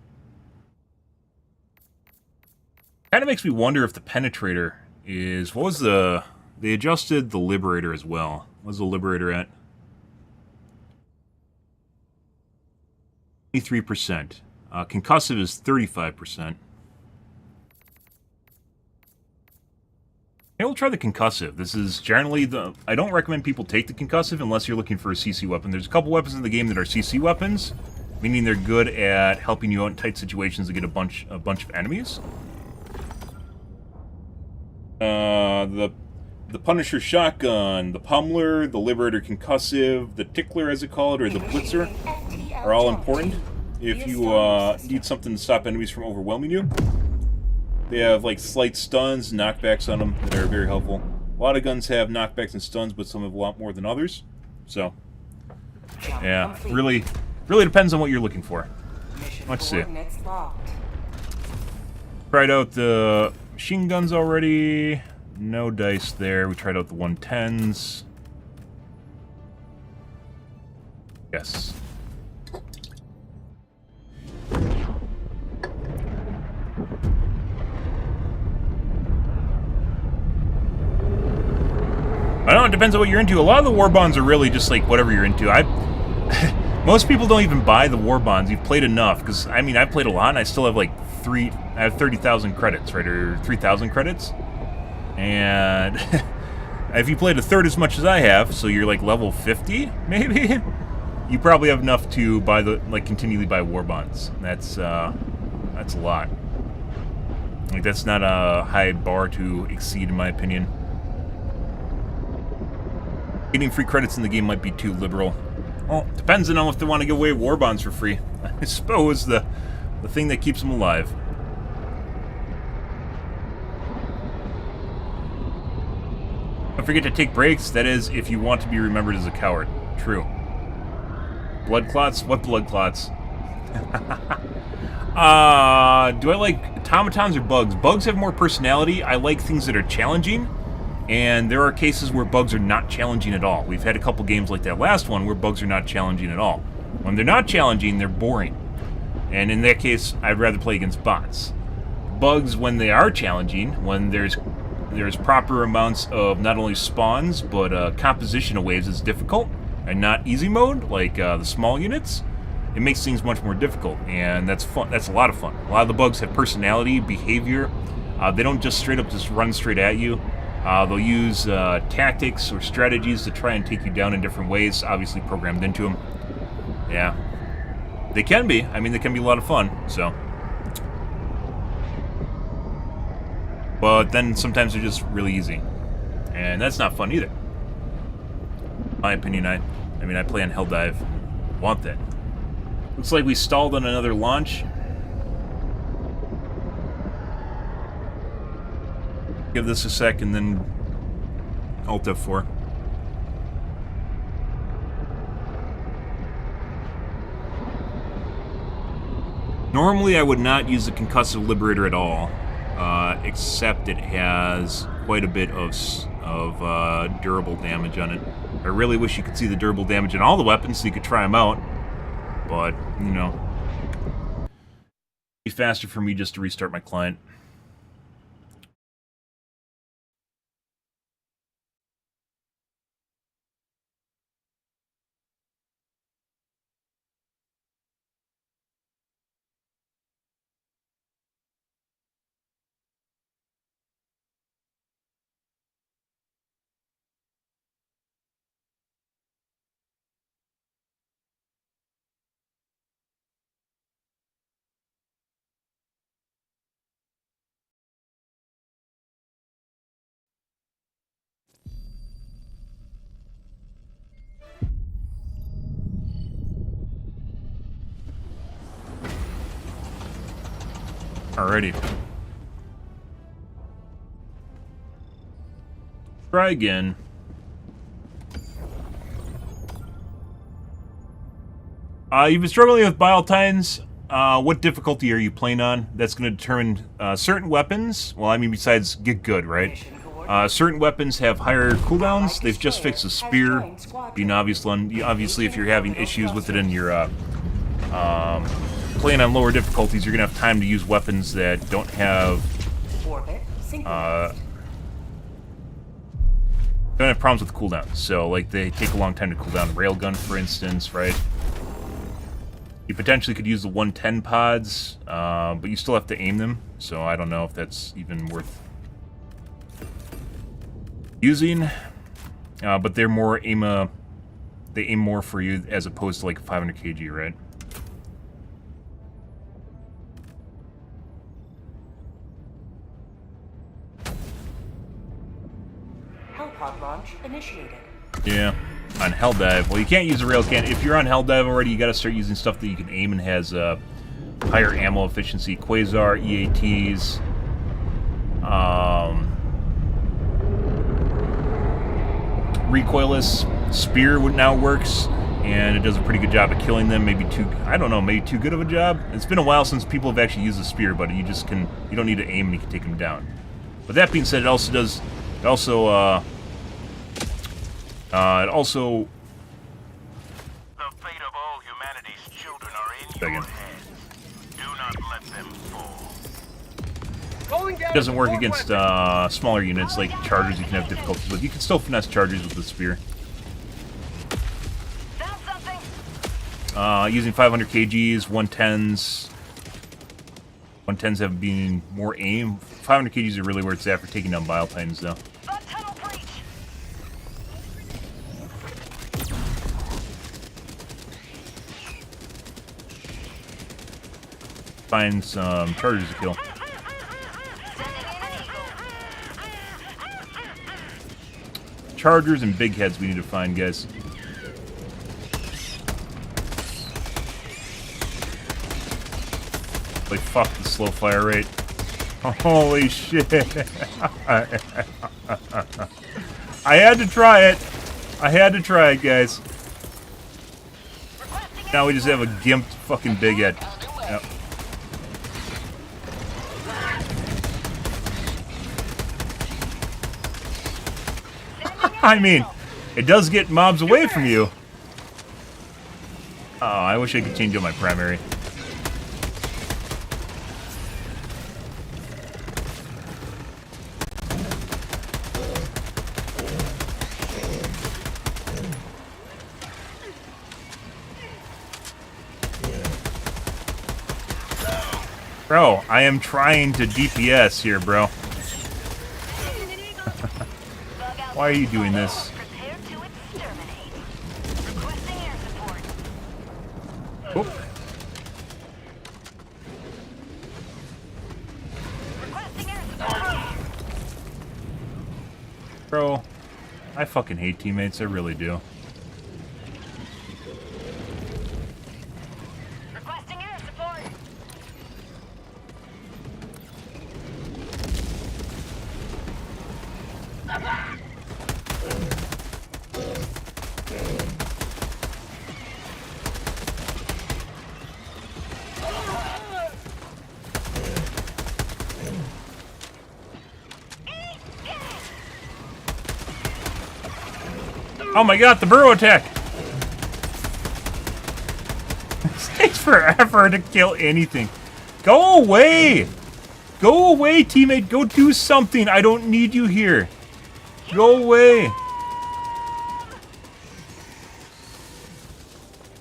Kind of makes me wonder if the Penetrator is... What was the... They adjusted the Liberator as well. What was the Liberator at? 23%. Concussive is 35%. Maybe we'll try the Concussive. This is generally the... I don't recommend people take the Concussive unless you're looking for a CC weapon. There's a couple weapons in the game that are CC weapons, meaning they're good at helping you out in tight situations to get a bunch of enemies. The Punisher Shotgun, the Pummeler, the Liberator Concussive, the Tickler as they call it, or the Blitzer, are all important if you need something to stop enemies from overwhelming you. They have like slight stuns, knockbacks on them that are very helpful. A lot of guns have knockbacks and stuns, but some have a lot more than others. So, yeah, really depends on what you're looking for. Let's see. Tried out the machine guns already. No dice there. We tried out the 110s. Yes. I don't know, it depends on what you're into. A lot of the war bonds are really just like whatever you're into. Most people don't even buy the war bonds. You've played enough, because I mean, I've played a lot and I still have like I have 30,000 credits, right? Or 3,000 credits. And if you played a third as much as I have, so you're like level 50, maybe, you probably have enough to buy continually buy war bonds. That's a lot. Like, that's not a high bar to exceed, in my opinion. Getting free credits in the game might be too liberal. Well, depends on if they want to give away war bonds for free. I suppose the thing that keeps them alive. Don't forget to take breaks. That is, if you want to be remembered as a coward. True. Blood clots? What blood clots? Do I like automatons or bugs? Bugs have more personality. I like things that are challenging. And there are cases where bugs are not challenging at all. We've had a couple games like that last one where bugs are not challenging at all. When they're not challenging, they're boring. And in that case, I'd rather play against bots. Bugs, when they are challenging, when there's proper amounts of not only spawns, but composition of waves is difficult, and not easy mode, like the small units, it makes things much more difficult, and that's fun. That's a lot of fun. A lot of the bugs have personality, behavior. They don't just straight up just run straight at you. They'll use tactics or strategies to try and take you down in different ways, obviously programmed into them. Yeah. They can be. I mean, they can be a lot of fun, so. But then sometimes they're just really easy. And that's not fun either. In my opinion, I mean, I play on Helldive. Want that. Looks like we stalled on another launch. Give this a sec and then Alt F4. Normally I would not use the concussive liberator at all, except it has quite a bit of durable damage on it. I really wish you could see the durable damage in all the weapons so you could try them out, but, you know, it'd be faster for me just to restart my client. Alrighty. Try again. You've been struggling with Biotines. What difficulty are you playing on? That's going to determine certain weapons. Well, I mean, besides get good, right? Certain weapons have higher cooldowns. They've just fixed the spear, being obvious one. Obviously, if you're having issues with it in your playing on lower difficulties, you're gonna have time to use weapons that don't have problems with cooldowns. So, like, they take a long time to cool down. Railgun, for instance, right? You potentially could use the 110 pods, but you still have to aim them. So I don't know if that's even worth using. But they're more they aim more for you as opposed to like 500 kg, right? Hellpod launch initiated. Yeah, on Helldive. Well, you can't use a railgun. If you're on Helldive already, you gotta start using stuff that you can aim and has higher ammo efficiency. Quasar, EATs. recoilless spear now works, and it does a pretty good job at killing them. Maybe maybe too good of a job. It's been a while since people have actually used the spear, but you don't need to aim and you can take them down. But that being said, it also The fate of all humanity's children are in your hands. Do not let them fall. Calling down It doesn't work support against weapon. smaller units like chargers. You can have difficulty with. You can still finesse chargers with the spear. Found something. Using 500 kgs, 110s. 110s have been more aim. 500 kgs are really where it's at for taking down bile titans, though. Bug tunnel breach. Find some chargers to kill. Sending in an eagle. Chargers and big heads we need to find, guys. Like, fuck the slow fire rate. Holy shit. I had to try it. I had to try it, guys. Now we just have a gimped fucking big head. Yep. I mean, it does get mobs away from you. Oh, I wish I could change out my primary. Bro, I am trying to DPS here, bro. Why are you doing this? Prepare to exterminate. Requesting air support. Oh. Requesting air support. Bro, I fucking hate teammates, I really do. Requesting air support. Oh my god, the burrow attack! This takes forever to kill anything. Go away! Go away, teammate! Go do something! I don't need you here! Go away!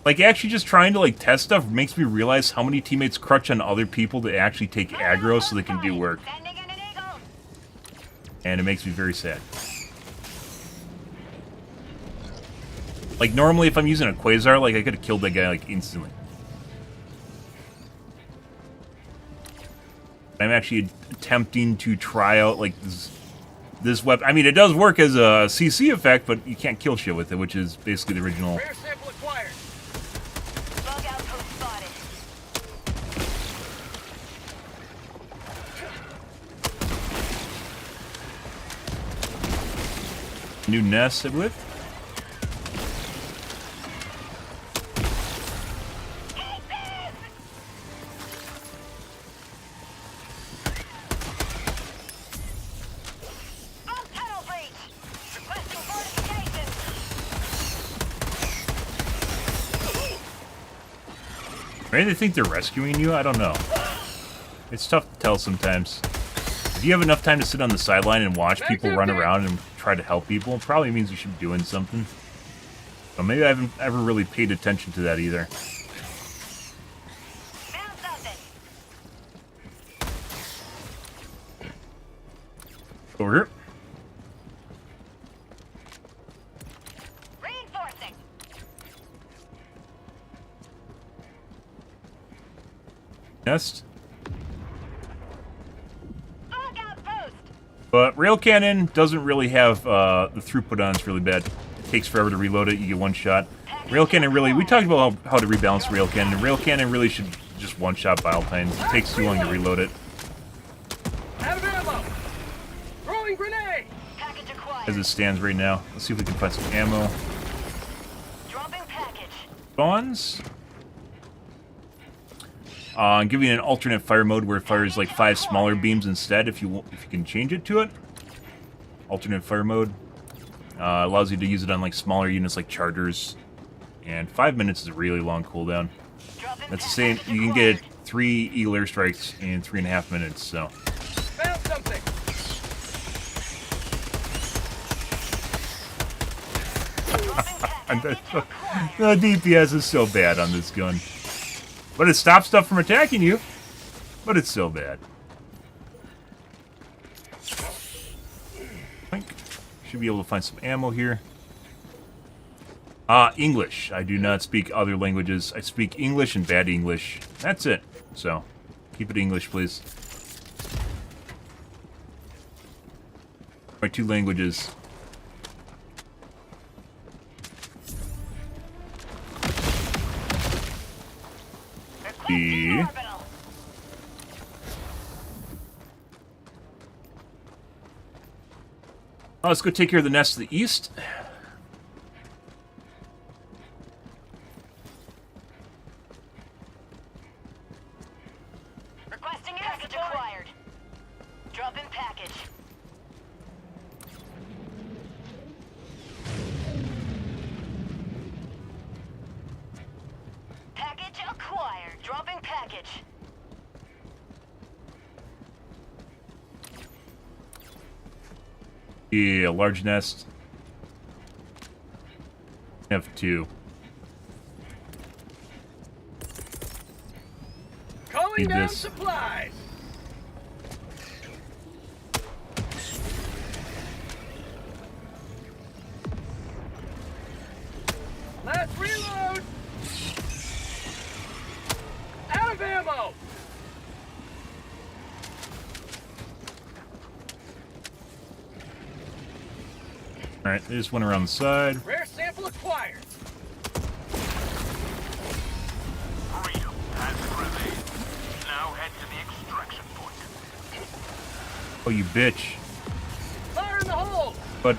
Like, actually just trying to, like, test stuff makes me realize how many teammates crutch on other people to actually take aggro so they can do work. Sending in an eagle. And it makes me very sad. Like, normally if I'm using a Quasar, like, I could have killed that guy, like, instantly. I'm actually attempting to try out, like, this weapon. I mean, it does work as a CC effect, but you can't kill shit with it, which is basically the original. Rare sample acquired. Bug outpost spotted. New nest, I believe. Bug tunnel breach. Requesting fortifications. Maybe they think they're rescuing you? I don't know. It's tough to tell sometimes. If you have enough time to sit on the sideline and watch people run around and try to help people, it probably means you should be doing something. But maybe I haven't ever really paid attention to that either. Found something. Over here. Reinforcing. Nest. Bug outpost. But rail cannon doesn't really have the throughput on. It's really bad. It takes forever to reload it. You get one shot. Rail cannon really. We talked about how to rebalance rail cannon. Rail cannon really should just one shot bile titans. It takes too long to reload it. Out of ammo. Throwing grenade. Package acquired. as it stands right now. Let's see if we can find some ammo. Dropping package. Spawns. I'm giving you an alternate fire mode where it fires like 5 smaller beams instead if you can change it to it. Alternate fire mode. Allows you to use it on like smaller units like chargers. And 5 minutes is a really long cooldown. That's the same. You can get 3 eagle airstrikes in 3.5 minutes, so. Found something. The DPS is so bad on this gun. But it stops stuff from attacking you. But it's so bad. Should be able to find some ammo here. English. I do not speak other languages. I speak English and bad English. That's it. So, keep it English, please. My 2 languages. B. Oh, let's go take care of the nest to the east. Requesting package acquired. Drop in package. Package acquired. Dropping package. Yeah, large nest. F2. Calling Need down this. supplies. Let's reload. Out of ammo. Alright, they just went around the side. Rare sample acquired. Freedom has prevailed. Now head to the extraction point. Oh, you bitch. Fire in the hole. But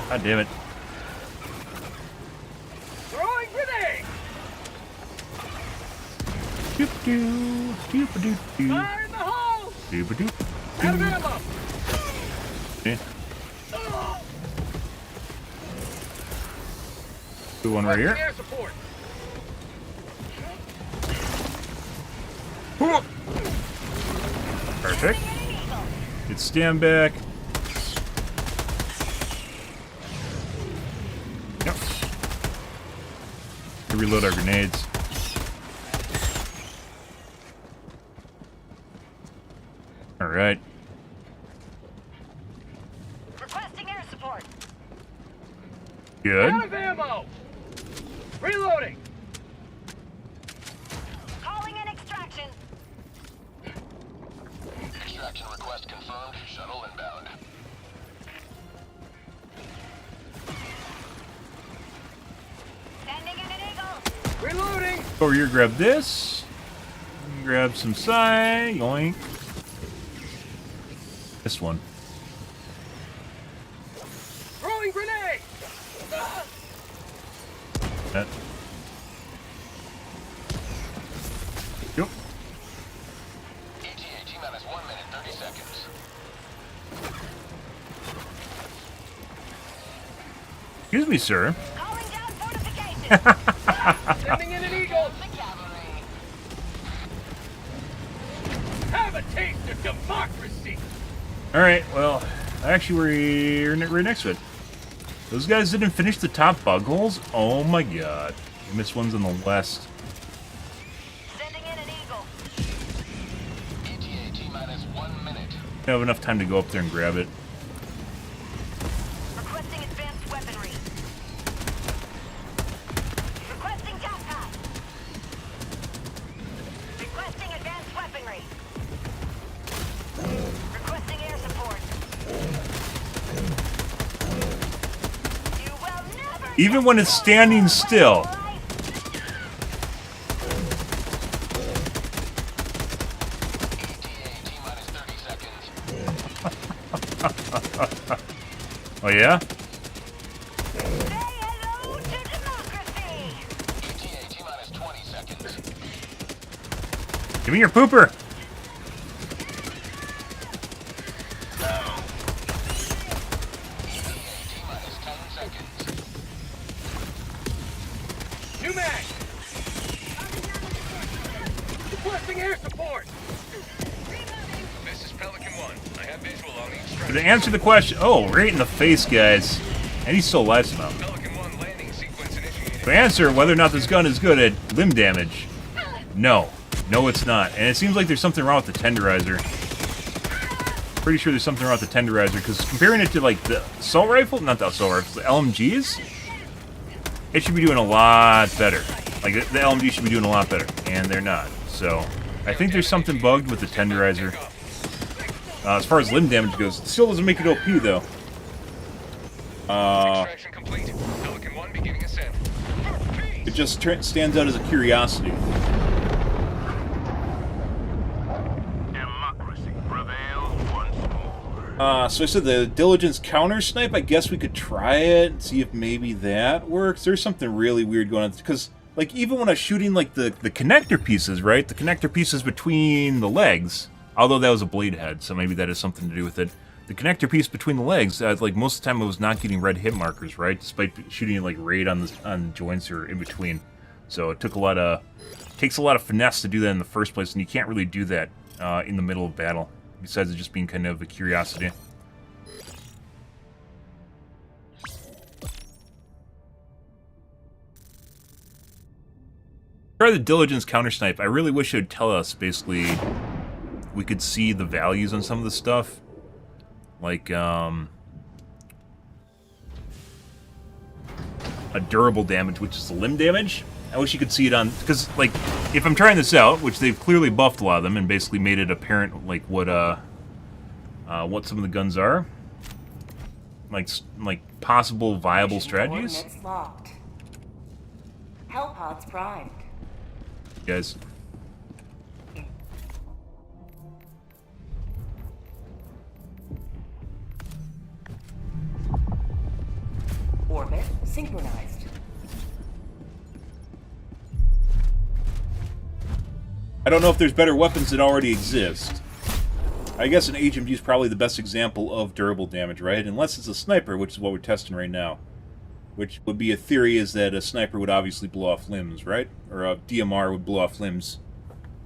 God damn it. Throwing grenade. Doop-doo, doop-a-doop-doo, Fire in the hole. doop-a-doop. Out of ammo. Yeah. Good one right here. Air support. Perfect. Get stand back. Yep. Reload our grenades. All right. Requesting air support. Good. Out of ammo. Reloading. Calling in extraction. Extraction request confirmed. Shuttle inbound. Sending in an eagle. Reloading. Go over here, grab this. Grab some side. Yoink. This one. Throwing grenade. That. Yep. ETA T-minus 1 minute, 30 seconds. Excuse me, sir. Calling down fortification. Sending in an eagle. The cavalry. Have a taste of democracy. All right. Well, actually, we're right next to it. Those guys didn't finish the top bug holes. Oh my god. We missed ones on the west. Sending in an eagle. ETA T-minus 1 minute. I have enough time to go up there and grab it. Requesting advanced weaponry. Requesting jetpack. Requesting advanced weaponry. Requesting air support. You will never Even when it's standing still. ETA Oh yeah? Say hello to democracy! ETA T-minus 20 seconds. Give me your pooper! T-minus 10 seconds. New mag! Requesting air support! This is Pelican 1. I have visual on the extraction. To answer the question, oh, right in the face, guys. And he's still alive somehow. Pelican 1 landing sequence initiated. To answer whether or not this gun is good at limb damage, no. No, it's not. And it seems like there's something wrong with the tenderizer. Pretty sure there's something wrong with the tenderizer, because comparing it to, like, the assault rifle, not the assault rifle, the LMGs, it should be doing a lot better. Like, the LMG should be doing a lot better, and they're not. So, I think there's something bugged with the tenderizer. As far as limb damage goes, it still doesn't make it OP, though. Extraction complete. Pelican 1 beginning ascent. It just stands out as a curiosity. Democracy prevails once more. So I said the diligence counter snipe. I guess we could try it and see if maybe that works. There's something really weird going on, because like even when I was shooting like the connector pieces, right? The connector pieces between the legs. Although that was a blade head, so maybe that has something to do with it. The connector piece between the legs, like most of the time, I was not getting red hit markers, right? Despite shooting it like right on joints or in between. So it takes a lot of finesse to do that in the first place, and you can't really do that in the middle of battle. Besides it just being kind of a curiosity. Try the diligence counter snipe. I really wish it would tell us basically. We could see the values on some of the stuff. Like, a durable damage, which is the limb damage. I wish you could see it on... Because, like, if I'm trying this out, which they've clearly buffed a lot of them and basically made it apparent, like, what some of the guns are. Like possible viable strategies. Coordinates locked. Hellpods primed. Guys. Orbit synchronized. I don't know if there's better weapons that already exist. I guess an HMG is probably the best example of durable damage, right? Unless it's a sniper, which is what we're testing right now. Which would be a theory is that a sniper would obviously blow off limbs, right? Or a DMR would blow off limbs.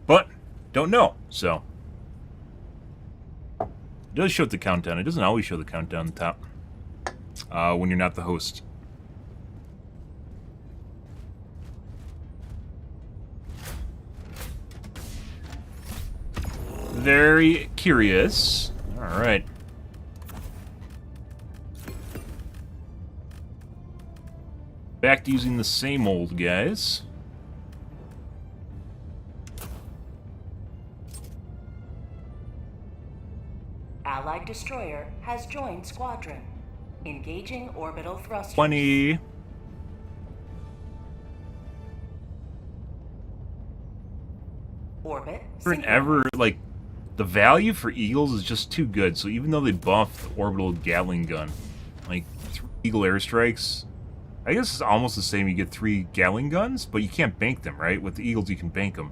But, don't know, so. It does show the countdown. It doesn't always show the countdown on the top. When you're not the host. Very curious. Alright. Back to using the same old guys. Allied destroyer has joined squadron. Engaging orbital thrusters. 20. Orbit. Ever, like, the value for Eagles is just too good. So even though they buffed the orbital Gatling gun, like 3 Eagle airstrikes, I guess it's almost the same. You get 3 Gatling guns, but you can't bank them, right? With the Eagles, you can bank them.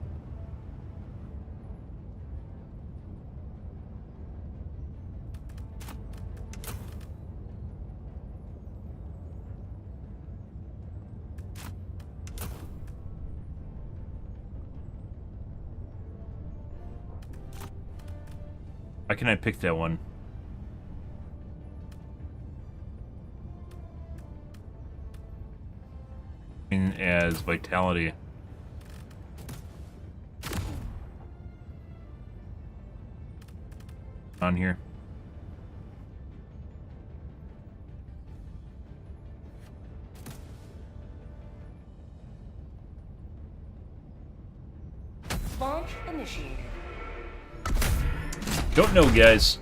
Why can I pick that one? As vitality. On here. Launch initiated. Don't know, guys.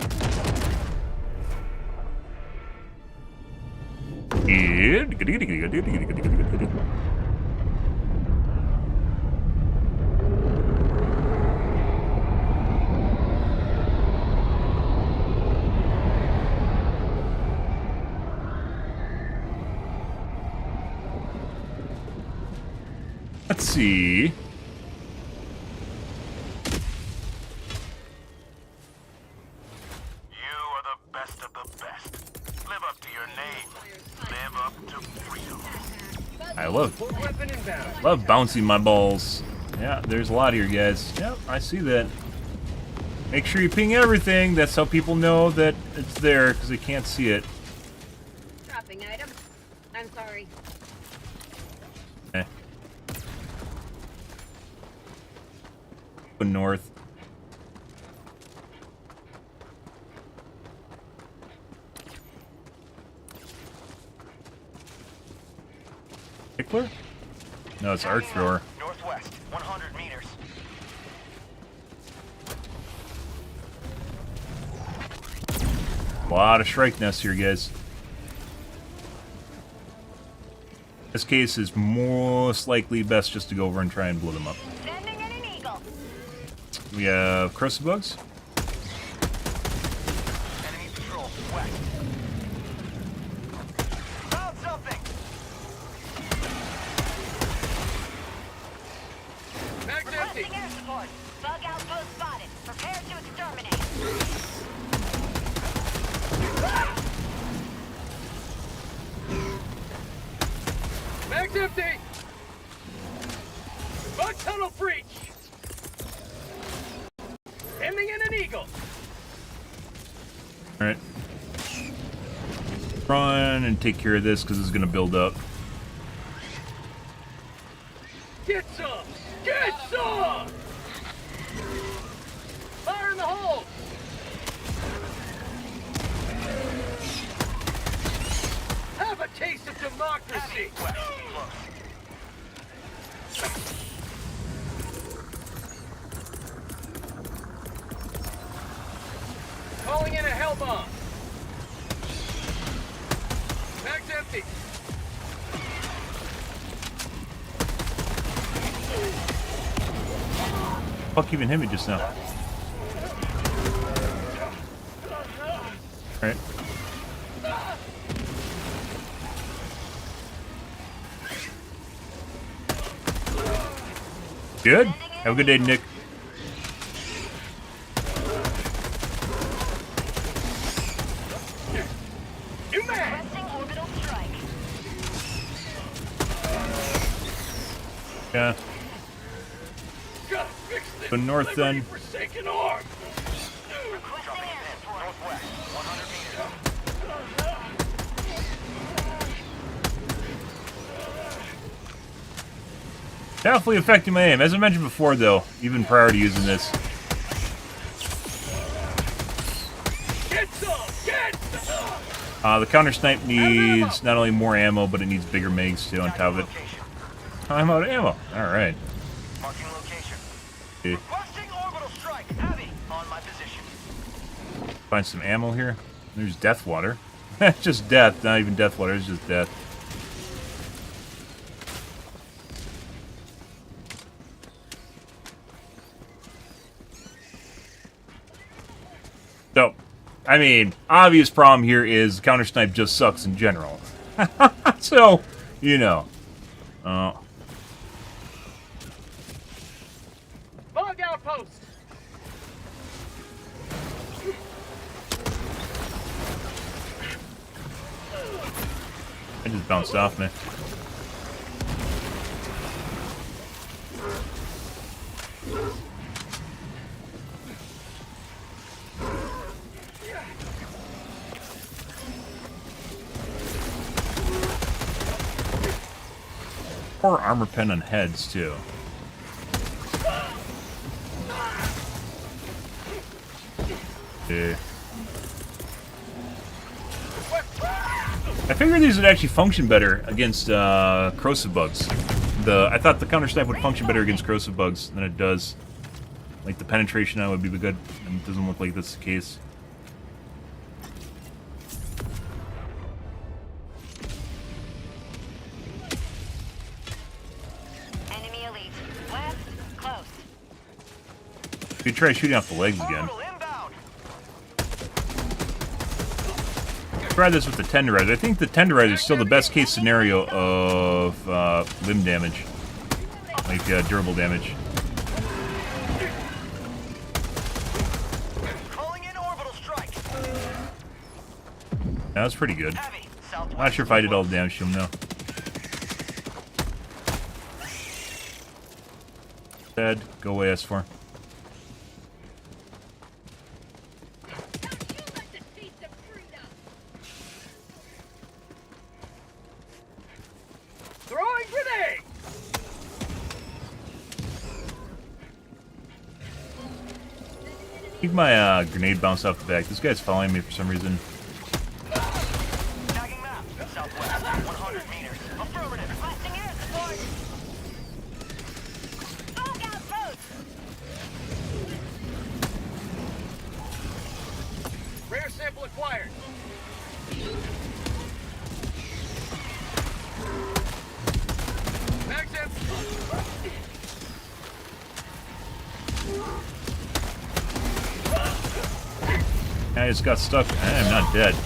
Let's see. You are the best of the best. Live up to your name. Live up to freedom. I Weapon inbound. love bouncing my balls. Yeah, there's a lot here, guys. Yep, I see that. Make sure you ping everything. That's how people know that it's there, because they can't see it. Dropping item. I'm sorry. Okay. Go north. Tickler? No, it's Arc Thrower. Northwest, 100 meters. A lot of strike nests here, guys. This case is most likely best just to go over and try and blow them up. Sending in an eagle. We have corrosive bugs. Enemy patrol, west. Found something! Mag's empty. Requesting air support. Bug outpost spotted. Prepare to exterminate. Mag's empty. Bug tunnel breach. Sending in an eagle. Alright. Run and take care of this because it's going to build up. Get some. Get some. Fire in the hole. Have a taste of democracy. West, close. Calling in a hell bomb. Mag's empty. Fuck even hit me just now. Alright. Good. Have a good day, Nick. New mag. Requesting orbital strike. Yeah. Gotta fix this. Go north then. Forsaken arm. Requesting air support. Northwest, 100 meters. Definitely affecting my aim. As I mentioned before, though, even prior to using this. Get some. Get some. The counter snipe needs not only more ammo, but it needs bigger mags too on top of it. Location. I'm out of ammo. Alright. Marking location. Okay. Requesting orbital strike. Heavy on my position. Find some ammo here. There's death water. Just death, not even death water, it's just death. So, I mean, obvious problem here is counter snipe just sucks in general. So, you know. Bug outpost. I just bounced off me. Poor armor pen on heads, too. Yeah. I figured these would actually function better against corrosive bugs. I thought the counter snipe would function better against corrosive bugs than it does. Like the penetration on it would be good, and it doesn't look like that's the case. Enemy elite. West. Close. If you try shooting off the legs again. Orbital inbound. Try this with the tenderizer. I think the tenderizer is still the best case scenario of limb damage. like durable damage. Calling in orbital strike. That was pretty good. Heavy. I'm not sure if I did all the damage to him, though. Dead. Go away, S4. Don't you like to taste of freedom? Throwing grenade. Keep my grenade bounce off the back. This guy's following me for some reason. Tagging map. Southwest. 100 meters. Affirmative. Requesting air support. Bug outpost. Rare sample acquired. Max empty. I just got stuck. I am not dead.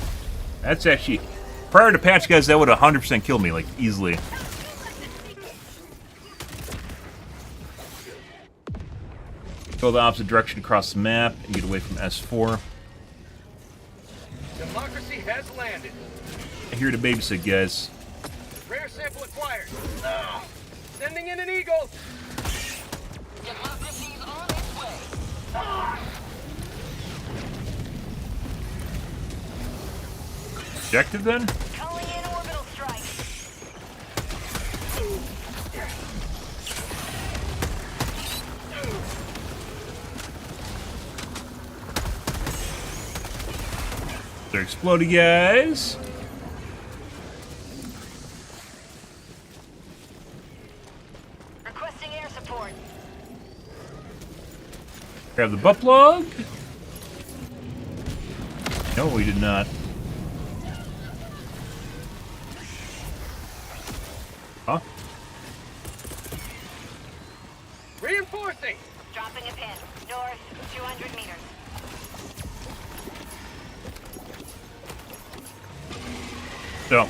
That's actually... Prior to patch, guys, that would 100% kill me, like, easily. Go the opposite direction across the map and get away from S4. Democracy has landed. I'm here to babysit, guys. Rare sample acquired. Sending in an eagle. Democracy's on its way. Objective, then? Calling in orbital strike. They're exploding, guys. Requesting air support. Grab the butt plug. No, we did not. Huh? Reinforcing. Dropping a pin. North, 200 meters. So,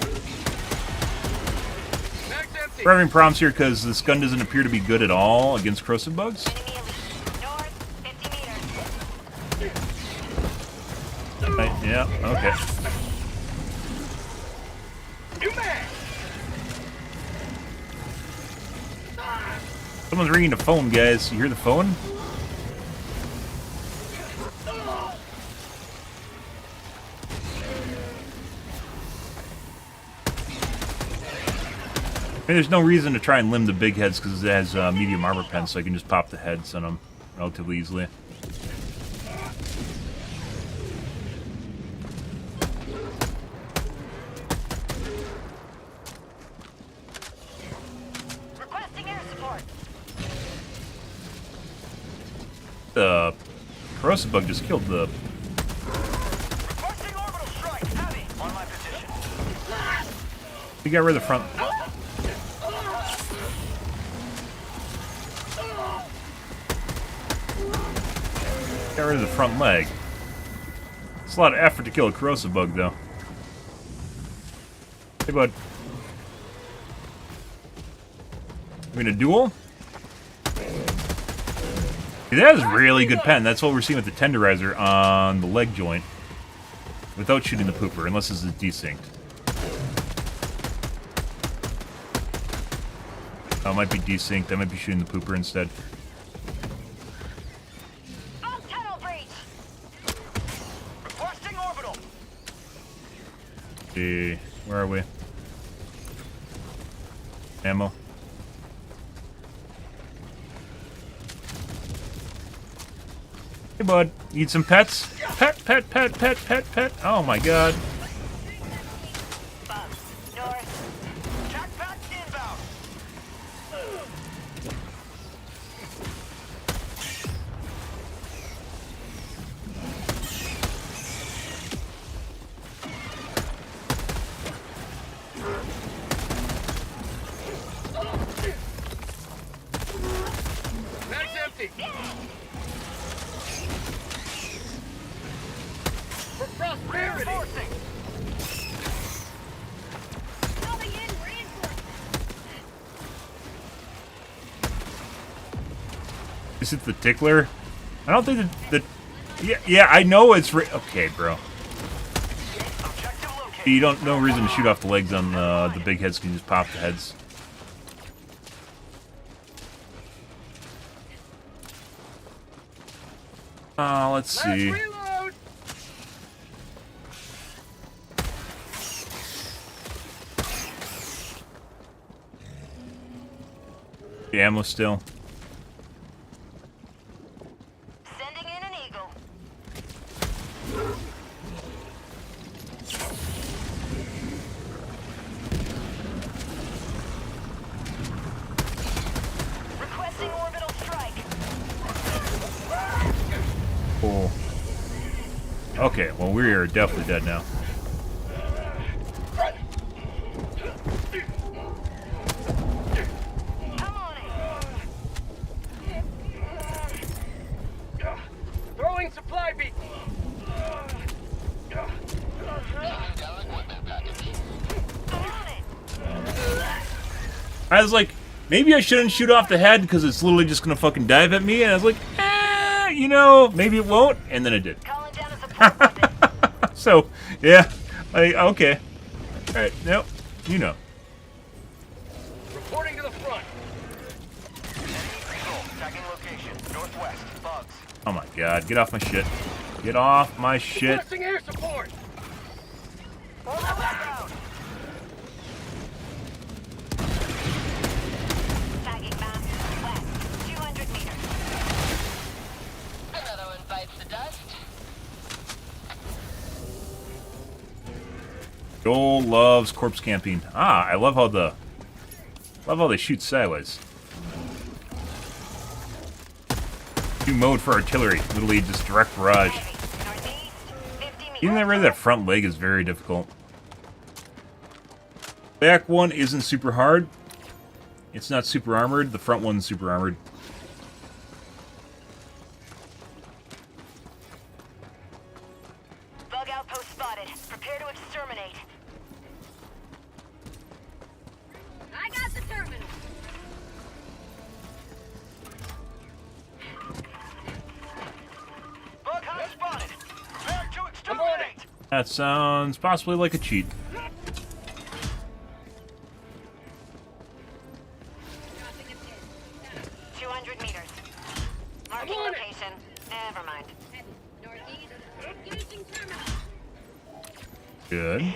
Max empty. we're having problems here because this gun doesn't appear to be good at all against corrosive bugs. Enemy elite. North, 50 meters. Right, yeah, okay. New mag. Someone's ringing the phone, guys. You hear the phone? I mean, there's no reason to try and limb the big heads because it has medium armor pen, so I can just pop the heads on them relatively easily. Requesting air support. The corrosive bug just killed the... Requesting orbital strike. Heavy. On my position. We got rid of the front... Got rid of the front leg. It's a lot of effort to kill a corrosive bug, though. Hey, bud. I mean, a duel? See, that is really good pen. That's what we're seeing with the tenderizer on the leg joint. Without shooting the pooper, unless this is desynced. Oh, it might be desynced. I might be shooting the pooper instead. Bug tunnel breach. Requesting orbital. Okay, where are we? Ammo. Hey, bud. Need some pets? Pet, pet, pet, pet, pet, pet. Oh, my God. Bug. North. Jack pack inbound. Max empty. For prosperity. Reinforcing. Is it the tickler? I don't think yeah, I know it's okay, bro. You don't no reason to shoot off the legs on the big heads. Can just pop the heads. Let's see. Reload. The ammo still. Sending in an eagle. Requesting orbital strike. Cool. Okay, well we are definitely dead now. Come on in. Throwing supply beacon. I was like, maybe I shouldn't shoot off the head because it's literally just gonna fucking dive at me. And I was like, you know, maybe it won't. And then it did. Calling down a support weapon. So, yeah, okay. All right, nope, you know. Reporting to the front. Tagging location. Northwest. Bugs. Oh my god, get off my shit. Get off my shit. Requesting air support. Tagging map. West. 200 meters. Another one bites the dust. Joel loves corpse camping. Ah, I love how they shoot sideways. New mode for artillery, literally just direct barrage. Northeast. 50 meters. Even that front leg is very difficult. Back one isn't super hard. It's not super armored. The front one's super armored. Bug outpost spotted. Prepare to exterminate. I got the terminal. Bug hunt spotted. Prepare to I'm on exterminate. it. That sounds possibly like a cheat. Dropping a pin. 200 meters. Marking on it. location. Never mind. Heading northeast. Using terminal. Good.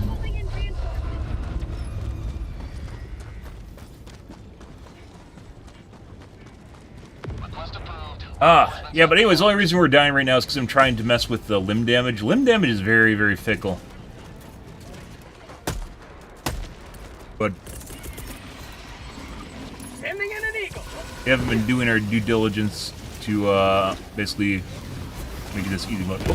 Pulling in reinforcements. Request approved. Yeah, but anyways, the only reason we're dying right now is because I'm trying to mess with the limb damage. Limb damage is very, very fickle. But Sending in an eagle. we haven't been doing our due diligence to basically make this easy mode. Oh.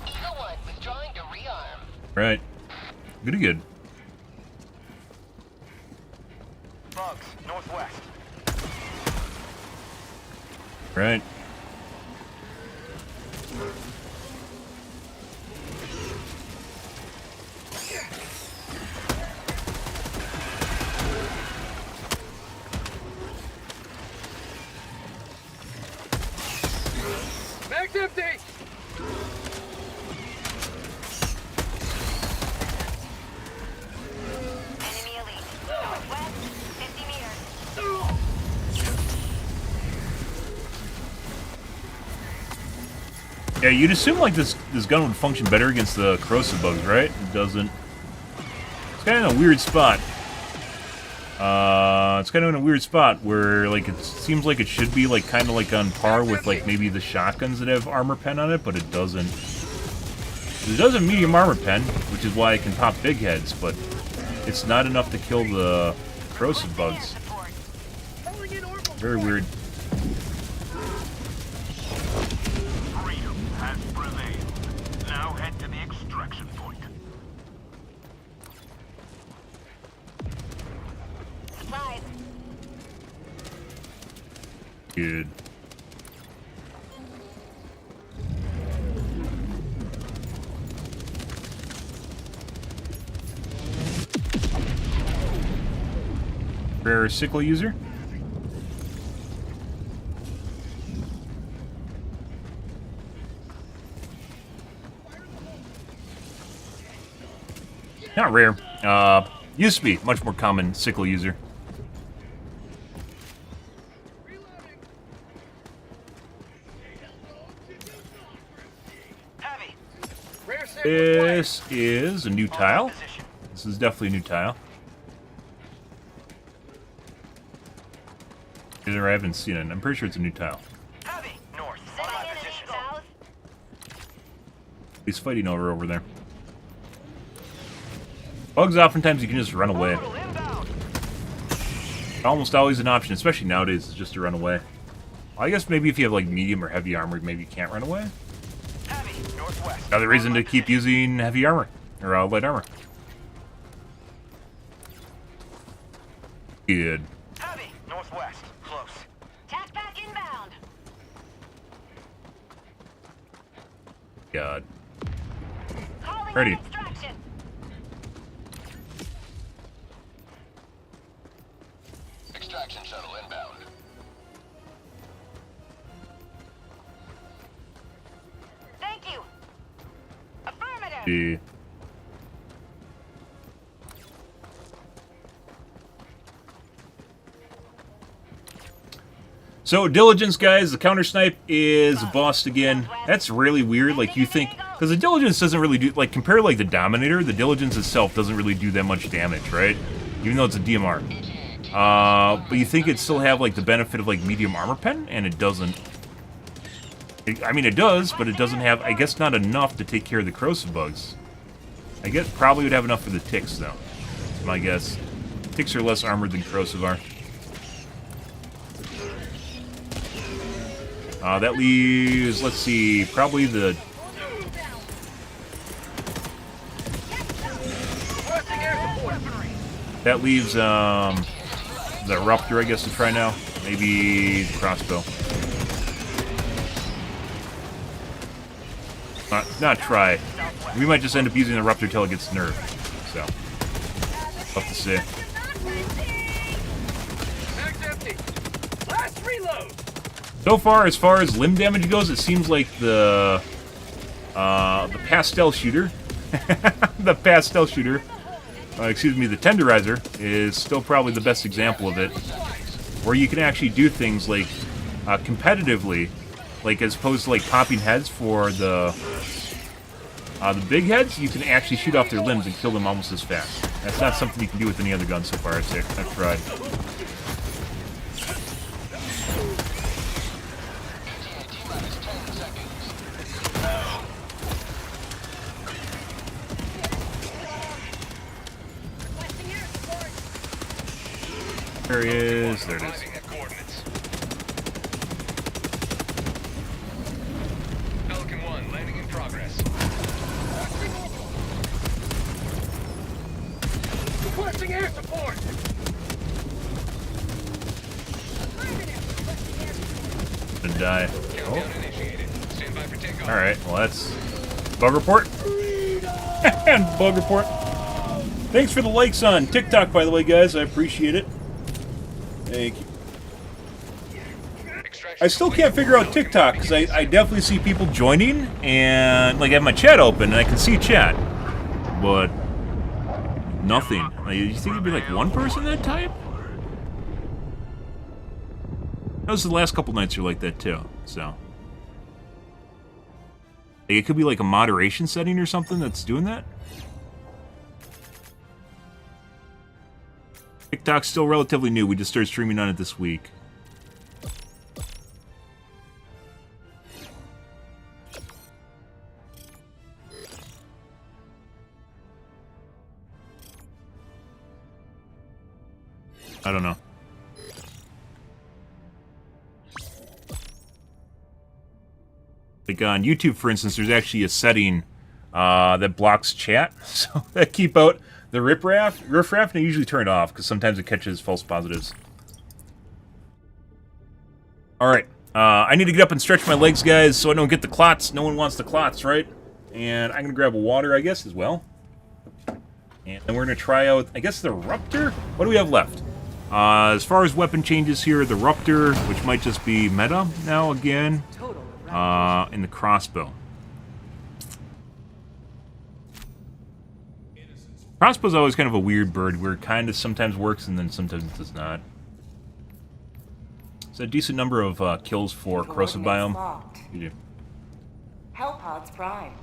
Eagle 1 withdrawing to rearm. Right. Good. Bugs. Northwest. Right. Mag's empty. Enemy elite. Northwest. 50 meters. Yeah, you'd assume like this gun would function better against the corrosive bugs, right? It doesn't. It's kind of in a weird spot. It's kind of in a weird spot where like it seems like it should be like kind of like on par with like maybe the shotguns that have armor pen on it, but it doesn't. It does a medium armor pen, which is why it can pop big heads, but it's not enough to kill the corrosive bugs. Support. Pulling in orbital. Very weird. Freedom has prevailed. Now head to the extraction point. Supplies. Good. Rare sickle user. Not rare. Used to be much more common sickle user. Heavy. Rare signal This is a new tile. This is definitely a new tile. Either I haven't seen it. I'm pretty sure it's a new tile. Heavy. North. Sending enemy south. He's fighting over there. Bugs, oftentimes you can just run away. Portal inbound. Almost always an option, especially nowadays, is just to run away. Well, I guess maybe if you have like medium or heavy armor, maybe you can't run away. Heavy. Northwest. Another reason to keep using heavy armor or light armor. Good. Heavy. Northwest. Close. Tac back inbound. God. Calling Ready. on extraction. Extraction shuttle inbound. Thank you. Affirmative. The So, Diligence, guys, the counter snipe is a boss again. That's really weird. Like, you think... Because the Diligence doesn't really do... Like, compare to, like, the Dominator, the Diligence itself doesn't really do that much damage, right? Even though it's a DMR. But you think it'd still have, like, the benefit of, like, medium armor pen? And it doesn't. I mean, it does, but it doesn't have... I guess not enough to take care of the corrosive bugs. I guess probably would have enough for the ticks, though. That's my guess. Ticks are less armored than corrosive are. That leaves, let's see, probably the... That leaves, the Ruptor, I guess, to try now. Maybe the crossbow. Not try. We might just end up using the Ruptor till it gets nerfed. So, tough to say. Mag's empty. Last reload. So far as limb damage goes, it seems like the pastel shooter, the tenderizer is still probably the best example of it, where you can actually do things like competitively, like as opposed to like popping heads for the big heads, you can actually shoot off their limbs and kill them almost as fast. That's not something you can do with any other gun so far. I've tried. There he is. There it is. Pelican 1 landing in progress. Requesting air support. Gonna die. Countdown initiated. Stand by for takeoff. Alright, well that's bug report. And bug report. Thanks for the likes on TikTok, by the way, guys. I appreciate it. Thank you. I still can't figure out TikTok, because I definitely see people joining, and, like, I have my chat open, and I can see chat. But nothing. Like, you think it'd be, like, one person that type? Those the last couple nights are like that, too, so. Like, it could be, like, a moderation setting or something that's doing that. TikTok's still relatively new. We just started streaming on it this week. I don't know. Like on YouTube, for instance, there's actually a setting that blocks chat, so that keep out the riffraff, and I usually turn it off, because sometimes it catches false positives. Alright, I need to get up and stretch my legs, guys, so I don't get the clots. No one wants the clots, right? And I'm going to grab a water, I guess, as well. And then we're going to try out, I guess, the Ruptor? What do we have left? As far as weapon changes here, the Ruptor, which might just be meta now again, Total. and the crossbow. Crossbow's always kind of a weird bird, where it kind of sometimes works and then sometimes it does not. It's a decent number of kills for corrosive biome. Locked. You do. Hell pods primed.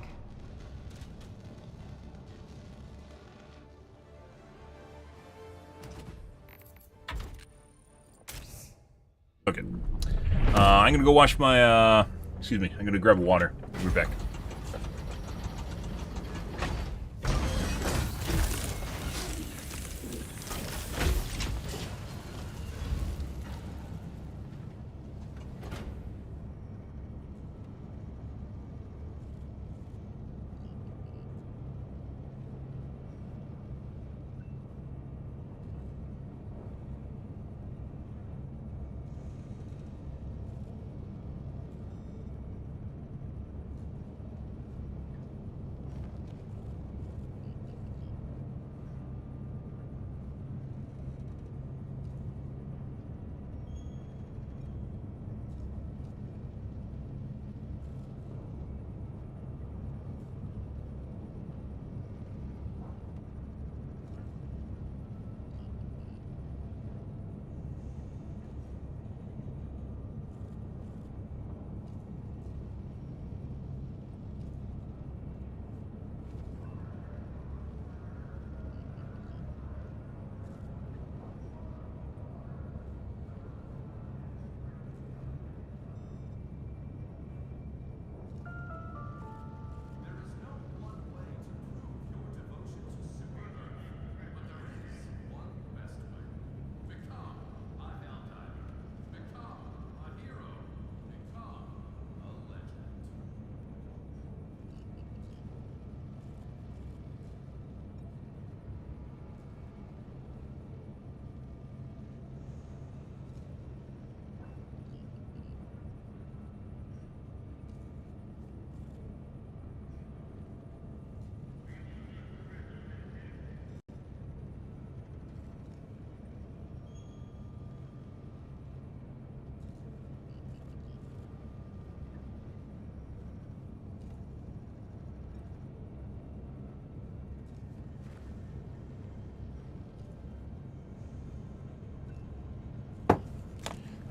Okay. I'm gonna go wash my, excuse me, I'm gonna grab water. We'll be back.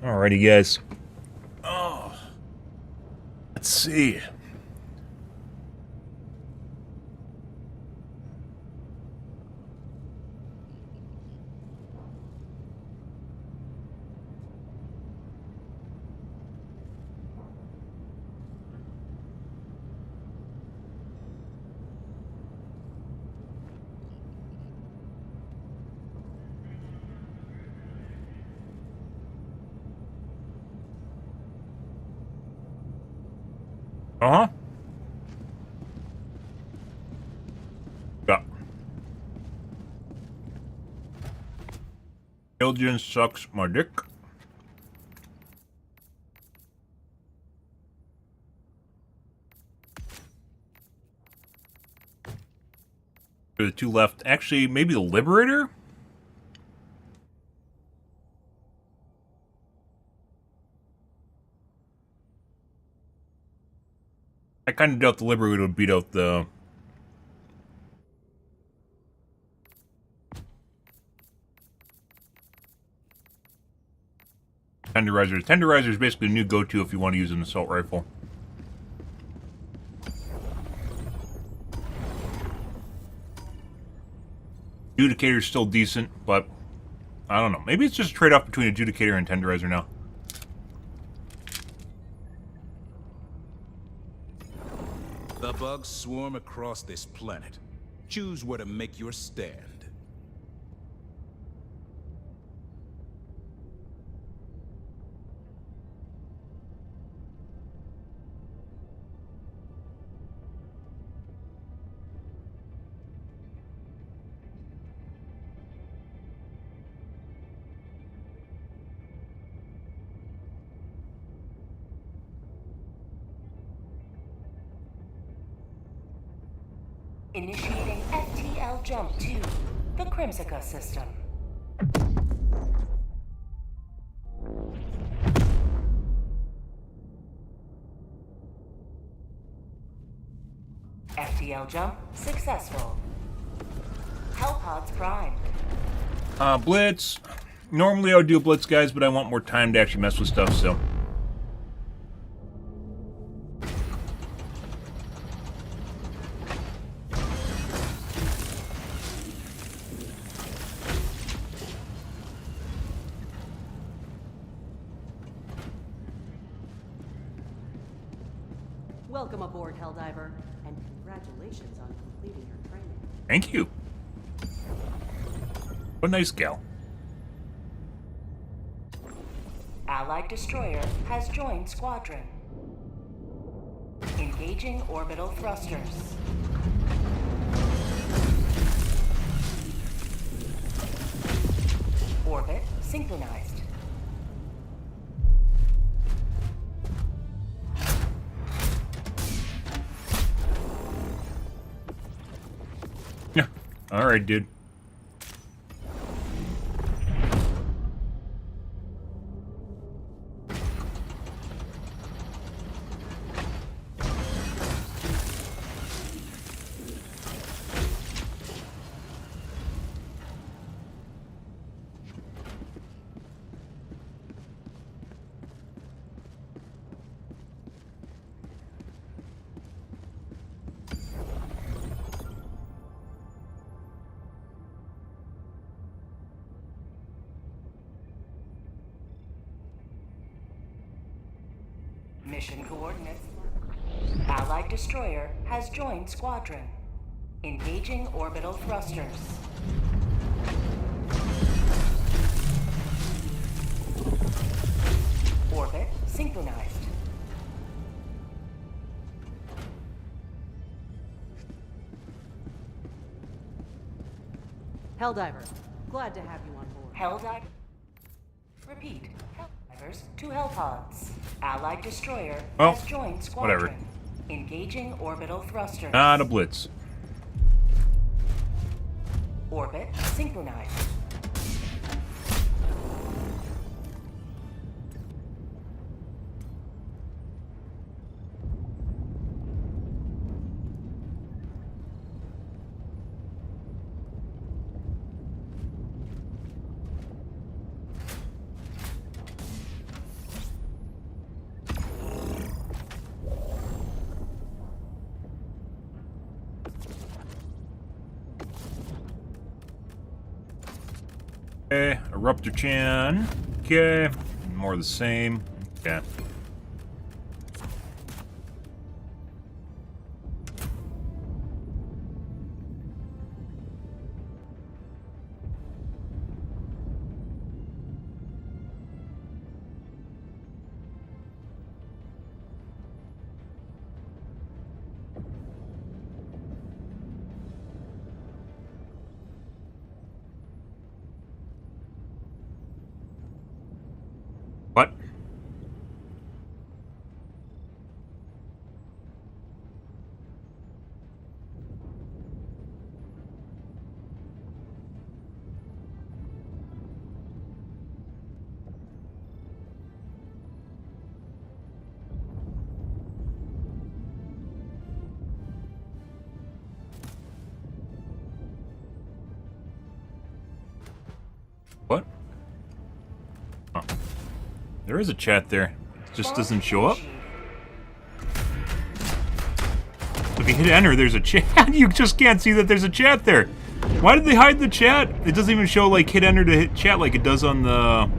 Alrighty, guys. Oh, let's see. Uh-huh. Yeah. Children sucks my dick. The two left. Actually, maybe the Liberator? I kind of doubt the Liberator would beat out the... Tenderizer. Tenderizer is basically a new go-to if you want to use an assault rifle. Adjudicator's still decent, but I don't know. Maybe it's just a trade-off between Adjudicator and Tenderizer now. The bugs swarm across this planet. Choose where to make your stand. Initiating FTL jump to the Crimsica system. FTL jump successful. Hellpods primed. Blitz. Normally I would do a blitz, guys, but I want more time to actually mess with stuff, so. Welcome aboard, Helldiver, and congratulations on completing your training. Thank you. What a nice gal. Allied destroyer has joined squadron. Engaging orbital thrusters. Orbit synchronized. Yeah. All right, dude. Mission coordinates. Allied destroyer has joined squadron. Engaging orbital thrusters. Orbit synchronized. Helldiver, glad to have you on board. Helldive. Repeat. Helldivers to Hellpods. Allied destroyer Well, has joined squadron. whatever. Engaging orbital thrusters. Not a blitz. Orbit synchronized. Okay, Eruptor Chan. Okay, more of the same. Okay. What? What? Oh. There is a chat there. It just doesn't show up. If you hit enter, there's a chat. You just can't see that there's a chat there. Why did they hide the chat? It doesn't even show like hit enter to hit chat like it does on the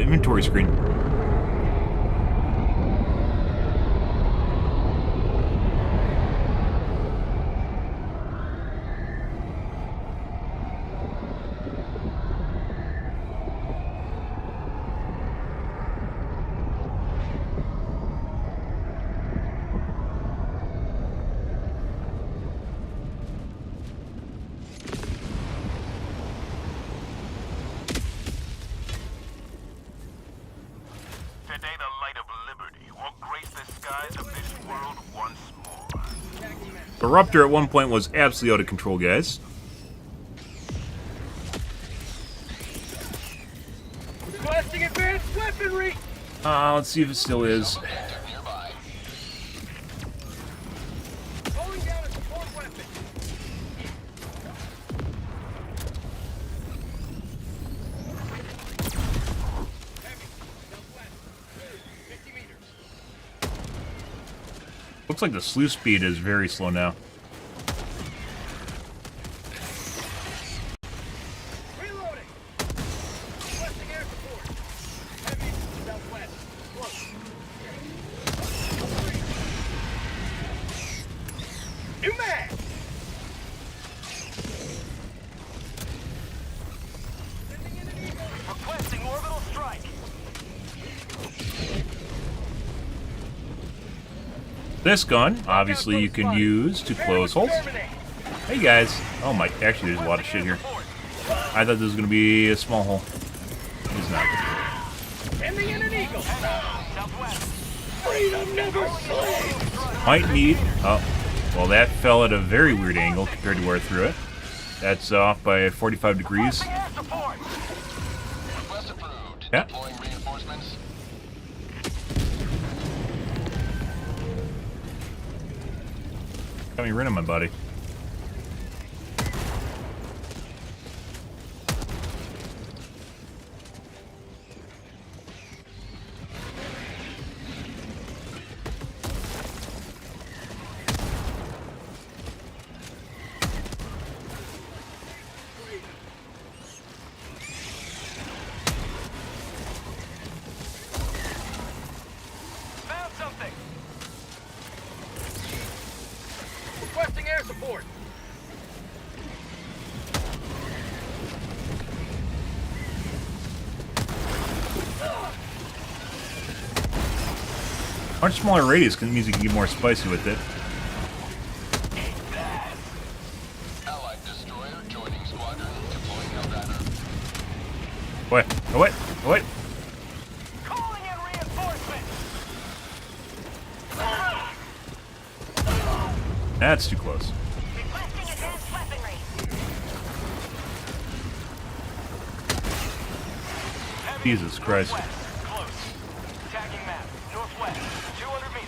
inventory screen. Today the light of liberty will grace the skies of this world once more. The Ruptor at one point was absolutely out of control, guys. Requesting advanced weaponry! Let's see if it still is. Looks like the slew speed is very slow now. Reloading. Requesting air support. Heavy southwest. Close. New mag. Sending in an eagle. Requesting orbital strike. This gun, obviously, you can use to close holes. Hey guys. Oh my, actually there's a lot of shit here. I thought this was going to be a small hole. It's not. Sending in an eagle. Southwest. Freedom never sleeps. Might need... Oh, well that fell at a very weird angle compared to where I threw it. That's off by 45 degrees. Request approved. Yeah. Deploying reinforcements. Got me rid of my buddy. Found something. Requesting air support. Much smaller radius means you can get more spicy with it. Allied destroyer joining squadron. Deploying Helldiver. Wait, oh wait, oh wait. Calling in reinforcements. That's too close. Requesting advanced weaponry. Jesus Christ. Close. Tagging map. Northwest. 200 meters.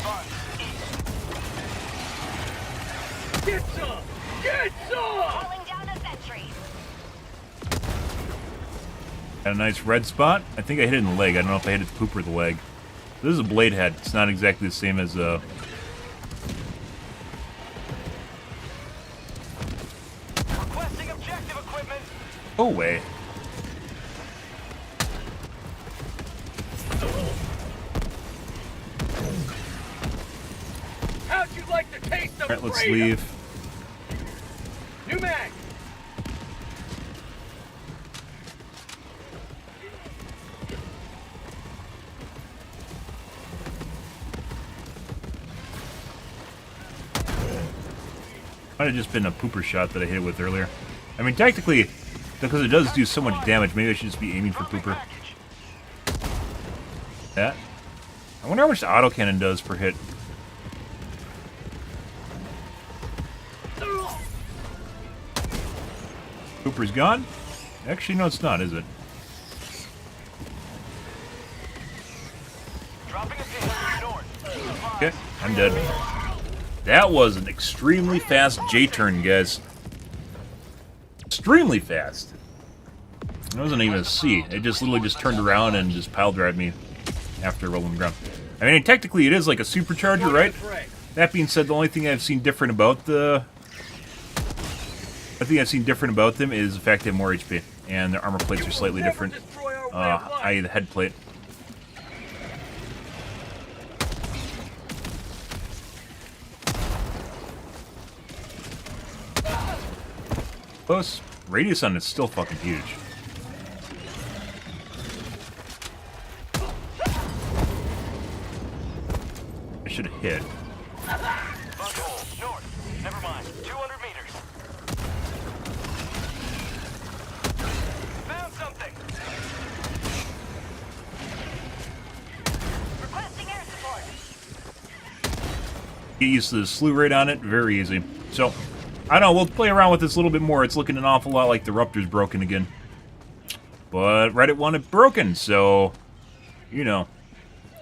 Front. East. Get some! Get some! Calling down a sentry. Got a nice red spot. I think I hit it in the leg. I don't know if I hit it the poop or the leg. This is a blade head. It's not exactly the same as Requesting objective equipment. Go away. How'd you like the taste of Alright, let's freedom? leave. New mag. Might have just been a pooper shot that I hit it with earlier. I mean, technically, because it does do so much damage, maybe I should just be aiming for pooper. That. I wonder how much the autocannon does per hit. Pooper's gone? Actually, no, it's not, is it? Dropping a pin north. Okay, I'm dead. That was an extremely fast J-turn, guys. Extremely fast. It wasn't even a C. It just literally just turned around and just pile-drived me after rolling the ground. I mean, technically it is like a supercharger, right? That being said, the only thing I've seen different about them is the fact they have more HP. And their armor plates are slightly different. I.e. the head plate. Close. Radius on it's still fucking huge. I should have hit. Bunghole, north. Never mind. 200 meters. Found something. Requesting air support. Get used to the slew rate on it, very easy. So, I don't know, we'll play around with this a little bit more. It's looking an awful lot like the Ruptor's broken again. But Reddit wanted it broken, so, you know,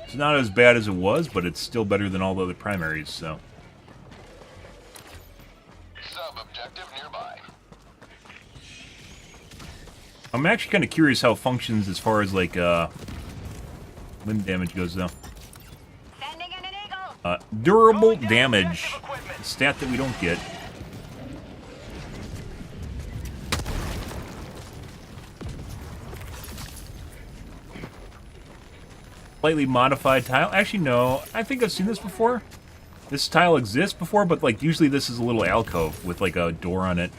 it's not as bad as it was, but it's still better than all the other primaries, so. Sub-objective nearby. I'm actually kind of curious how it functions as far as like limb damage goes, though. Sending in an eagle. Durable damage, a stat that we don't get. Slightly modified tile. Actually, no. I think I've seen this before. This tile exists before, but like usually this is a little alcove with like a door on it.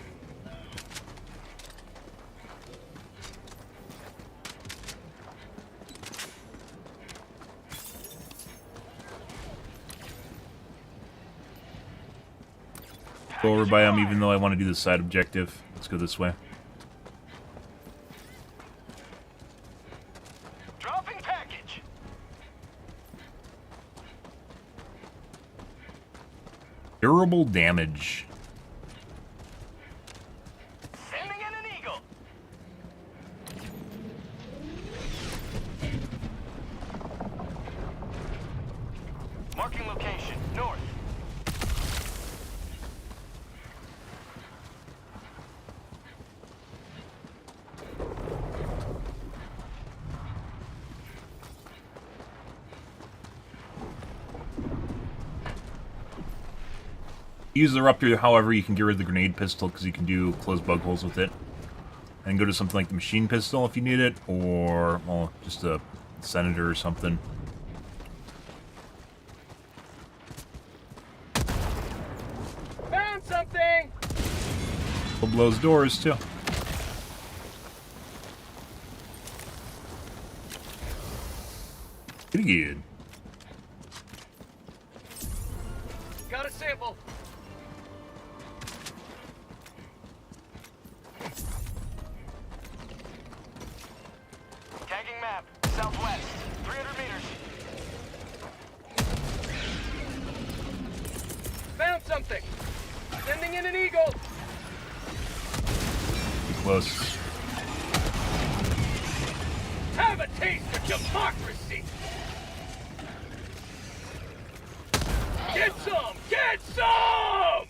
Go over by them, even though I want to do the side objective. Let's go this way. Dropping package. Durable damage. Sending in an eagle. Marking location, north. Use the Ruptor, however, you can get rid of the grenade pistol because you can do closed bug holes with it. And go to something like the machine pistol if you need it, or, well, just a Senator or something. Found something. Will blows doors, too. Pretty good. Got a sample. Tagging map, southwest, 300 meters. Found something. Sending in an eagle. Too close. Have a taste of democracy. Get some! Get some!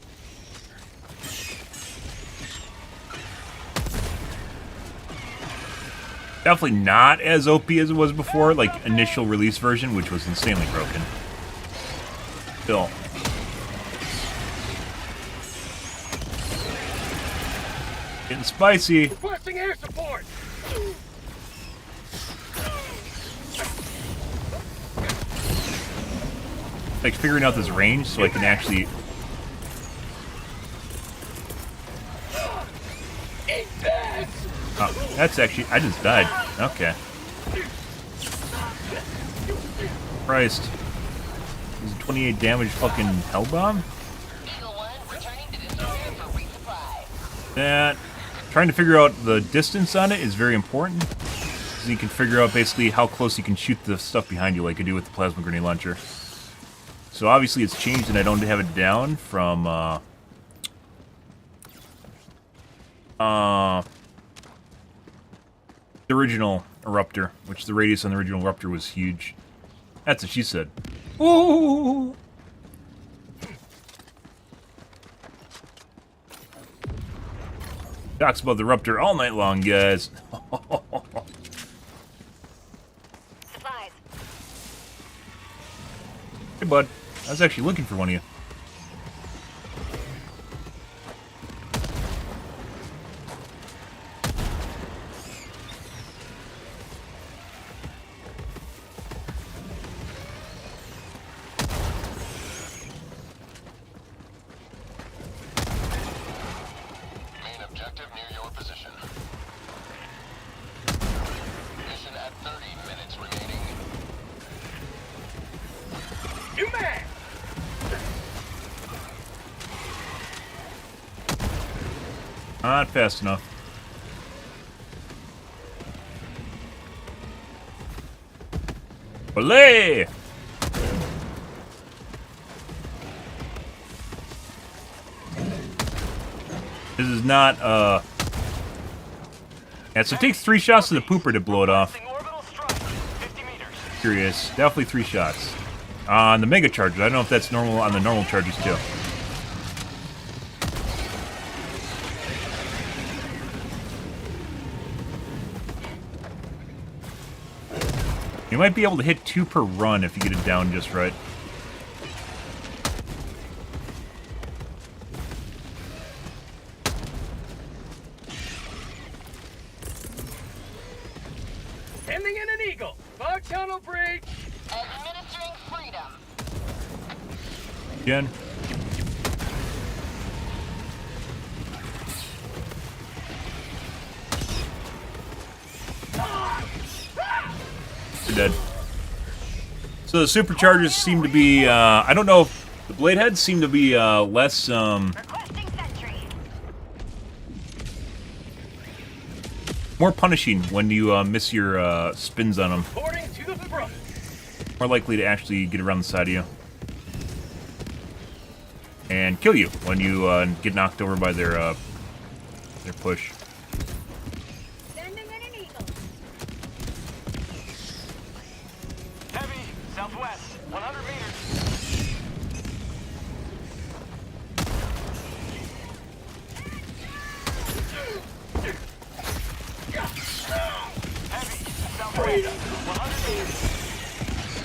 Definitely not as OP as it was before, like initial release version, which was insanely broken. Still. Getting spicy. Requesting air support. Like figuring out this range so I can actually. Eat this! Oh, that's actually. I just died. Okay. Christ. This is 28 damage fucking hell bomb? That. Trying to figure out the distance on it is very important. So you can figure out basically how close you can shoot the stuff behind you, like I do with the plasma grenade launcher. So obviously it's changed and I don't have it down from the original Eruptor, which the radius on the original Eruptor was huge. That's what she said. Ooh! Talks about the Eruptor all night long, guys. Supplies. Hey, bud. I was actually looking for one of you. Main objective near your position. Mission at 30 minutes remaining. You man! Not fast enough. Olé! This is not, yeah, so it takes 3 shots to the pooper to blow it off. Orbital strike, 50 meters. Curious. Definitely 3 shots. On the Mega Chargers. I don't know if that's normal on the normal Chargers, too. You might be able to hit 2 per run if you get it down just right. Ending in an eagle. Bug tunnel breach. Administering freedom. Again. You're dead. So the superchargers seem to be, I don't know if the blade heads seem to be less, Requesting sentry. more punishing when you miss your spins on them. Reporting to the front. More likely to actually get around the side of you. And kill you when you get knocked over by their push. Sending in an eagle. Heavy, southwest, 100 meters. Heavy, southwest, 100 meters.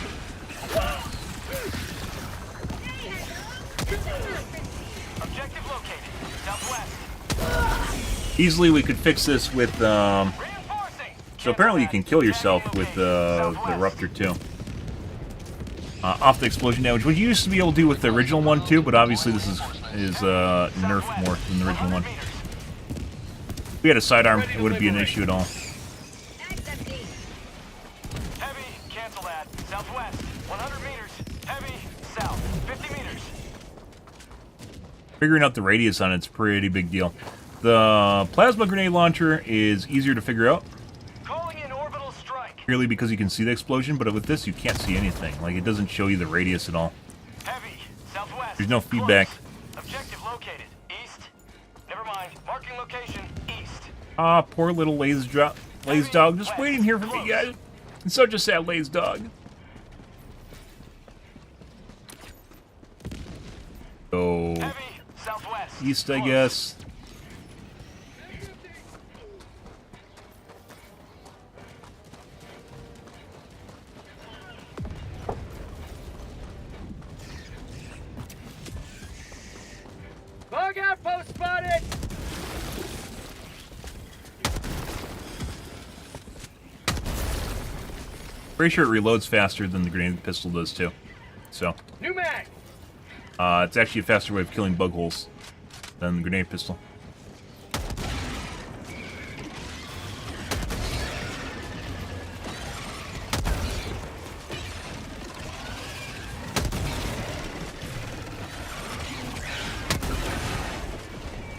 Objective located, southwest. Easily we could fix this with, Reinforcing. so apparently you can kill yourself with the Ruptor too. Off the explosion damage, which you used to be able to do with the original one too, but obviously this is nerfed more than the original one. If we had a sidearm, it wouldn't be an issue at all. Mag's empty. Heavy, cancel that. Southwest, 100 meters. Heavy, south, 50 meters. Figuring out the radius on it's a pretty big deal. The plasma grenade launcher is easier to figure out, Calling in orbital strike. purely because you can see the explosion, but with this you can't see anything. Like, it doesn't show you the radius at all. Heavy, southwest. There's no feedback. Close. Objective located. East. Never mind. Marking location. East. Ah, poor little lazy dog, just waiting here for me, guys. It's such a sad lazy dog. So, Heavy, southwest. east, I Close. guess. Bug outpost spotted. Pretty sure it reloads faster than the grenade pistol does too. So, New mag. it's actually a faster way of killing bug holes than the grenade pistol.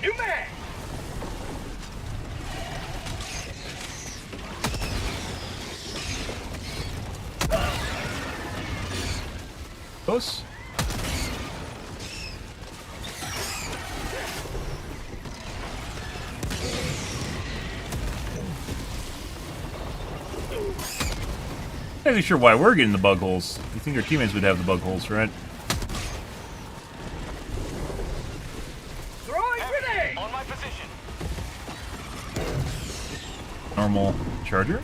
New mag. Close. Not really sure why we're getting the bug holes. You think our teammates would have the bug holes, right? Throwing Heavy, grenade. on my position. Normal charger.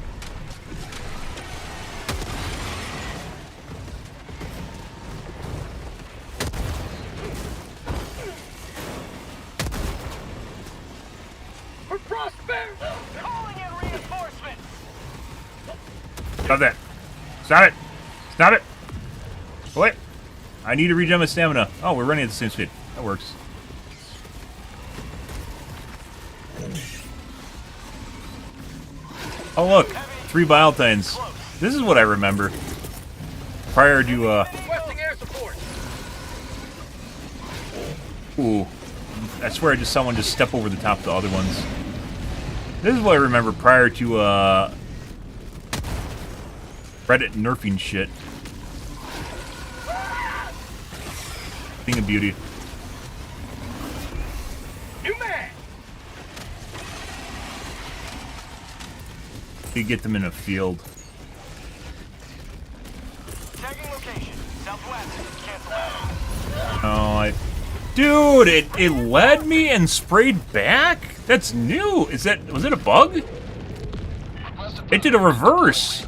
For prosperity. Calling in reinforcements. Stop that. Stop it. Stop it. Wait. I need to regen my stamina. Oh, we're running at the same speed. That works. Oh, look. 3 Biotines. This is what I remember. Prior to, Requesting air support. ooh. I swear I just saw one just step over the top of the other ones. This is what I remember prior to, Reddit nerfing shit. Thing of beauty. New mag. You get them in a field. Tagging location. Southwest. Cancel that. Oh, dude, it led me and sprayed back? That's new. Was it a bug? It did a reverse.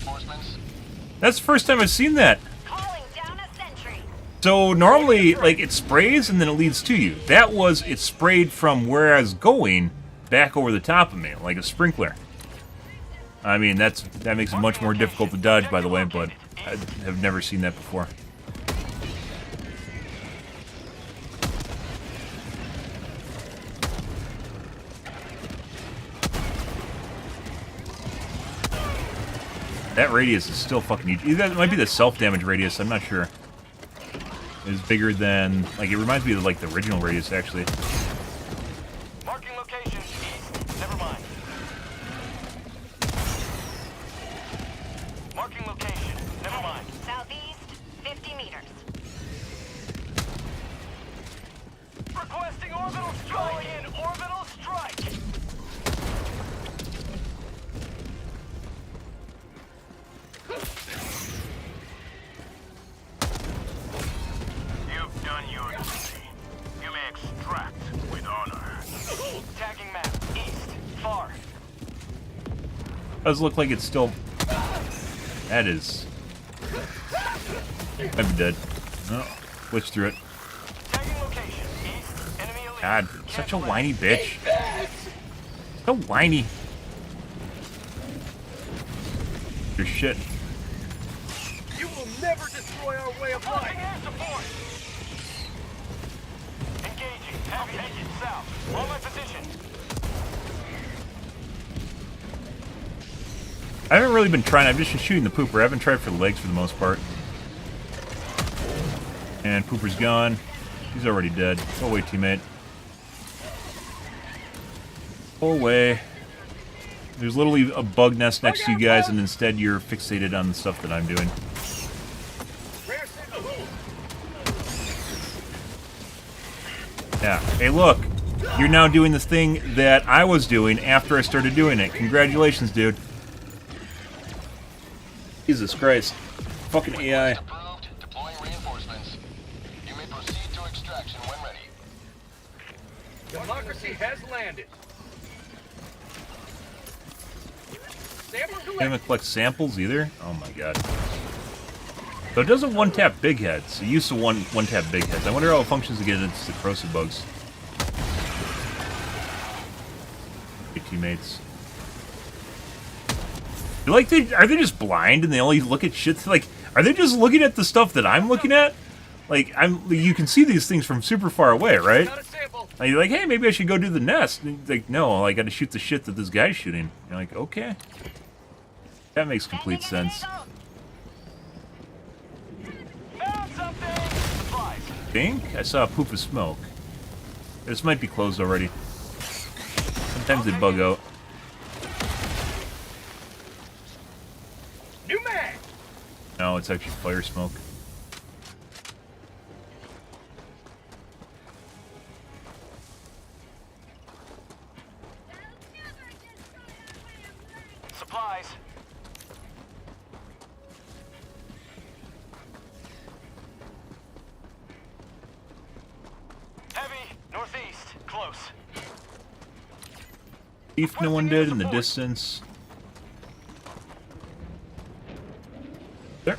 That's the first time I've seen that. Calling down a sentry. So normally, like, it sprays and then it leads to you. That was, it sprayed from where I was going back over the top of me, like a sprinkler. I mean, that makes it much more difficult to dodge, by the way, but I have never seen that before. That radius is still fucking huge. That might be the self-damage radius, I'm not sure. It's bigger than... Like, it reminds me of, like, the original radius, actually. Marking location east. Never mind. Marking location. Never mind. Southeast, 50 meters. Requesting orbital strike. In orbital strike. You've done your duty. You may extract with honor. Tagging map east. Far. Does look like it's still... That is... I'm dead. Oh, glitched through it. Tagging location east. Enemy elite. God, such a Cancel whiny that. bitch. So whiny. Your shit. You will never destroy our way of Requesting life. air support. Engaging. Heavy engine south. On my position. I haven't really been trying. I've just been shooting the pooper. I haven't tried for the legs for the most part. And pooper's gone. He's already dead. Go away, teammate. Go away. There's literally a bug nest next to you guys, and instead you're fixated on the stuff that I'm doing. Yeah. Hey, look. You're now doing the thing that I was doing after I started doing it. Congratulations, dude. Jesus Christ. Fucking AI. Approved. Deploying reinforcements. You may proceed to extraction when ready. Democracy has landed. Sample Can't collected. even collect samples either? Oh my god. So it doesn't one-tap big heads. It used to one-tap big heads. I wonder how it functions against the corrosive bugs. Hey, teammates. You're like, are they just blind and they only look at shit? Like, are they just looking at the stuff that I'm looking at? Like, you can see these things from super far away, right? Got a sample. And you're like, hey, maybe I should go do the nest. And you're like, no, I gotta shoot the shit that this guy's shooting. You're like, okay. That makes complete sense. Found something. Supplies. Think? I saw a poop of smoke. This might be closed already. Sometimes they bug out. New mag. No, it's actually fire smoke. Supplies. Heavy. Northeast. Close. If no one did in the distance. There.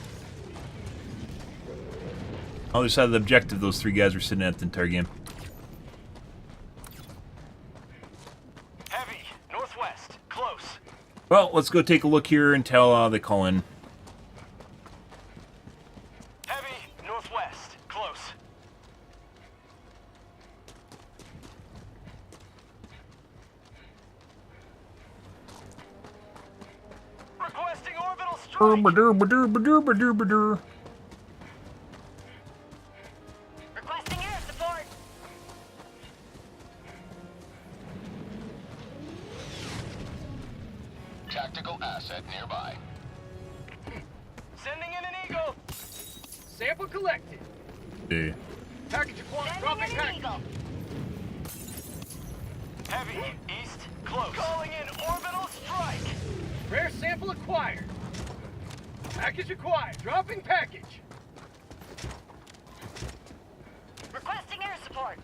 Other side of the objective, those three guys were sitting at the entire game. Heavy. Northwest. Close. Well, let's go take a look here until they call in. Heavy. Northwest. Close. Requesting orbital strike. Requesting air support. Tactical asset nearby. Sending in an eagle. Sample collected. Yeah. Package acquired. Sending Dropping in an package. eagle. Heavy. East. Close. Calling in orbital strike. Rare sample acquired. Package acquired. Dropping package. Requesting air support.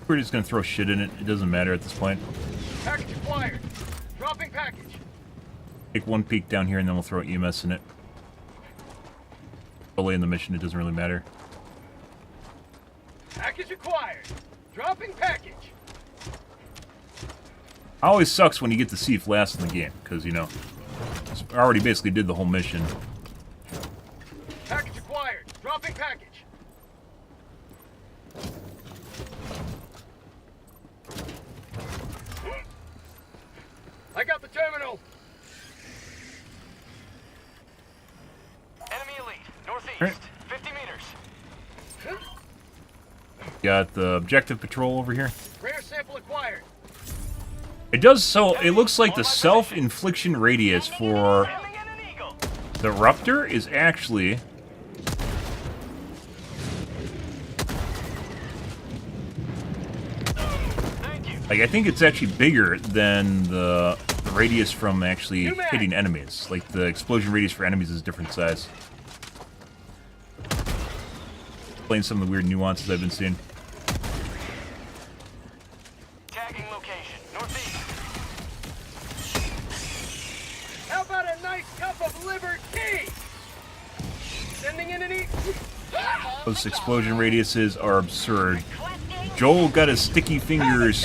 We're just gonna throw shit in it. It doesn't matter at this point. Package acquired. Dropping package. Take one peek down here and then we'll throw EMS in it. delay in the mission, it doesn't really matter. Package acquired. Dropping package. Always sucks when you get to see last in the game, because, you know, I already basically did the whole mission. Package acquired. Dropping package. I got the terminal. Enemy elite, northeast, Right. 50 meters. Got the objective patrol over here. Rare sample acquired. It does so, it looks like the self-infliction radius for Sending in an eagle. the Ruptor is actually... Thank you. Like, I think it's actually bigger than the radius from actually hitting enemies. Like, the explosion radius for enemies is a different size. Explain some of the weird nuances I've been seeing. Tagging location, northeast. How about a nice cup of liver tea? Sending in an eagle. Those explosion radiuses are absurd. Joel got his sticky fingers...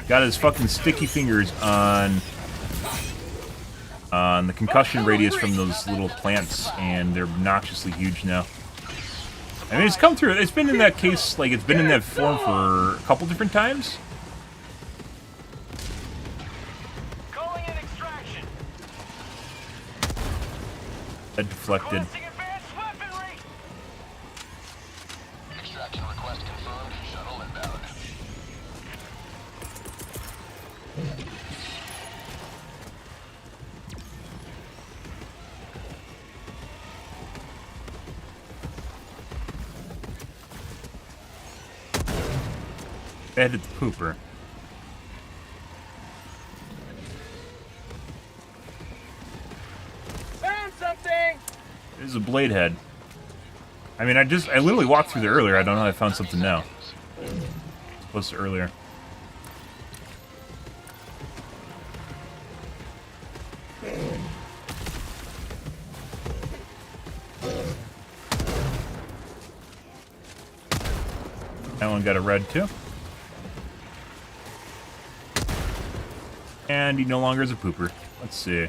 Got his fucking sticky fingers on the concussion radius from those little plants, and they're obnoxiously huge now. I mean, it's come through. It's been in that case, like, it's been in that form for a couple different times. Calling in extraction. That deflected. Requesting advanced weaponry. Extraction request confirmed. Shuttle inbound. That hit the pooper. Found something. There's a blade head. I mean, I literally walked through there earlier. I don't know how I found something now. Supposed to earlier. That one got a red too. And he no longer is a pooper. Let's see.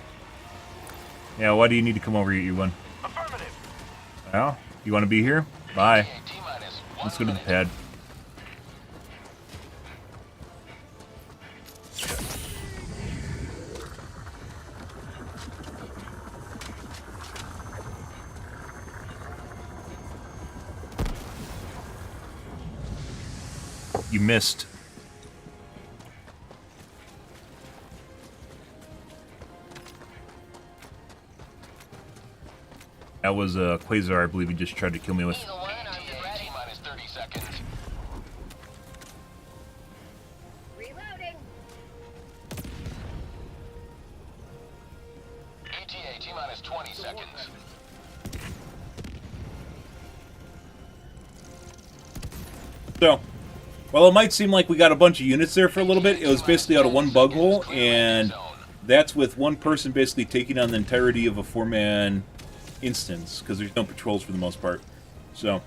Yeah, why do you need to come over here, you one? Affirmative. Well, you want to be here? Bye. Let's go to the pad. You missed. That was a Quasar, I believe he just tried to kill me with. T minus 30 seconds. Reloading. ETA T minus 20 seconds. So, well, it might seem like we got a bunch of units there for a little bit. It was basically out of one bug hole, and that's with one person basically taking on the entirety of a four-man instance, because there's no patrols for the most part. So,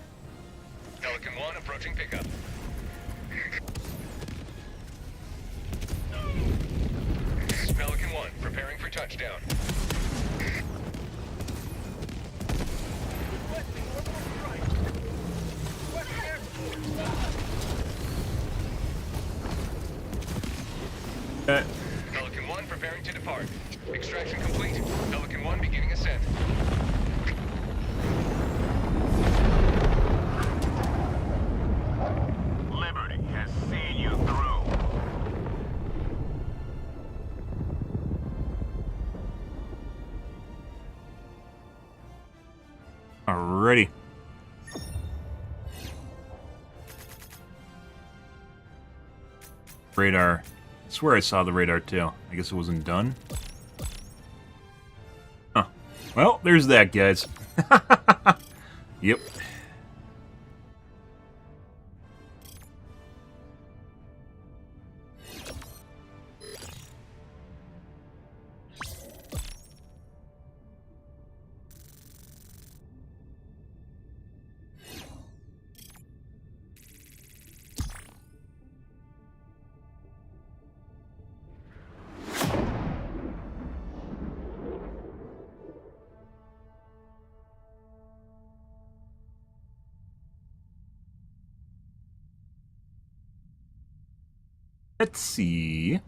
Pelican 1 approaching pickup. Pelican 1 preparing for touchdown. Pelican 1 preparing to depart. Extraction complete. Pelican 1 beginning ascent. Liberty has seen you through. alrighty. Radar. I swear I saw the radar too. I guess it wasn't done. Huh. Well, there's that, guys. Yep. Let's see.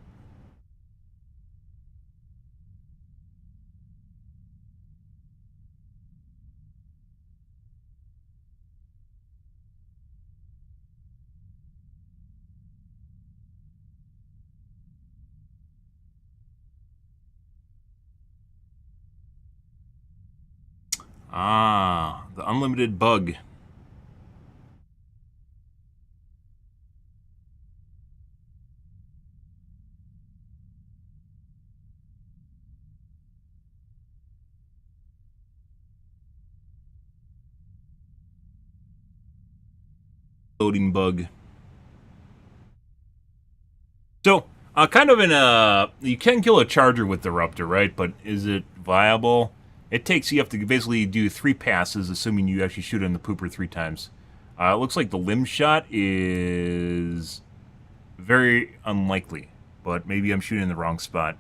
Ah, the unlimited bug. Loading bug. So, kind of in a... You can kill a charger with the Ruptor, right? But is it viable? It takes... You have to basically do 3 passes, assuming you actually shoot it in the pooper 3 times. It looks like the limb shot is very unlikely. But maybe I'm shooting in the wrong spot.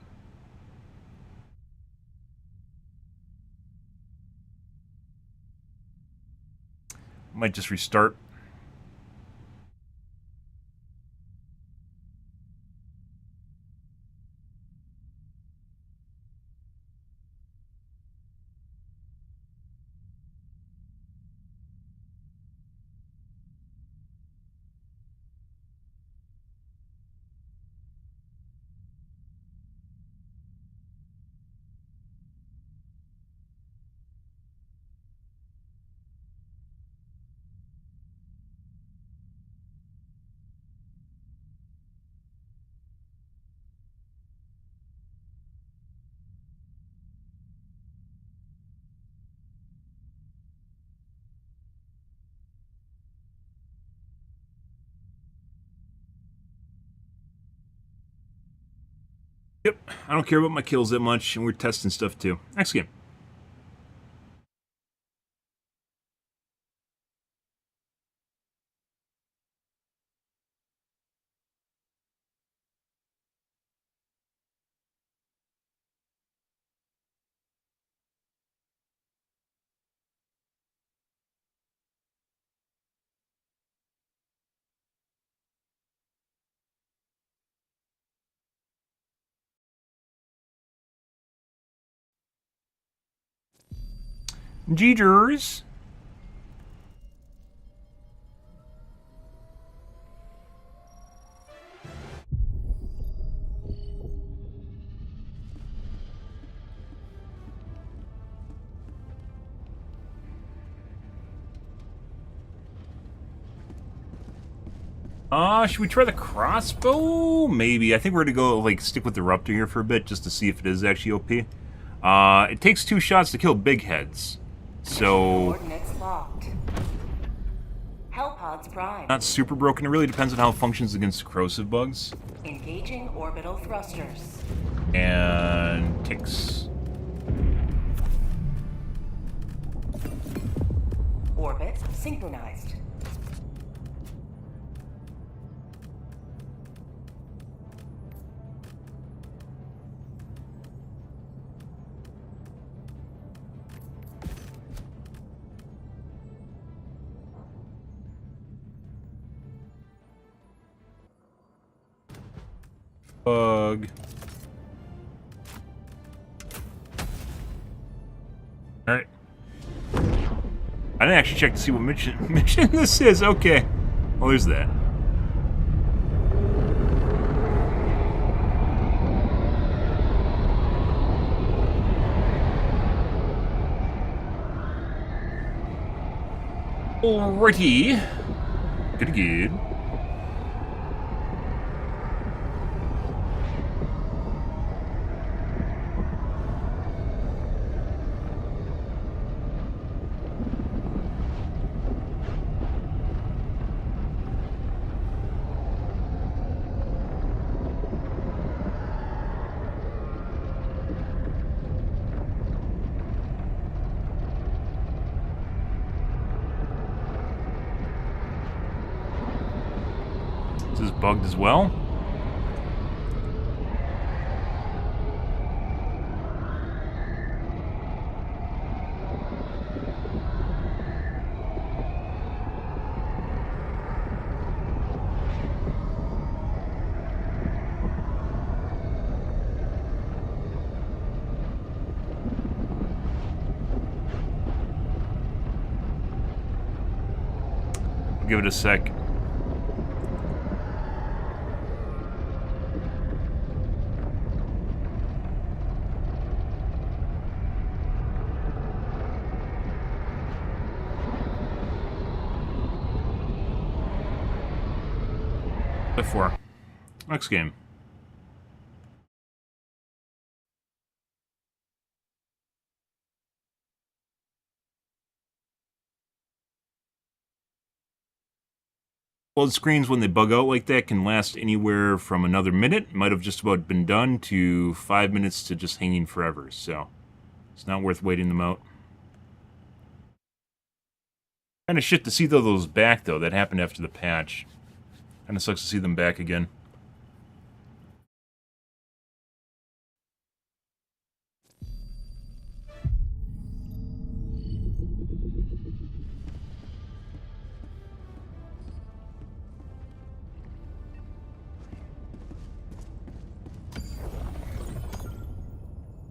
Might just restart. Yep, I don't care about my kills that much, and we're testing stuff too. Next game. Jeeters. Should we try the crossbow? Maybe. I think we're gonna go, like, stick with the Ruptor here for a bit, just to see if it is actually OP. It takes 2 shots to kill big heads. So... Coordinates locked. Hellpods prime. Not super broken. It really depends on how it functions against corrosive bugs. Engaging orbital thrusters. And... ticks. Orbit synchronized. Bug. Alright. I didn't actually check to see what mission this is. Okay. Well, there's that. Alrighty. Good. This is bugged as well. give it a sec. Before. Next game. Load screens, when they bug out like that, can last anywhere from another minute, might have just about been done, to 5 minutes to just hanging forever, so it's not worth waiting them out. Kind of shit to see those back, though. That happened after the patch. Kind of sucks to see them back again.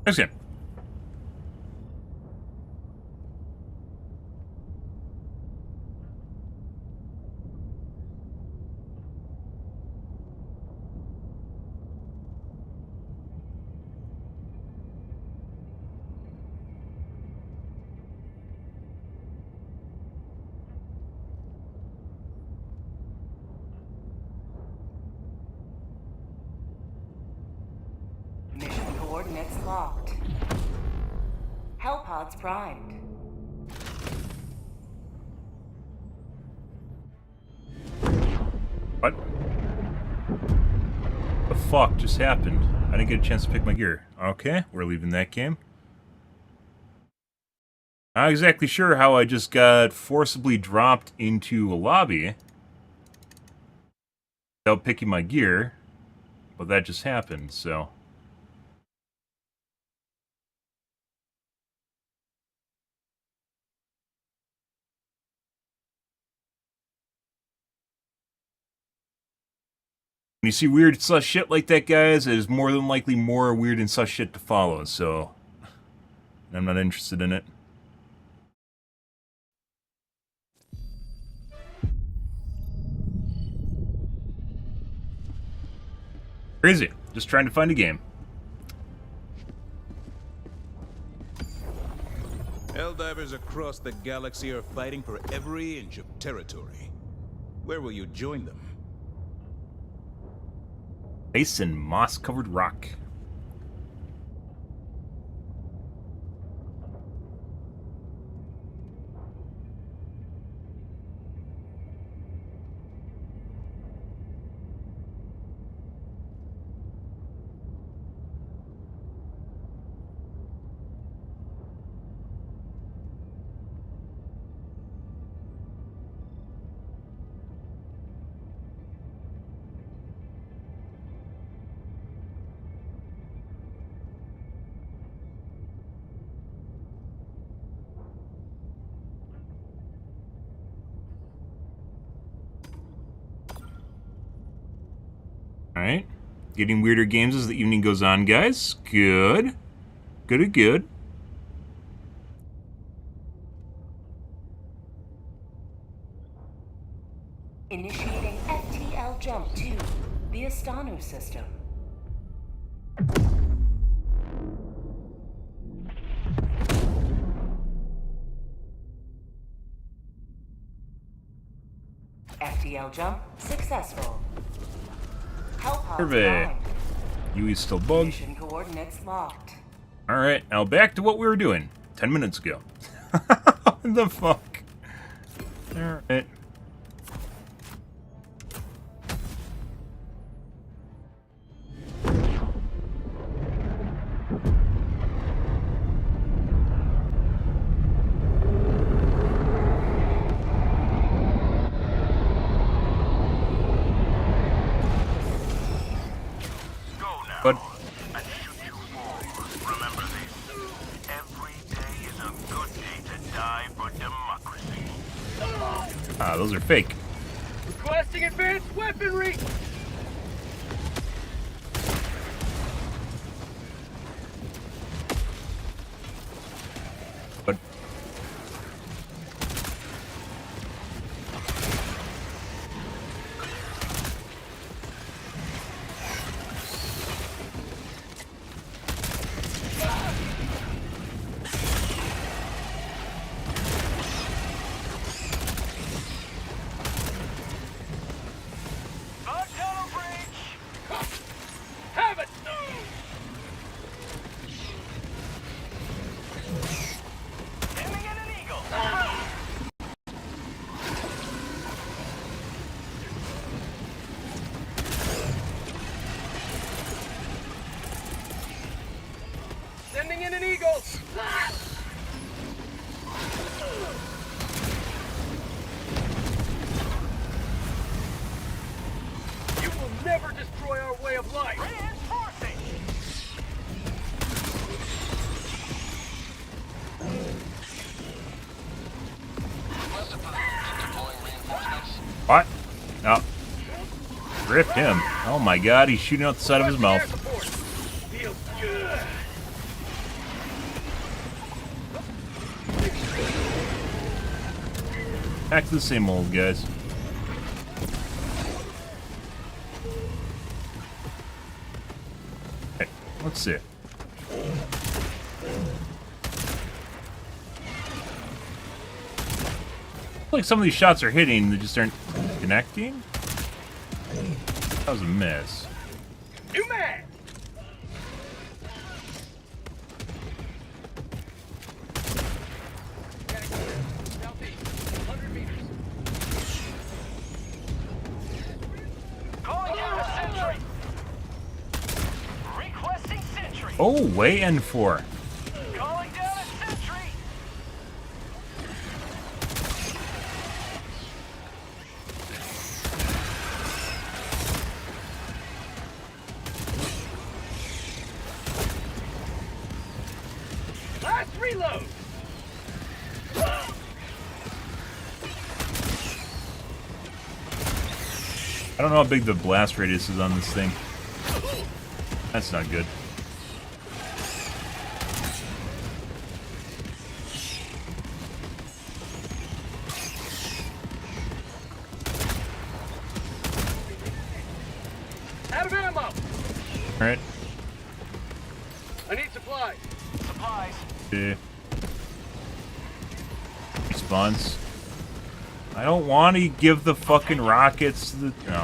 Next game. Mission coordinates locked. Hellpods primed. What? The fuck just happened? I didn't get a chance to pick my gear. Okay, we're leaving that game. Not exactly sure how I just got forcibly dropped into a lobby without picking my gear, but that just happened, so... When you see weird sus shit like that, guys, there's more than likely more weird and sus shit to follow, so... I'm not interested in it. Crazy. Just trying to find a game. Helldivers across the galaxy are fighting for every inch of territory. Where will you join them? Ice and moss-covered rock. Alright. Getting weirder games as the evening goes on, guys. Good. Good. Initiating FTL jump to the Astanu system. FTL jump successful. Hellpods Survey. primed. Yui's still bugged. Mission coordinates locked. Alright, now back to what we were doing 10 minutes ago. What the fuck? Alright. But And should you fall, remember this. Every day is a good day to die for democracy. those are fake. Requesting advanced weaponry! But Oh. Ripped him. Oh my god, he's shooting out the side of his mouth. Feels good. Back to the same old guys. Okay, let's see. Like some of these shots are hitting, they just aren't connecting. That was a miss. New man. Southeast, 100 meters. Calling down a sentry. Requesting sentry. Oh, way N4. Calling down a sentry. Last reload. I don't know how big the blast radius is on this thing. That's not good. Out of ammo. Alright. I need supplies. Supplies. Okay. Response. I don't want to give the fucking rockets to the... No.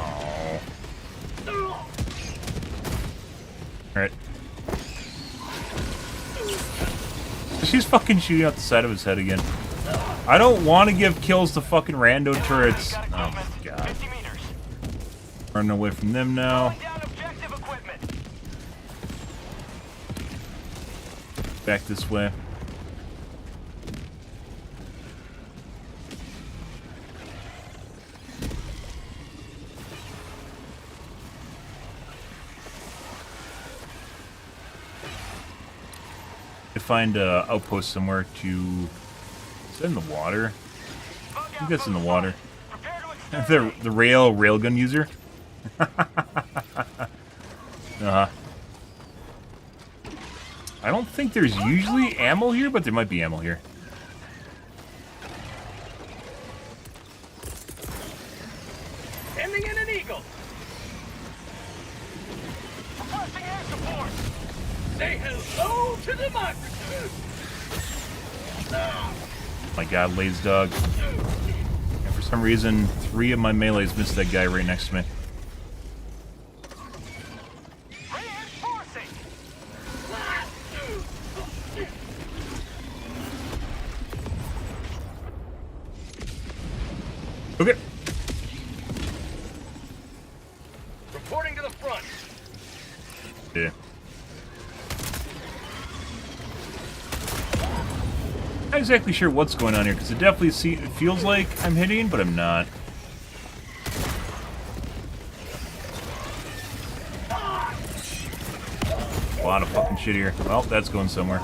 Alright. She's fucking shooting out the side of his head again. I don't want to give kills to fucking rando turrets. Got Oh equipment. my god. 50 meters. Running away from them now. Calling down objective equipment. Back this way. To find a outpost somewhere to... Is that in the water? I think that's in the water. Prepare to exterminate. The railgun user. Uh-huh. I don't think there's usually ammo here, but there might be ammo here. Sending in an eagle. Requesting air support. Say hello to democracy. My god, Lays Dog. And for some reason, 3 of my melees missed that guy right next to me. Reinforcing. Okay. Reporting to the front. Yeah. Not exactly sure what's going on here, because it definitely it feels like I'm hitting, but I'm not. A lot of fucking shit here. Well, that's going somewhere.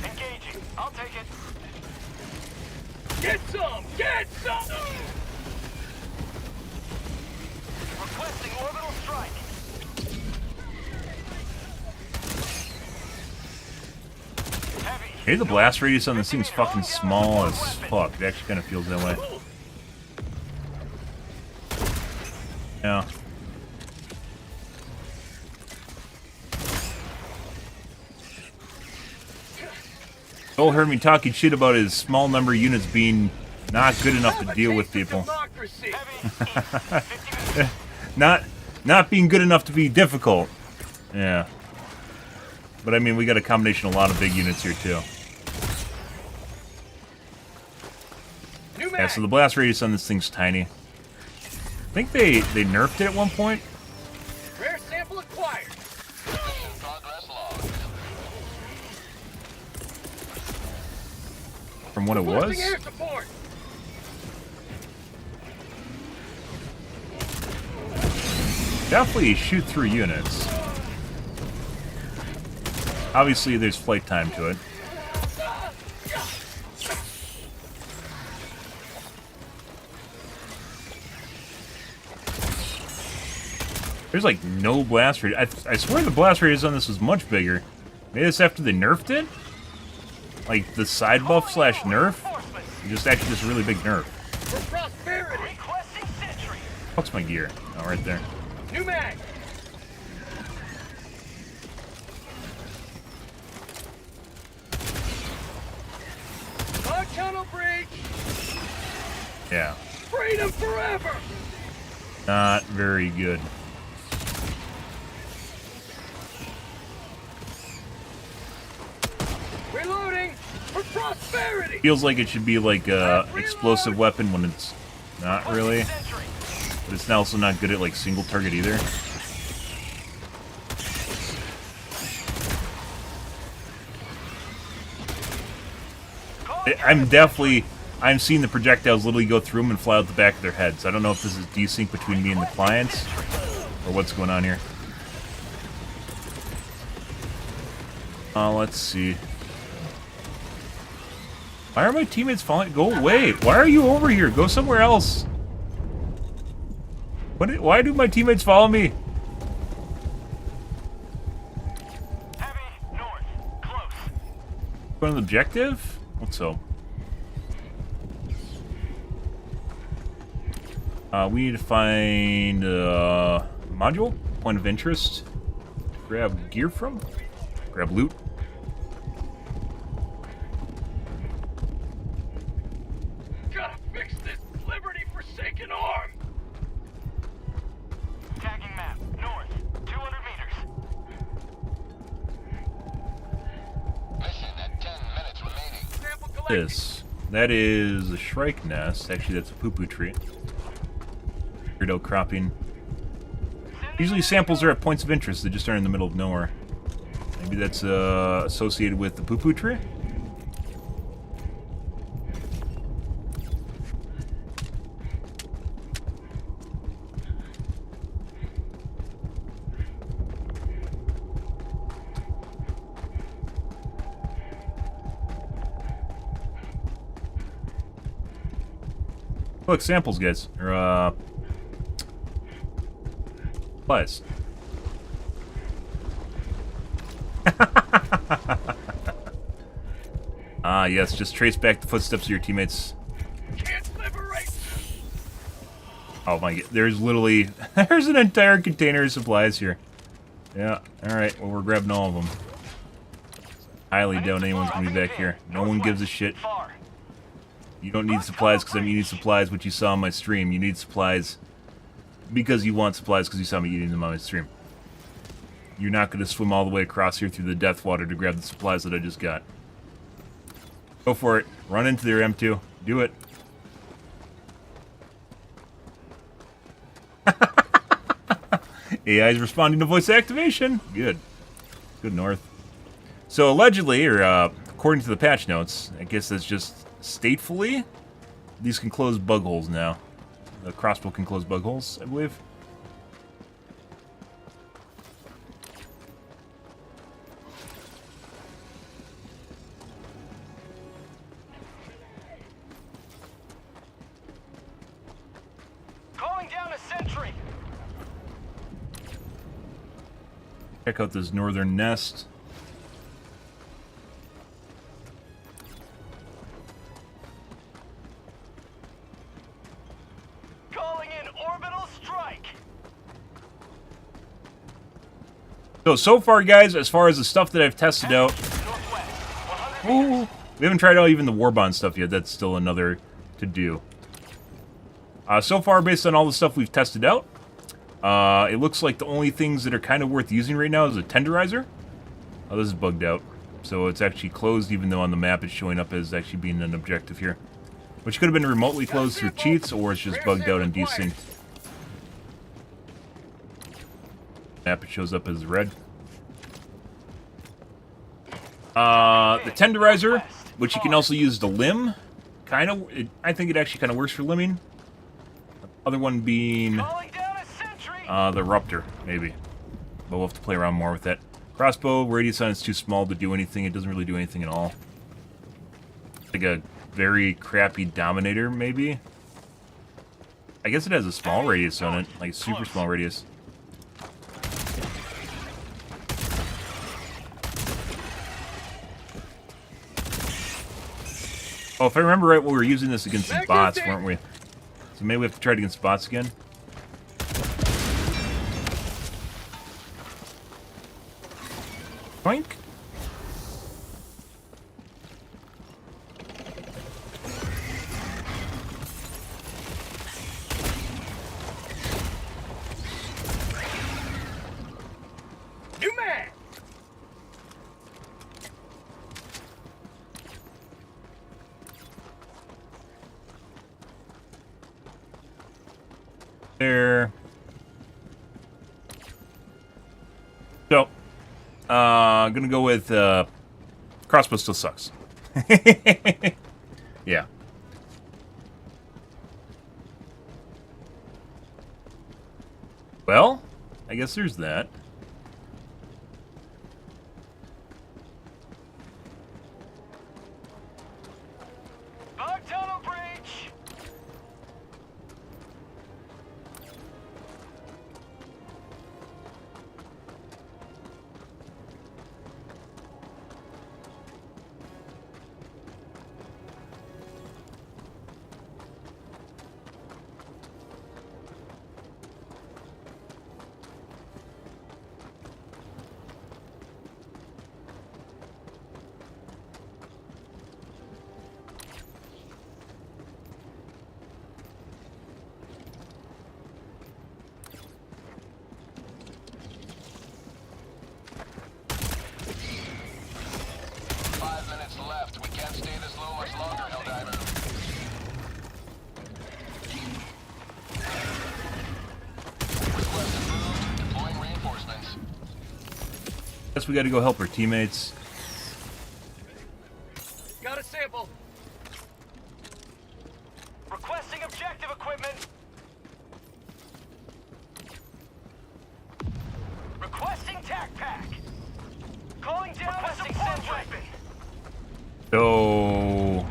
Engaging. I'll take it. Get some! Get some! Requesting orbital strike. Heavy. Hey, the blast radius on this thing's fucking small as fuck. It actually kind of feels that way. Yeah. Joel heard me talking shit about his small number of units being not good enough to deal with people. Democracy. Heavy. 50 meters. Not being good enough to be difficult. Yeah. But I mean, we got a combination of a lot of big units here too. New Yeah, mag. so the blast radius on this thing's tiny. I think they nerfed it at one point. Rare sample acquired. From what it was. Requesting air support. Definitely shoot through units. Obviously, there's flight time to it. There's like no blast rate. I swear the blast radius on this was much bigger. Maybe it's after they nerfed it? Like the side buff slash nerf? Just actually this really big nerf. For prosperity. Requesting sentry. What's my gear? Oh, right there. New mag. Fog tunnel breach. Yeah. Freedom forever. Not very good. Reloading for prosperity. Feels like it should be like a explosive weapon when it's not really. Sentry. But it's also not good at like single target either. I'm seeing the projectiles literally go through them and fly out the back of their heads. I don't know if this is desync between me and the clients or what's going on here. Let's see. Why are my teammates falling? Go away. Why are you over here? Go somewhere else. Why do my teammates follow me? Heavy north. Close. Going to the objective? What's up? We need to find module, point of interest. Grab gear from. Grab loot. Gotta fix this Liberty Forsaken arm. Tagging map. North. 200 meters. Mission at 10 minutes remaining. Sample collected. This. That is a shrike nest. Actually, that's a poo-poo tree. Weirdo cropping. Usually samples are at points of interest. They just aren't in the middle of nowhere. Maybe that's associated with the poo-poo tree? Look, samples, guys. Or, supplies. Ah, yes, just trace back the footsteps of your teammates. Can't liberate. Oh my god, there's literally, there's an entire container of supplies here. Yeah, alright, well we're grabbing all of them. Highly doubt anyone's gonna be back here. No one gives a shit. Far. You don't need supplies because I'm eating supplies, which you saw on my stream. You need supplies because you want supplies because you saw me eating them on my stream. You're not going to swim all the way across here through the death water to grab the supplies that I just got. Go for it. Run into their M2. Do it. AI is responding to voice activation. Good. Good, North. So allegedly, or according to the patch notes, I guess that's just statefully, these can close bug holes now. The crossbow can close bug holes, I believe. Calling down a sentry. Check out this northern nest. Calling in orbital strike. So far, guys, as far as the stuff that I've tested out, Northwest. 100 meters. we haven't tried out even the Warbond stuff yet. That's still another to do. So far, based on all the stuff we've tested out, it looks like the only things that are kind of worth using right now is a tenderizer. Oh, this is bugged out. So it's actually closed, even though on the map it's showing up as actually being an objective here. Which could have been remotely closed through cheats, or it's just bugged out and desynced. Map, it shows up as red. The tenderizer, which you can also use to limb, I think it actually kind of works for limbing. Other one being Calling down a sentry. the Ruptor, maybe. But we'll have to play around more with that. Crossbow radius on it's too small to do anything. It doesn't really do anything at all. Like a very crappy Dominator, maybe? I guess it has a small radius on it, like a super small radius. Oh, if I remember right, we were using this against some bots, weren't we? So maybe we have to try it against bots again. Boink. New man! There. So, gonna go with crossbow still sucks. Yeah. Well, I guess there's that. Bug tunnel breach! Left. We can't stay this low much longer, Helldiver. Request approved. Deploying reinforcements. Guess we gotta go help our teammates. Got a sample. Requesting objective equipment. Requesting tac pack. Calling down a support weapon. So...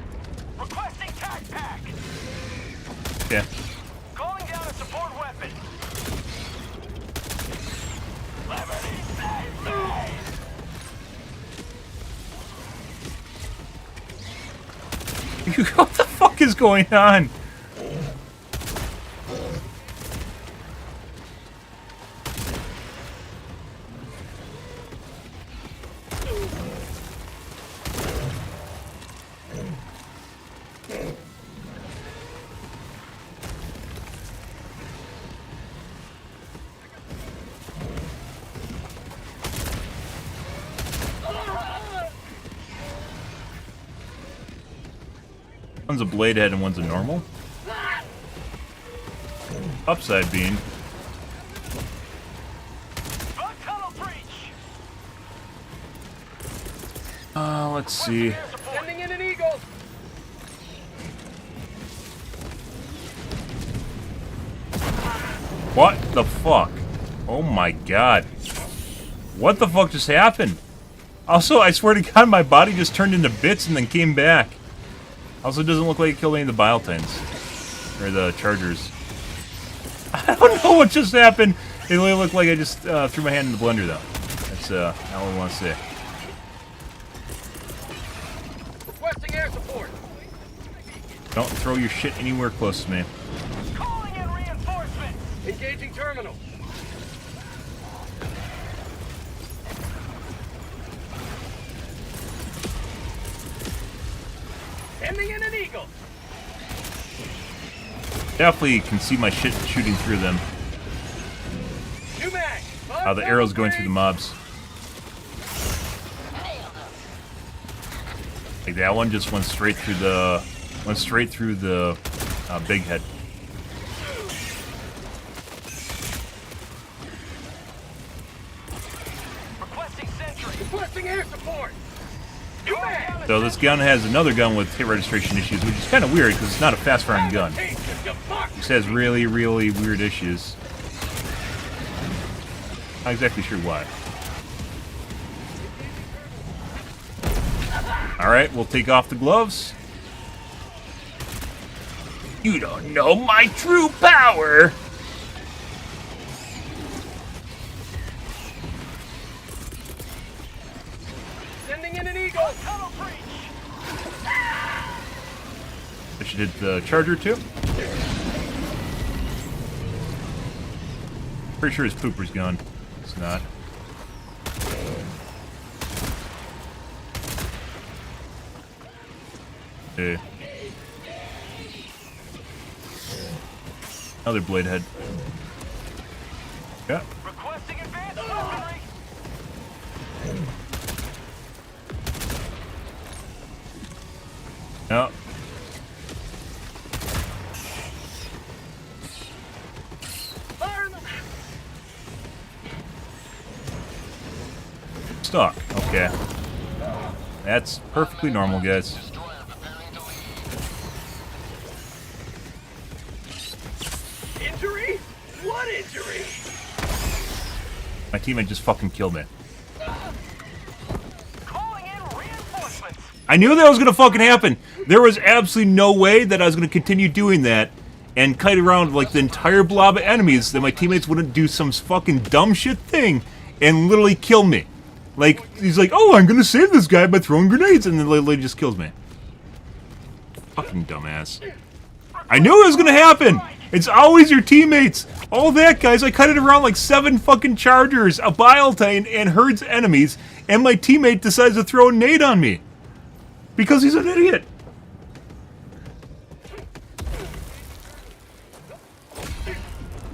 Requesting tac pack. yeah. Calling down a support weapon. Liberty save me! What the fuck is going on? One's a blade head and one's a normal. Upside beam. Bug tunnel breach. Let's see. Sending in an eagle. What the fuck? Oh my god. What the fuck just happened? Also, I swear to god, my body just turned into bits and then came back. Also, it doesn't look like it killed any of the Biotines. Or the Chargers. I don't know what just happened. It really looked like I just threw my hand in the blender, though. That's all I want to say. Requesting air support. Don't throw your shit anywhere close to me. Calling in reinforcements. Engaging terminal. Sending in an eagle. Definitely can see my shit shooting through them. New mag. How the arrow's going through the mobs. Like that one just went straight through the big head. Requesting sentry. Requesting air support. New mag. So this gun has another gun with hit registration issues, which is kind of weird because it's not a fast-firing gun. This has really, really weird issues. Not exactly sure why. Alright, we'll take off the gloves. You don't know my true power! Sending in an eagle. Tunnel breach. I should hit the charger too. Pretty sure his pooper's gone. It's not. Okay. Another blade head. Yeah. Requesting advanced weaponry. No. Fire in the... Stuck. Okay. That's perfectly normal, guys. Injury? What injury? My teammate just fucking killed me. Calling in reinforcements. I knew that was gonna fucking happen. There was absolutely no way that I was gonna continue doing that and kite around like the entire blob of enemies that my teammates wouldn't do some fucking dumb shit thing and literally kill me. Like, he's like, oh, I'm gonna save this guy by throwing grenades, and then literally just kills me. Fucking dumbass. I knew it was gonna happen! It's always your teammates! All that, guys, I kited around like 7 fucking chargers, a bile tank, and herds of enemies, and my teammate decides to throw a nade on me. Because he's an idiot.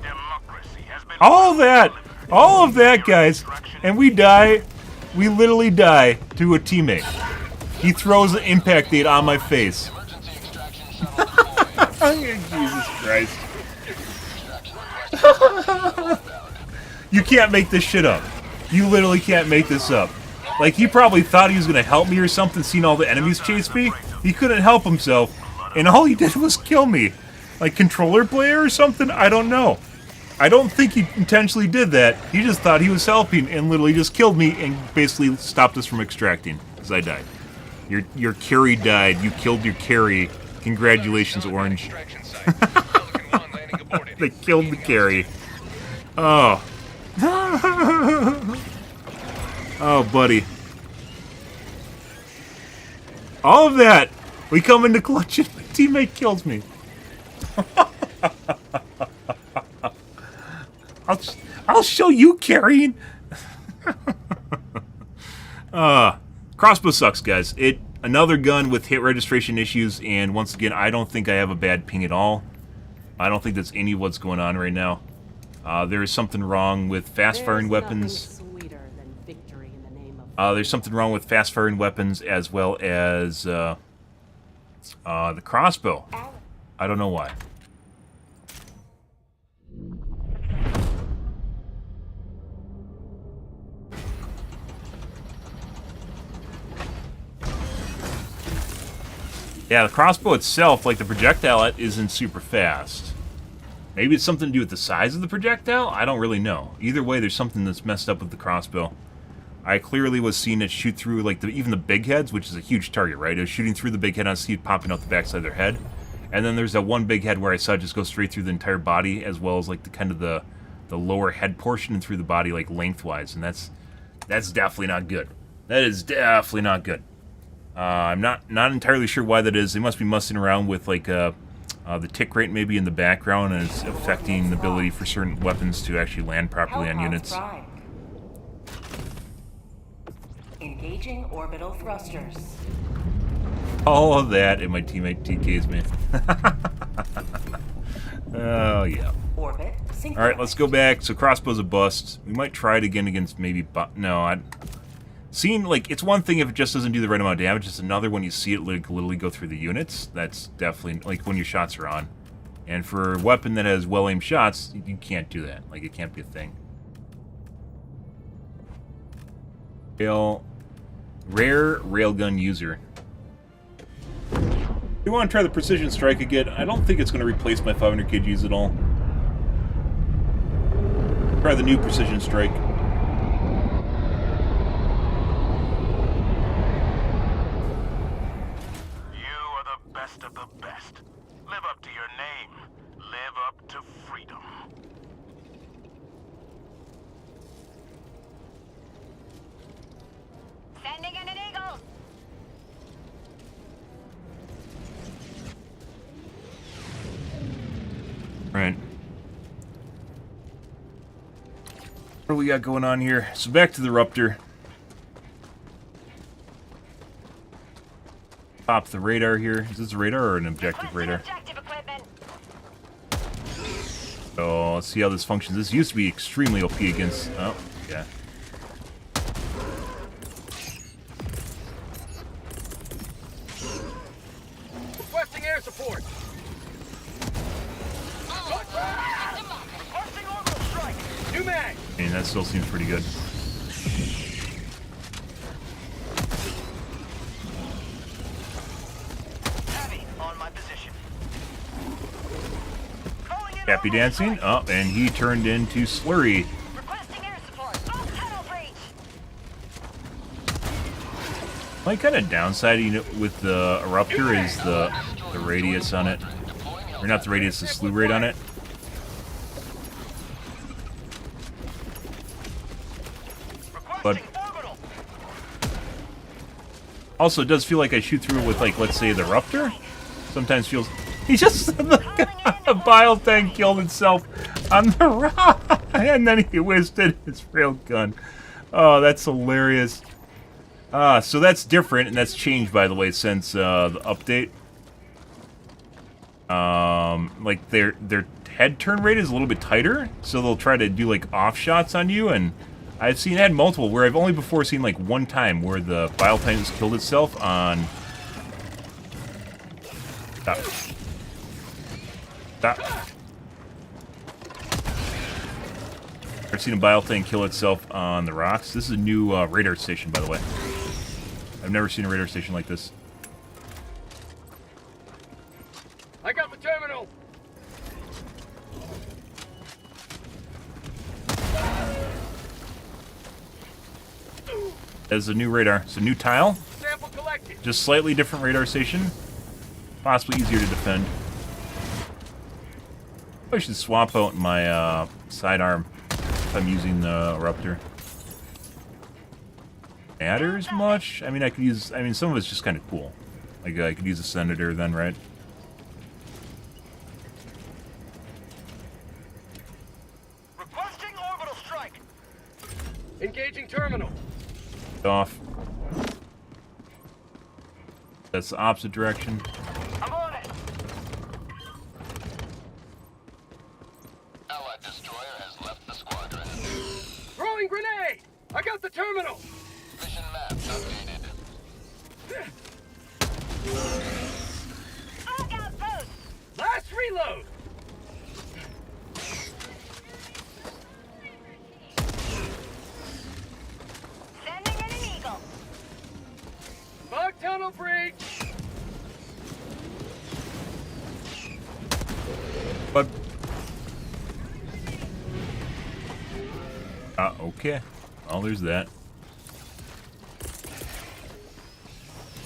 Democracy has been All of that, guys, and we die. We literally die to a teammate. He throws an impact aid on my face. Jesus Christ. You can't make this shit up. You literally can't make this up. Like, he probably thought he was gonna help me or something, seeing all the enemies chase me. He couldn't help himself, and all he did was kill me. Like, controller player or something? I don't know. I don't think he intentionally did that. He just thought he was helping and literally just killed me and basically stopped us from extracting, because I died. Your carry died. You killed your carry. Congratulations, Orange. They killed the carry. Oh. Oh, buddy. All of that. We come into clutch and my teammate kills me. I'll show you carrying. Crossbow sucks, guys. Another gun with hit registration issues, and once again, I don't think I have a bad ping at all. I don't think that's any of what's going on right now. There is something wrong with fast-firing weapons. There's something wrong with fast-firing weapons as well as the crossbow. I don't know why. Yeah, the crossbow itself, like the projectile, isn't super fast. Maybe it's something to do with the size of the projectile? I don't really know. Either way, there's something that's messed up with the crossbow. I clearly was seeing it shoot through, like, even the big heads, which is a huge target, right? It was shooting through the big head, I see it popping out the backside of their head. And then there's that one big head where I saw it just go straight through the entire body, as well as, like, the kind of the lower head portion and through the body, like, lengthwise. And that's definitely not good. That is definitely not good. I'm not entirely sure why that is. They must be messing around with, like, the tick rate maybe in the background, and it's affecting the ability for certain weapons to actually land properly on units. Engaging orbital thrusters. All of that, and my teammate TKs me. Oh, yeah. Orbit synchronized. Alright, let's go back. So crossbow's a bust. We might try it again against maybe... No, seeing, like, it's one thing if it just doesn't do the right amount of damage. It's another when you see it, like, literally go through the units. That's definitely, like, when your shots are on. And for a weapon that has well-aimed shots, you can't do that. Like, it can't be a thing. Rare railgun user. You want to try the precision strike again? I don't think it's going to replace my 500 kgs at all. Try the new precision strike. best. Live up to your name. Live up to freedom. Sending in an eagle. Right. What do we got going on here? So back to the Ruptor. Pop the radar here. Is this a radar or an objective radar? Objective equipment. So let's see how this functions. This used to be extremely OP against... Oh, yeah. Requesting air support. Requesting orbital strike. New mag. I mean, that still seems pretty good. Heavy on my position. Calling in Happy orbital dancing. strike. Oh, and he turned into Slurry. Requesting air support. Off tunnel breach. My kind of downside with the Eruptor is the radius on it. Or not the radius, the slew rate on it. But Requesting orbital. also, it does feel like I shoot through it with, like, let's say, the Ruptor. Sometimes feels... He just... the bile tank killed itself on the rock. And then he whizzed it his railgun. Oh, that's hilarious. So that's different, and that's changed, by the way, since the update. Like, their head turn rate is a little bit tighter, so they'll try to do, like, off shots on you, and I've had multiple, where I've only before seen, like, one time where the bile tank has killed itself on... Stop. Stop. I've seen a bile tank kill itself on the rocks. This is a new radar station, by the way. I've never seen a radar station like this. I got the terminal. There's a new radar. It's a new tile. Sample collected. Just slightly different radar station. Possibly easier to defend. I should swap out my sidearm if I'm using the Eruptor. Matters much? I mean, I could use... I mean, some of it's just kind of cool. Like, I could use a Senator then, right? Requesting orbital strike. Engaging terminal. Off. That's the opposite direction. I'm on it. Allied destroyer has left the squadron. Throwing grenade. I got the terminal. Mission map updated. Bug outpost. Last reload. Sending in an eagle. Bug tunnel breach. But... okay. Well, there's that.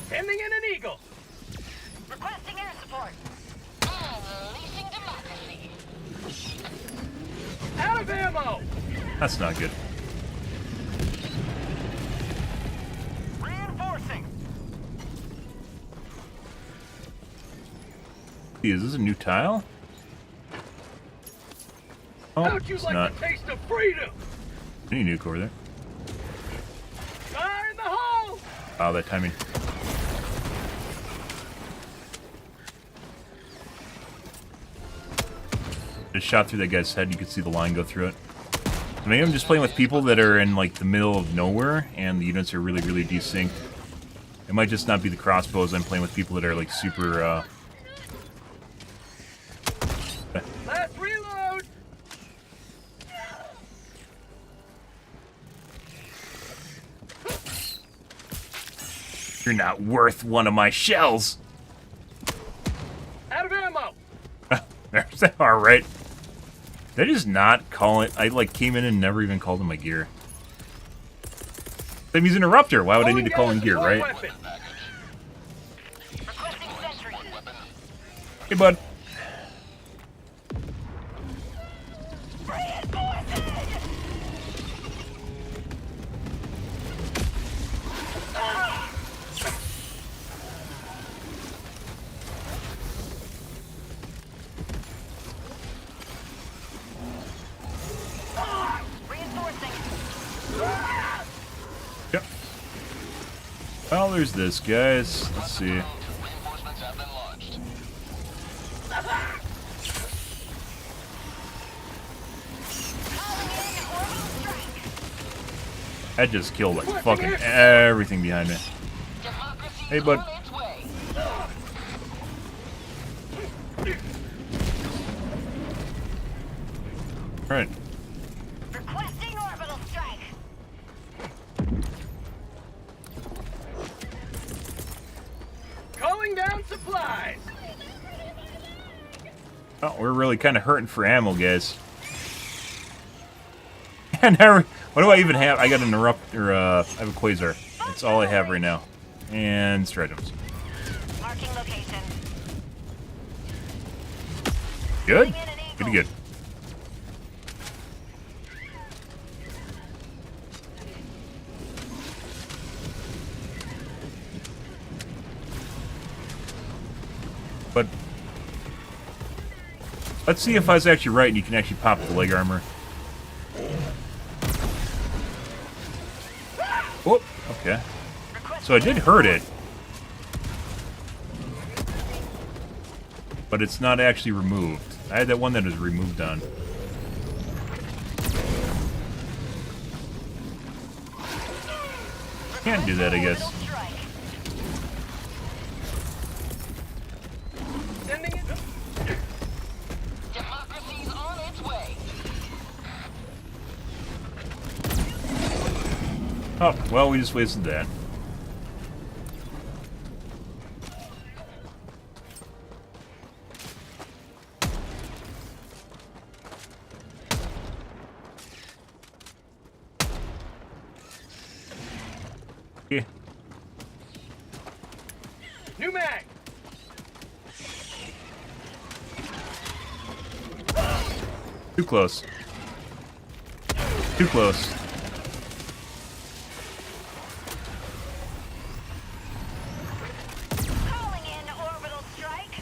Sending in an eagle. Requesting air support. Unleashing democracy. Out of ammo. That's not good. Reinforcing. Is this a new tile? Oh, How'd you it's like not. the taste of freedom? Any nuke over there. Fire in the hole. Wow, that timing. Just shot through that guy's head. You could see the line go through it. Maybe I'm just playing with people that are in, like, the middle of nowhere, and the units are really, really desynced. It might just not be the crossbows. I'm playing with people that are, like, super, Last reload. You're not worth one of my shells! Out of ammo. There's that. Alright. Did I just not call it? I, like, came in and never even called in my gear. I'm using a Ruptor. Why would I need to call in gear, right? Requesting sentry. Hey, bud. Yep. Well, there's this, guys. Let's see. Reinforcements have been launched. That just killed like fucking everything behind me. Hey, bud. Alright. Requesting orbital strike. Calling down supplies. Oh, we're really kind of hurting for ammo, guys. And what do I even have? I got an eruptor. I have a quasar. That's all I have right now. And stratagems. Marking location. Good. Pretty good. But let's see if I was actually right and you can actually pop the leg armor. Whoop. Okay. So I did hurt it. But it's not actually removed. I had that one that was removed on. Can't do that, I guess. Sending it. Democracy's on its way. Oh, well, we just wasted that. Yeah. New mag. Too close. Too close. Calling in orbital strike.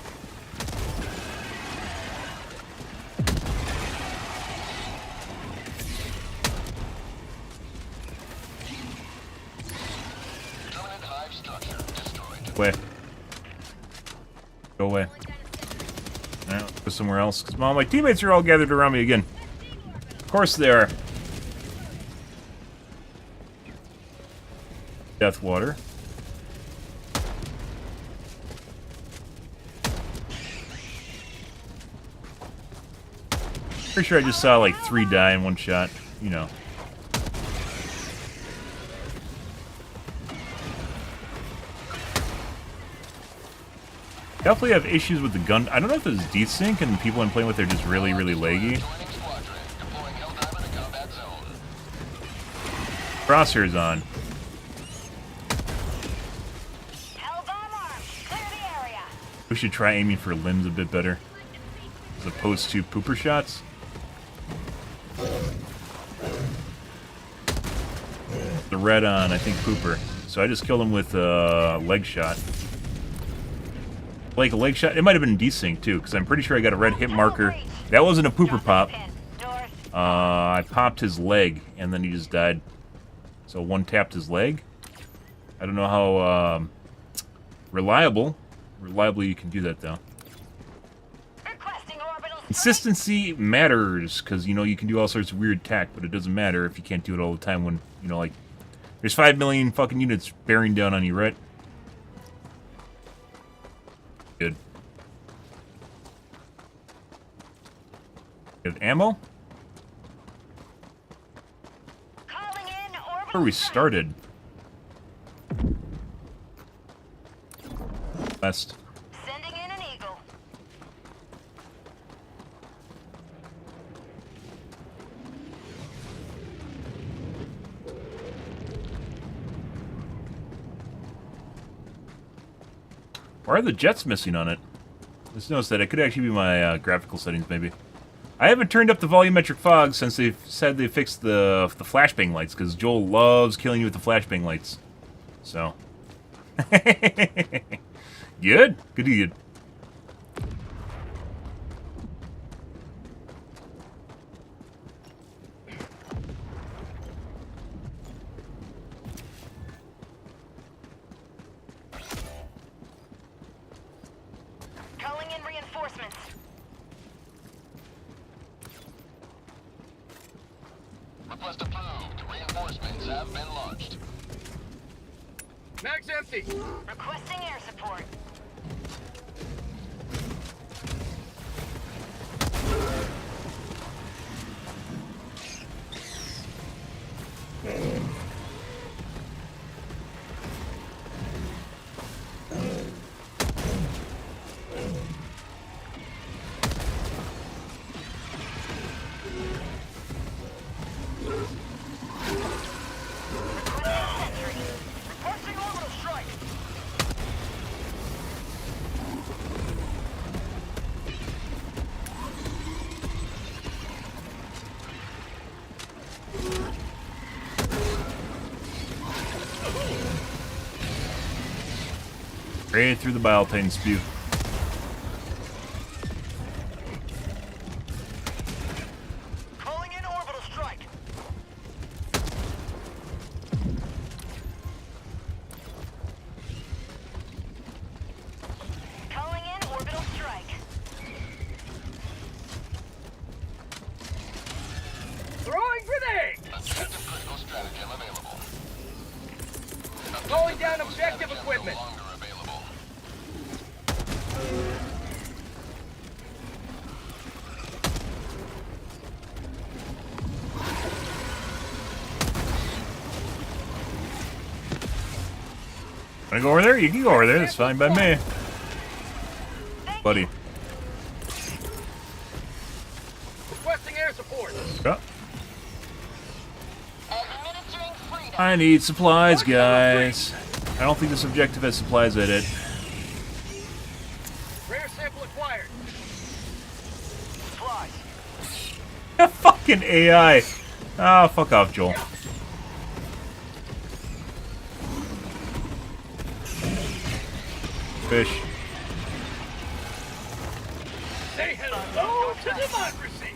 Permanent hive structure destroyed. Away. Go away. Now, go somewhere else. Because all my teammates are all gathered around me again. Of course they are. Death water. Pretty sure I just saw like 3 die in one shot. You know. Definitely have issues with the gun. I don't know if it's desync and people I'm playing with are just really, really laggy. Joining squadron. Deploying Helldiver to combat zone. Crosshairs on. Hellbomb armed. Clear the area. We should try aiming for limbs a bit better. As opposed to pooper shots. The red on, I think, pooper. So I just killed him with a leg shot. Like a leg shot. It might have been desync too, because I'm pretty sure I got a red hit marker. That wasn't a pooper pop. I popped his leg, and then he just died. So one tapped his leg. I don't know how reliably you can do that though. Consistency matters, because, you know, you can do all sorts of weird tack, but it doesn't matter if you can't do it all the time when, you know, like, there's 5 million fucking units bearing down on you, right? Good. You have ammo? Where we started. West. Sending in an eagle. Why are the jets missing on it? Just noticed that it could actually be my graphical settings, maybe. I haven't turned up the volumetric fog since they've said they fixed the flashbang lights, because Joel loves killing you with the flashbang lights. So. Good? Good. Calling in reinforcements. Request approved. Reinforcements have been launched. Mag's empty. Requesting air support. Requesting orbital strike. Right through the biotane spew. Calling in orbital strike. Calling in orbital strike. Throwing grenade. Objective critical stratagem available. Calling down objective Stratagem equipment. No longer available. Wanna go over there? You can go over there. That's fine by me. Buddy. Requesting air support. Yeah. Administering freedom. I need supplies, guys. I don't think this objective has supplies in it. Rare sample acquired. Supplies. Fucking AI. Ah, fuck off, Joel. Fish. Say hello to democracy.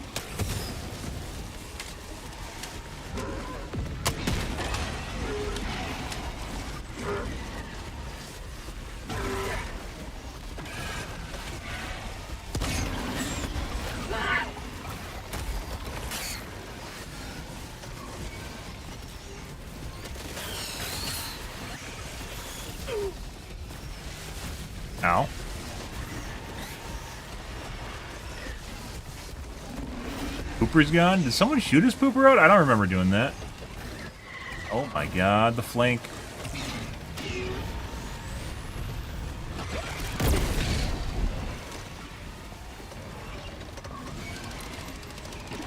Ow. Pooper's gone? Did someone shoot his pooper out? I don't remember doing that. Oh my god, the flank.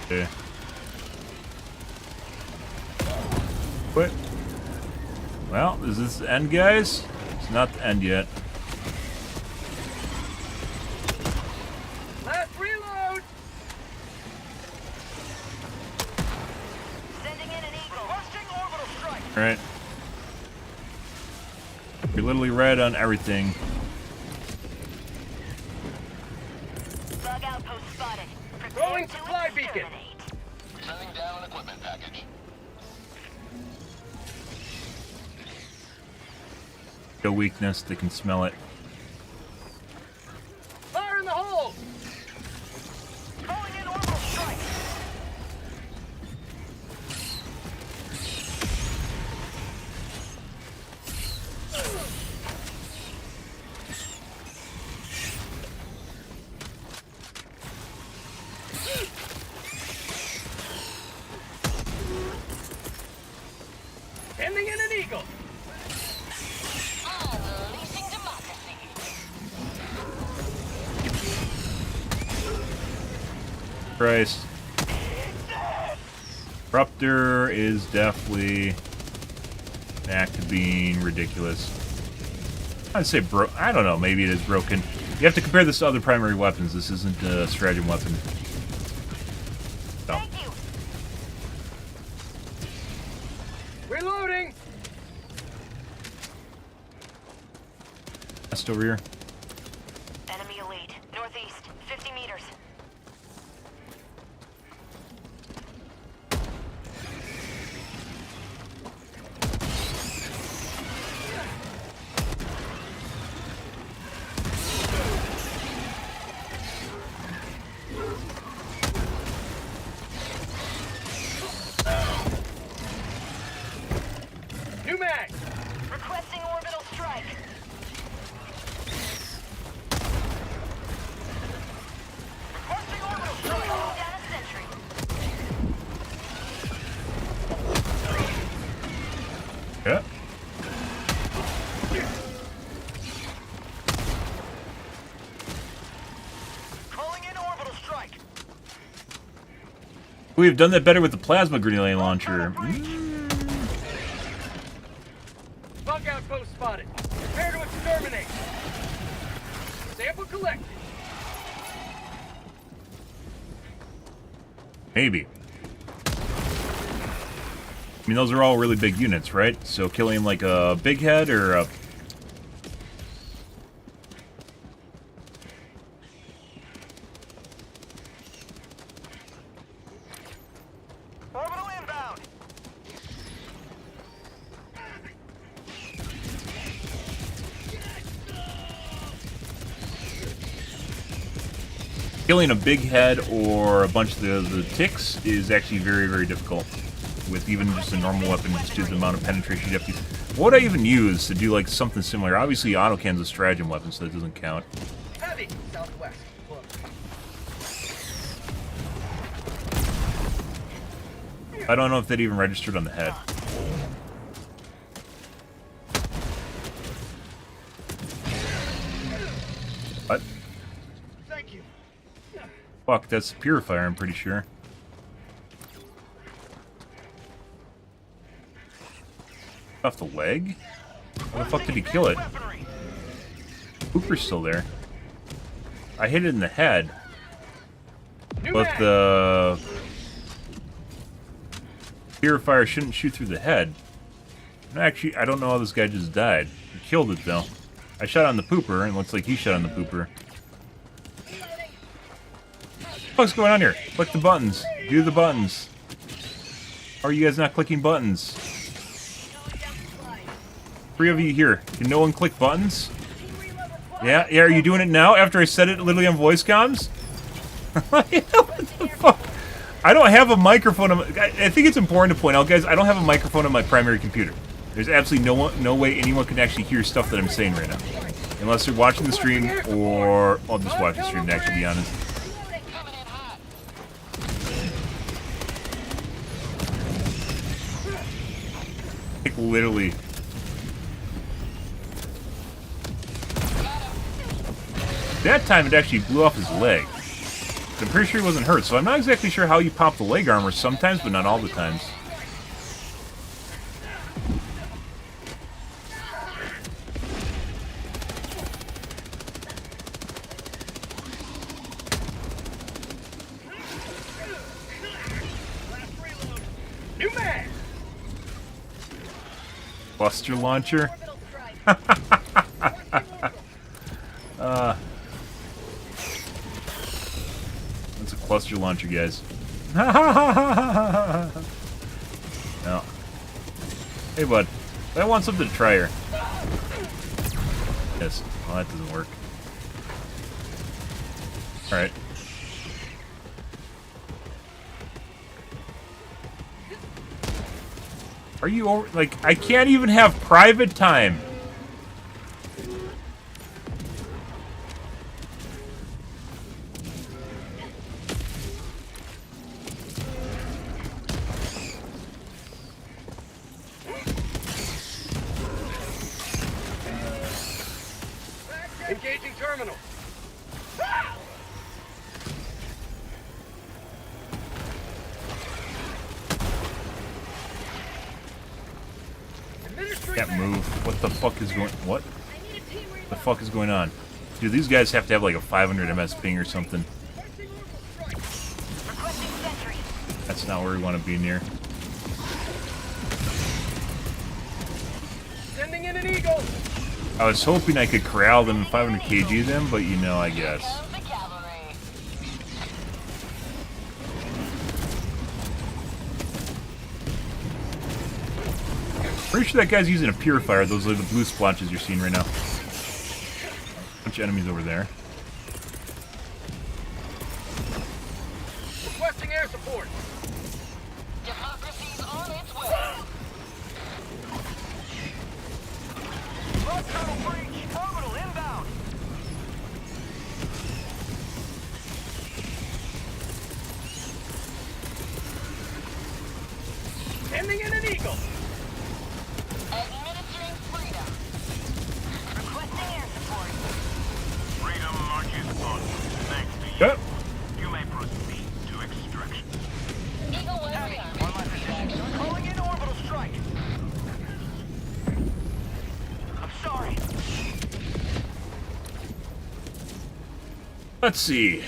Okay. Quit. Well, is this the end, guys? It's not the end yet. Last reload. Sending in an eagle. Requesting orbital strike. Alright. You're literally red on everything. Bug outpost spotted. Throwing Prepare to supply beacon. exterminate. Sending down equipment package. No weakness, they can smell it. Fire in the hole. Calling in orbital strike. Sending in an eagle. Unleashing democracy. Christ. Ruptor is definitely back to being ridiculous. I'd say I don't know, maybe it is broken. You have to compare this to other primary weapons. This isn't a stratagem weapon. No. Thank you. Reloading! Just over here. Enemy elite. Northeast. 50 meters. New mag! Requesting orbital strike. Requesting orbital strike. Down a sentry. Yeah. Calling in orbital strike. We've done that better with the plasma grenade launcher. Bug outpost spotted. Prepare to exterminate. Sample collected. Maybe. I mean, those are all really big units, right? So killing like a big head or a... Orbital inbound. Killing a big head or a bunch of the ticks is actually very, very difficult. With even just a normal weapon, just due to the amount of penetration you have to use. What would I even use to do like something similar? Obviously, autocan's a stratagem weapon, so that doesn't count. Heavy. Southwest. Close. I don't know if that even registered on the head. What? Thank you. Fuck, that's the purifier, I'm pretty sure. Off the leg? How the fuck did he kill it? Weaponry. Hooper's still there. I hit it in the head. New But mag. the purifier shouldn't shoot through the head. Actually, I don't know how this guy just died. He killed it, though. I shot on the pooper, and it looks like he shot on the pooper. What's going on here? Click the buttons. Do the buttons. How are you guys not clicking buttons? 3 of you here. Can no one click buttons? Yeah, are you doing it now after I said it literally on voice comms? What the fuck? I don't have a microphone. I think it's important to point out, guys, I don't have a microphone on my primary computer. There's absolutely no way anyone can actually hear stuff that I'm saying right now. Unless they're watching the stream, or I'll just watch the stream to actually be honest. Like, literally. That time it actually blew off his leg. I'm pretty sure he wasn't hurt, so I'm not exactly sure how you pop the leg armor sometimes, but not all the times. New mag. Buster launcher? That's a cluster launcher, guys. No. Hey, bud. I want something to try here. Yes. Well, that doesn't work. Alright. Are you over? Like, I can't even have private time. Engaging terminal. Can't move. What the fuck is going? What? I need a team What the fuck is going on? Dude, these guys have to have like a 500 ms ping or something. Requesting sentry. That's not where we want to be near. Sending in an eagle. I was hoping I could corral them and 500 kg them, but you know, I guess. Comes the cavalry. Pretty sure that guy's using a purifier. Those are the blue splotches you're seeing right now. Bunch of enemies over there. Requesting air support. Democracy's on its way. Blood tunnel breach. Orbital inbound. Sending in an eagle. Administering freedom. Requesting air support. Freedom marches on. Thanks to you. Yep. You may proceed to extraction. Eagle warrior. One left attack. Calling in orbital strike. I'm sorry. Let's see.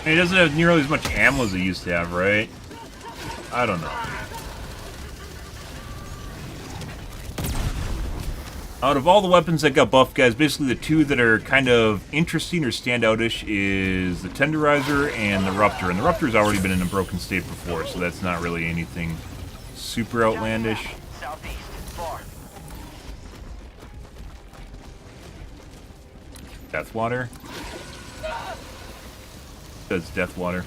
He doesn't have nearly as much ammo as he used to have, right? I don't know. Out of all the weapons that got buffed, guys, basically the two that are kind of interesting or standoutish is the Tenderizer and the Ruptor. And the Ruptor's already been in a broken state before, so that's not really anything super outlandish. Southeast. Far. Deathwater. That's Deathwater.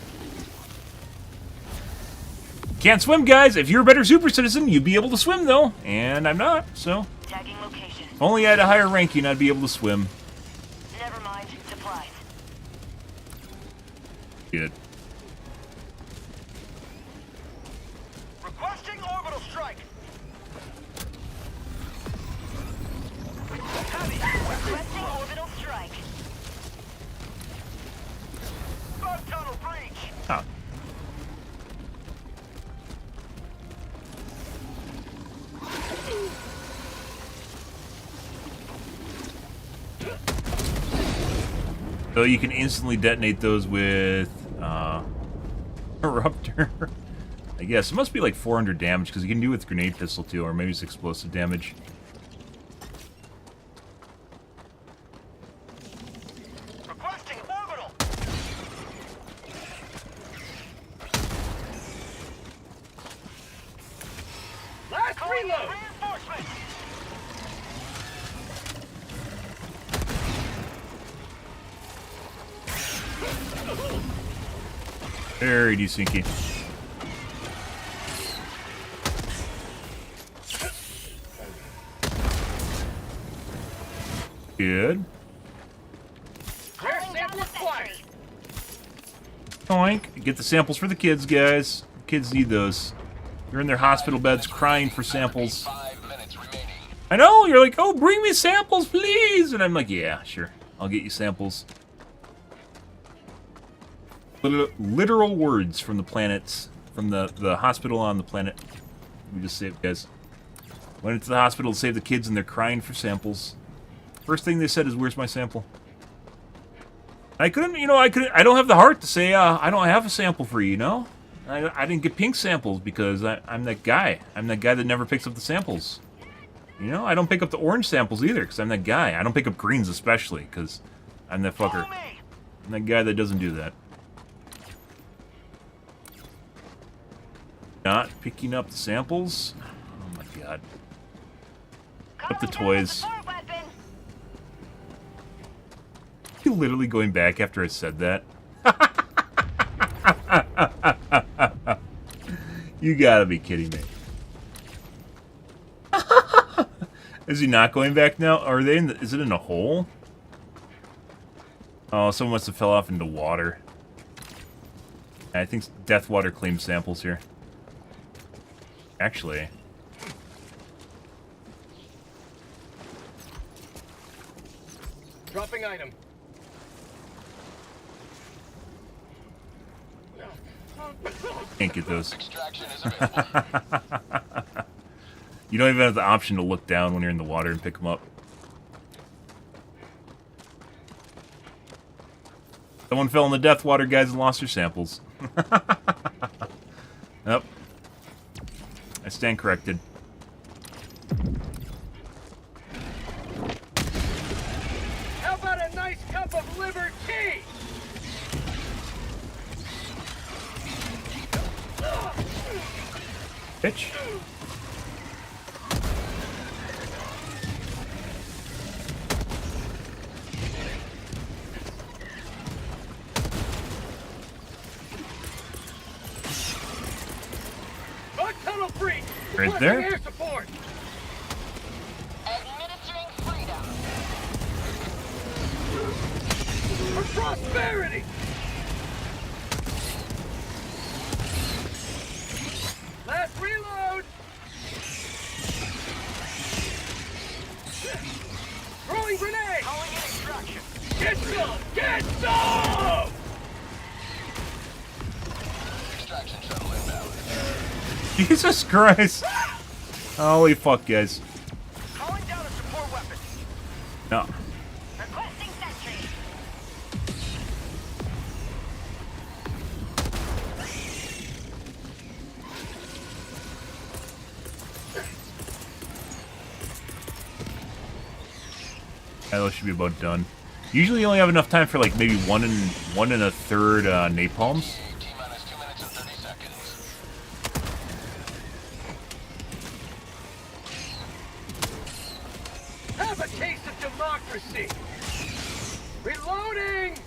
Can't swim, guys. If you're a better super citizen, you'd be able to swim, though. And I'm not, so. Tagging location. If only I had a higher ranking, I'd be able to swim. Never mind. Supplies. Good. Requesting orbital strike. Heavy. Requesting orbital strike. Blood tunnel breach. Huh. So you can instantly detonate those with a Ruptor. I guess it must be like 400 damage because you can do it with grenade pistol too, or maybe it's explosive damage. Requesting orbital. Last Calling in reload. reinforcements. Very desinky. Good. Air sample acquired. Oink. Get the samples for the kids, guys. Kids need those. They're in their hospital beds crying for samples. 5 minutes remaining. I know, you're like, oh, bring me samples, please! And I'm like, yeah, sure. I'll get you samples. Literal words from the planets, from the hospital on the planet. We just saved, guys. Went into the hospital to save the kids, and they're crying for samples. First thing they said is, where's my sample? I couldn't, you know, I don't have the heart to say, I don't have a sample for you, you know? I didn't get pink samples because I'm that guy. I'm that guy that never picks up the samples. You know, I don't pick up the orange samples either because I'm that guy. I don't pick up greens especially because I'm that fucker. I'm that guy that doesn't do that. Not picking up the samples? Oh my god. Up the toys. You literally going back after I said that? You gotta be kidding me. Is he not going back now? Are they in the, is it in a hole? Oh, someone must have fell off into water. I think Deathwater claims samples here. Actually. Dropping item. Can't get those. Extraction is available. You don't even have the option to look down when you're in the water and pick them up. Someone fell in the death water, guys, and lost their samples. Yep. I stand corrected. How about a nice cup of liver tea? Bitch. Bug tunnel free. Right there. Air support. Administering freedom. For prosperity. Last reload. Throwing grenade. Calling in extraction. Get some. Get some. Extraction shuttle inbound. Jesus Christ. Holy fuck, guys. Calling down a support weapon. No. Requesting sentry. That should be about done. Usually you only have enough time for like maybe one and a third napalms. T-minus 2 minutes and 30 seconds. Have a taste of democracy. Reloading.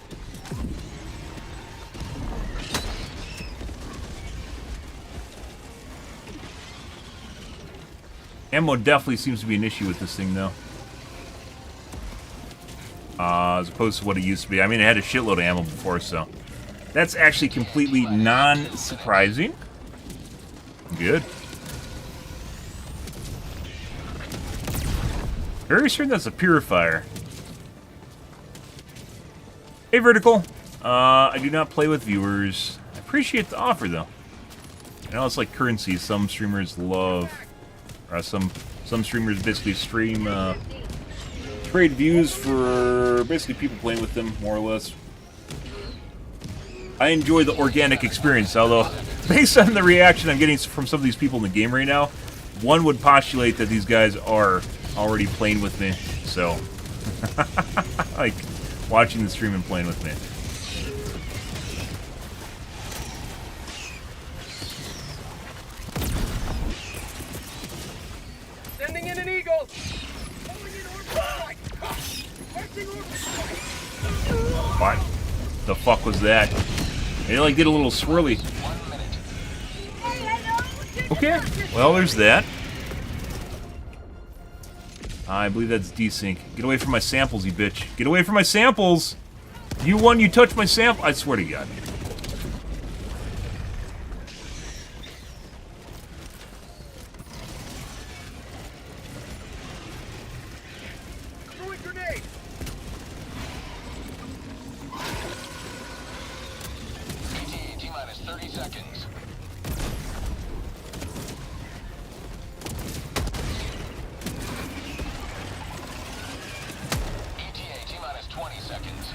Ammo definitely seems to be an issue with this thing, though. As opposed to what it used to be. I mean, it had a shitload of ammo before, so... That's actually completely non-surprising. Good. Very certain that's a purifier. Hey, Vertical. I do not play with viewers. I appreciate the offer, though. I know it's like currency. Some streamers love... some streamers basically stream... trade views for basically people playing with them, more or less. I enjoy the organic experience, although based on the reaction I'm getting from some of these people in the game right now, one would postulate that these guys are already playing with me, so like watching the stream and playing with me. Sending in an eagle. What the fuck was that? It like did a little swirly. Okay, well there's that. I believe that's desync. Get away from my samples, you bitch. Get away from my samples! You touch my sample. I swear to God. Throwing grenade. T-minus 30 seconds. ETA T-minus 20 seconds.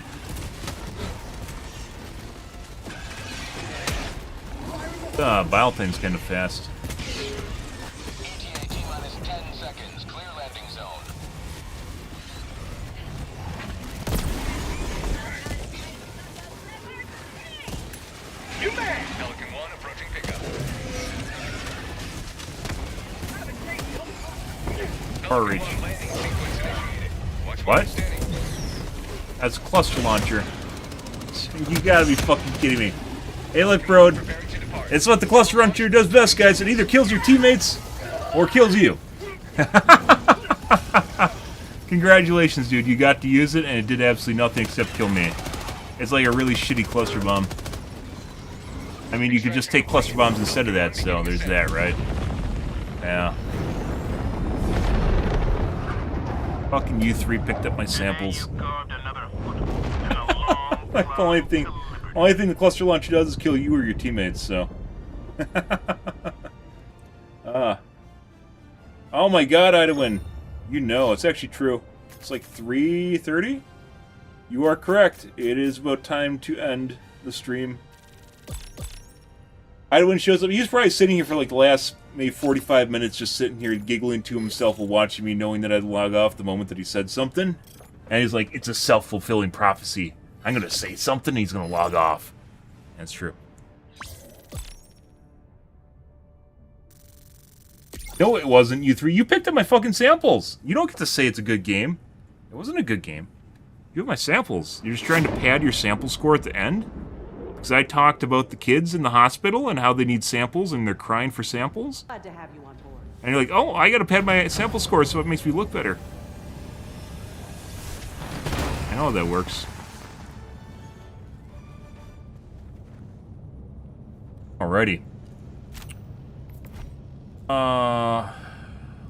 Bile thing's kind of fast. ETA T-minus 10 seconds. Clear landing zone. You man. Pelican 1 approaching pickup. Far reach. What? That's a cluster launcher. You gotta be fucking kidding me. Hey, look, bro. It's what the cluster launcher does best, guys. It either kills your teammates or kills you. Congratulations, dude. You got to use it, and it did absolutely nothing except kill me. It's like a really shitty cluster bomb. I mean, you could just take cluster bombs instead of that, so there's that, right? Yeah. Fucking you three picked up my samples. You carved another foot in a long Like the only thing Only thing the cluster launcher does is kill you or your teammates, so. Oh my god, Idawin. You know, it's actually true. It's like 3:30? You are correct. It is about time to end the stream. Idawin shows up. He's probably sitting here for like the last maybe 45 minutes just sitting here giggling to himself while watching me, knowing that I'd log off the moment that he said something. And he's like, it's a self-fulfilling prophecy. I'm going to say something, and he's going to log off. That's true. No, it wasn't, you three. You picked up my fucking samples. You don't get to say it's a good game. It wasn't a good game. You have my samples. You're just trying to pad your sample score at the end? Because I talked about the kids in the hospital and how they need samples and they're crying for samples. Glad to have you on board. And you're like, oh, I gotta pad my sample score so it makes me look better. I know how that works. Alrighty.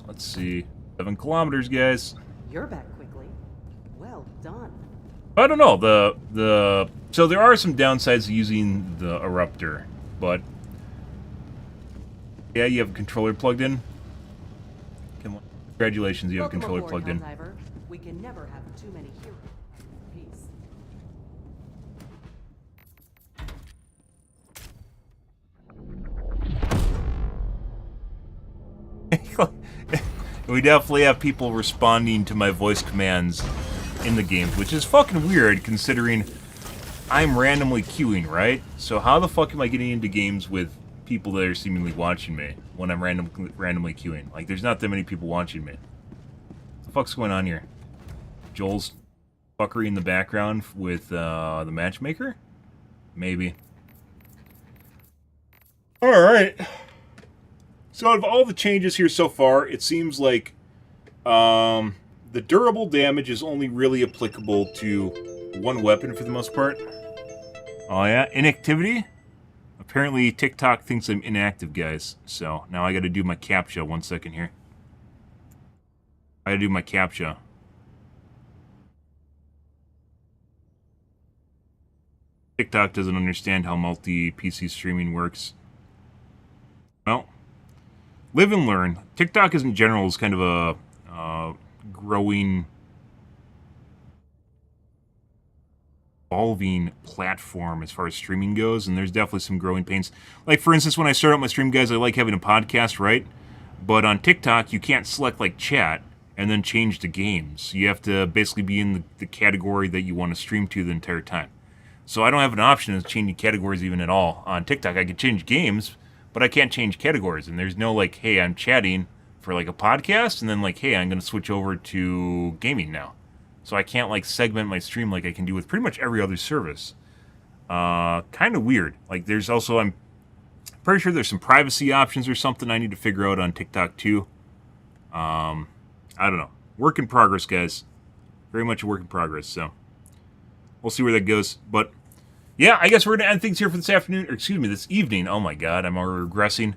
Let's see. 7 kilometers, guys. You're back quickly. Well done. I don't know. So there are some downsides to using the eruptor, but yeah, you have a controller plugged in. Come on. Congratulations, you have a Welcome controller aboard, plugged in. Helldiver. We can never have too many heroes. Peace. We definitely have people responding to my voice commands in the games, which is fucking weird considering I'm randomly queuing, right? So how the fuck am I getting into games with people that are seemingly watching me when I'm randomly queuing? Like, there's not that many people watching me. What the fuck's going on here? Joel's fuckery in the background with the matchmaker? Maybe. Alright. So out of all the changes here so far, it seems like the durable damage is only really applicable to one weapon for the most part. Oh yeah, inactivity? Apparently TikTok thinks I'm inactive, guys. So now I gotta do my CAPTCHA. 1 second here. I gotta do my CAPTCHA. TikTok doesn't understand how multi-PC streaming works. Well, live and learn. TikTok in general is kind of a growing, evolving platform as far as streaming goes, and there's definitely some growing pains. Like, for instance, when I start out my stream, guys, I like having a podcast, right? But on TikTok, you can't select, like, chat and then change the games. You have to basically be in the category that you want to stream to the entire time. So I don't have an option of changing categories even at all. On TikTok, I can change games, but I can't change categories. And there's no, like, hey, I'm chatting for, like, a podcast, and then, like, hey, I'm going to switch over to gaming now. So I can't, like, segment my stream like I can do with pretty much every other service. Kind of weird. Like, there's also, I'm pretty sure there's some privacy options or something I need to figure out on TikTok, too. I don't know. Work in progress, guys. Very much a work in progress, so we'll see where that goes. But yeah, I guess we're going to end things here for this afternoon, or excuse me, this evening. Oh my god, I'm already regressing.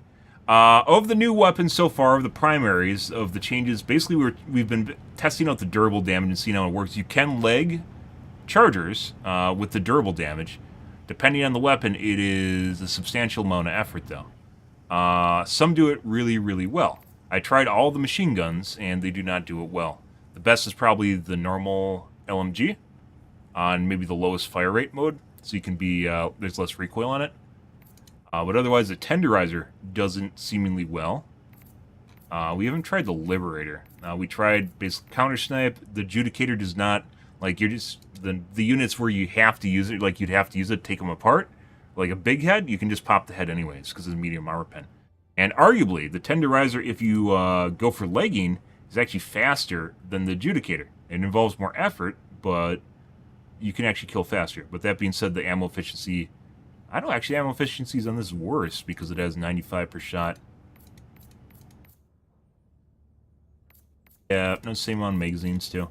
Of the new weapons so far, of the primaries, of the changes, basically we've been testing out the durable damage and seeing how it works. You can leg chargers with the durable damage. Depending on the weapon, it is a substantial amount of effort, though. Some do it really, really well. I tried all the machine guns, and they do not do it well. The best is probably the normal LMG on maybe the lowest fire rate mode, so you can be, there's less recoil on it. But otherwise, the Tenderizer doesn't seemingly well. We haven't tried the Liberator. We tried basically counter snipe. The Judicator does not, like, you're just, the units where you have to use it, like you'd have to use it to take them apart. Like a big head, you can just pop the head anyways, because it's a medium armor pen. And arguably, the Tenderizer, if you go for legging, is actually faster than the Judicator. It involves more effort, but you can actually kill faster. But that being said, the ammo efficiency, I don't know, actually ammo efficiencies on this is worse because it has 95 per shot. Yeah, no, same on magazines too.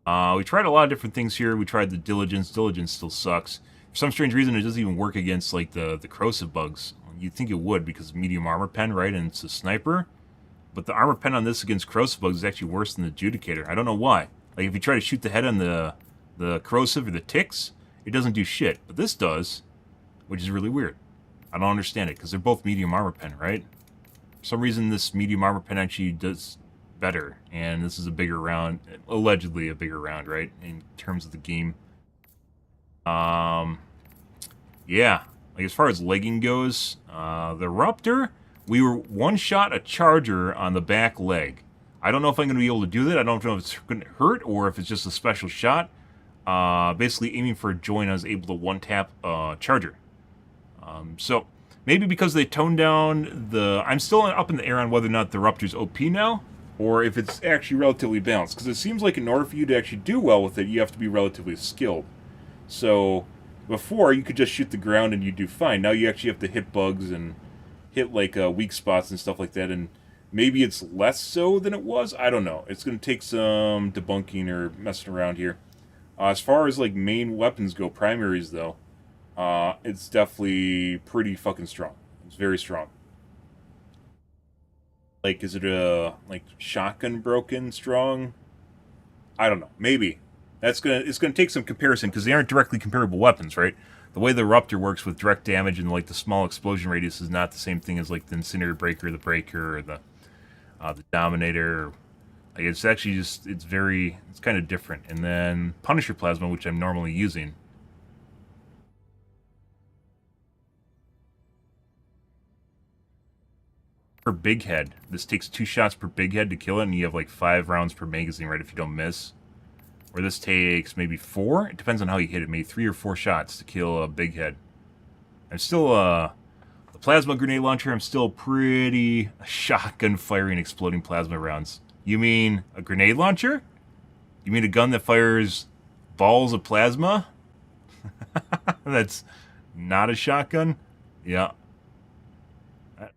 We tried a lot of different things here. We tried the Diligence. Diligence still sucks. For some strange reason, it doesn't even work against like the corrosive bugs. You'd think it would because medium armor pen, right? And it's a sniper. But the armor pen on this against corrosive bugs is actually worse than the Judicator. I don't know why. Like if you try to shoot the head on the corrosive or the ticks, it doesn't do shit. But this does, which is really weird. I don't understand it, because they're both medium armor pen, right? For some reason, this medium armor pen actually does better, and this is a bigger round, allegedly a bigger round, right, in terms of the game. Yeah, like as far as legging goes, the Ruptor, we were one-shot a charger on the back leg. I don't know if I'm going to be able to do that. I don't know if it's going to hurt or if it's just a special shot. Basically aiming for a joint, I was able to one-tap charger. So maybe because they toned down the... I'm still up in the air on whether or not the Ruptor's OP now, or if it's actually relatively balanced. Because it seems like in order for you to actually do well with it, you have to be relatively skilled. So before, you could just shoot the ground and you do fine. Now you actually have to hit bugs and hit like weak spots and stuff like that. And maybe it's less so than it was. I don't know. It's going to take some debunking or messing around here. As far as like main weapons go, primaries though, it's definitely pretty fucking strong. It's very strong. Like, is it a like shotgun broken strong? I don't know. Maybe. It's gonna take some comparison because they aren't directly comparable weapons, right? The way the Ruptor works with direct damage and like the small explosion radius is not the same thing as like the Incinerator Breaker, the Breaker, or the Dominator. Like it's actually just it's kind of different. And then Punisher Plasma, which I'm normally using. Per big head, this takes 2 shots per big head to kill it, and you have like 5 rounds per magazine, right? If you don't miss. Where this takes maybe 4. It depends on how you hit it. Maybe 3 or 4 shots to kill a big head. I'm still, the plasma grenade launcher, I'm still pretty shotgun firing exploding plasma rounds. You mean a grenade launcher? You mean a gun that fires balls of plasma? That's not a shotgun? Yeah.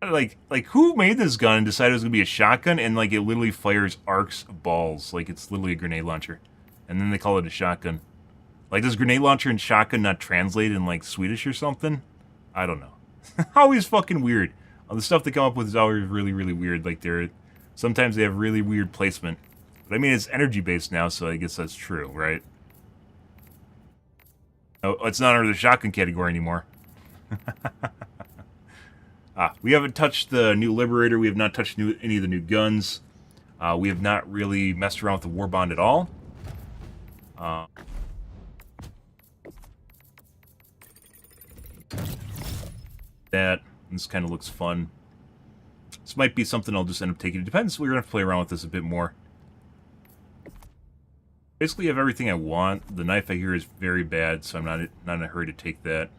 Like who made this gun and decided it was going to be a shotgun and, like, it literally fires arcs of balls? Like, it's literally a grenade launcher. And then they call it a shotgun. Like, does grenade launcher and shotgun not translate in, like, Swedish or something? I don't know. Always fucking weird. The stuff they come up with is always really, really weird. Like, sometimes they have really weird placement. But, I mean, it's energy-based now, so I guess that's true, right? Oh, it's not under the shotgun category anymore. We haven't touched the new Liberator. We have not touched any of the new guns. We have not really messed around with the War Bond at all. This kind of looks fun. This might be something I'll just end up taking. It depends. We're going to have to play around with this a bit more. Basically, I have everything I want. The knife I hear is very bad, so I'm not in a hurry to take that.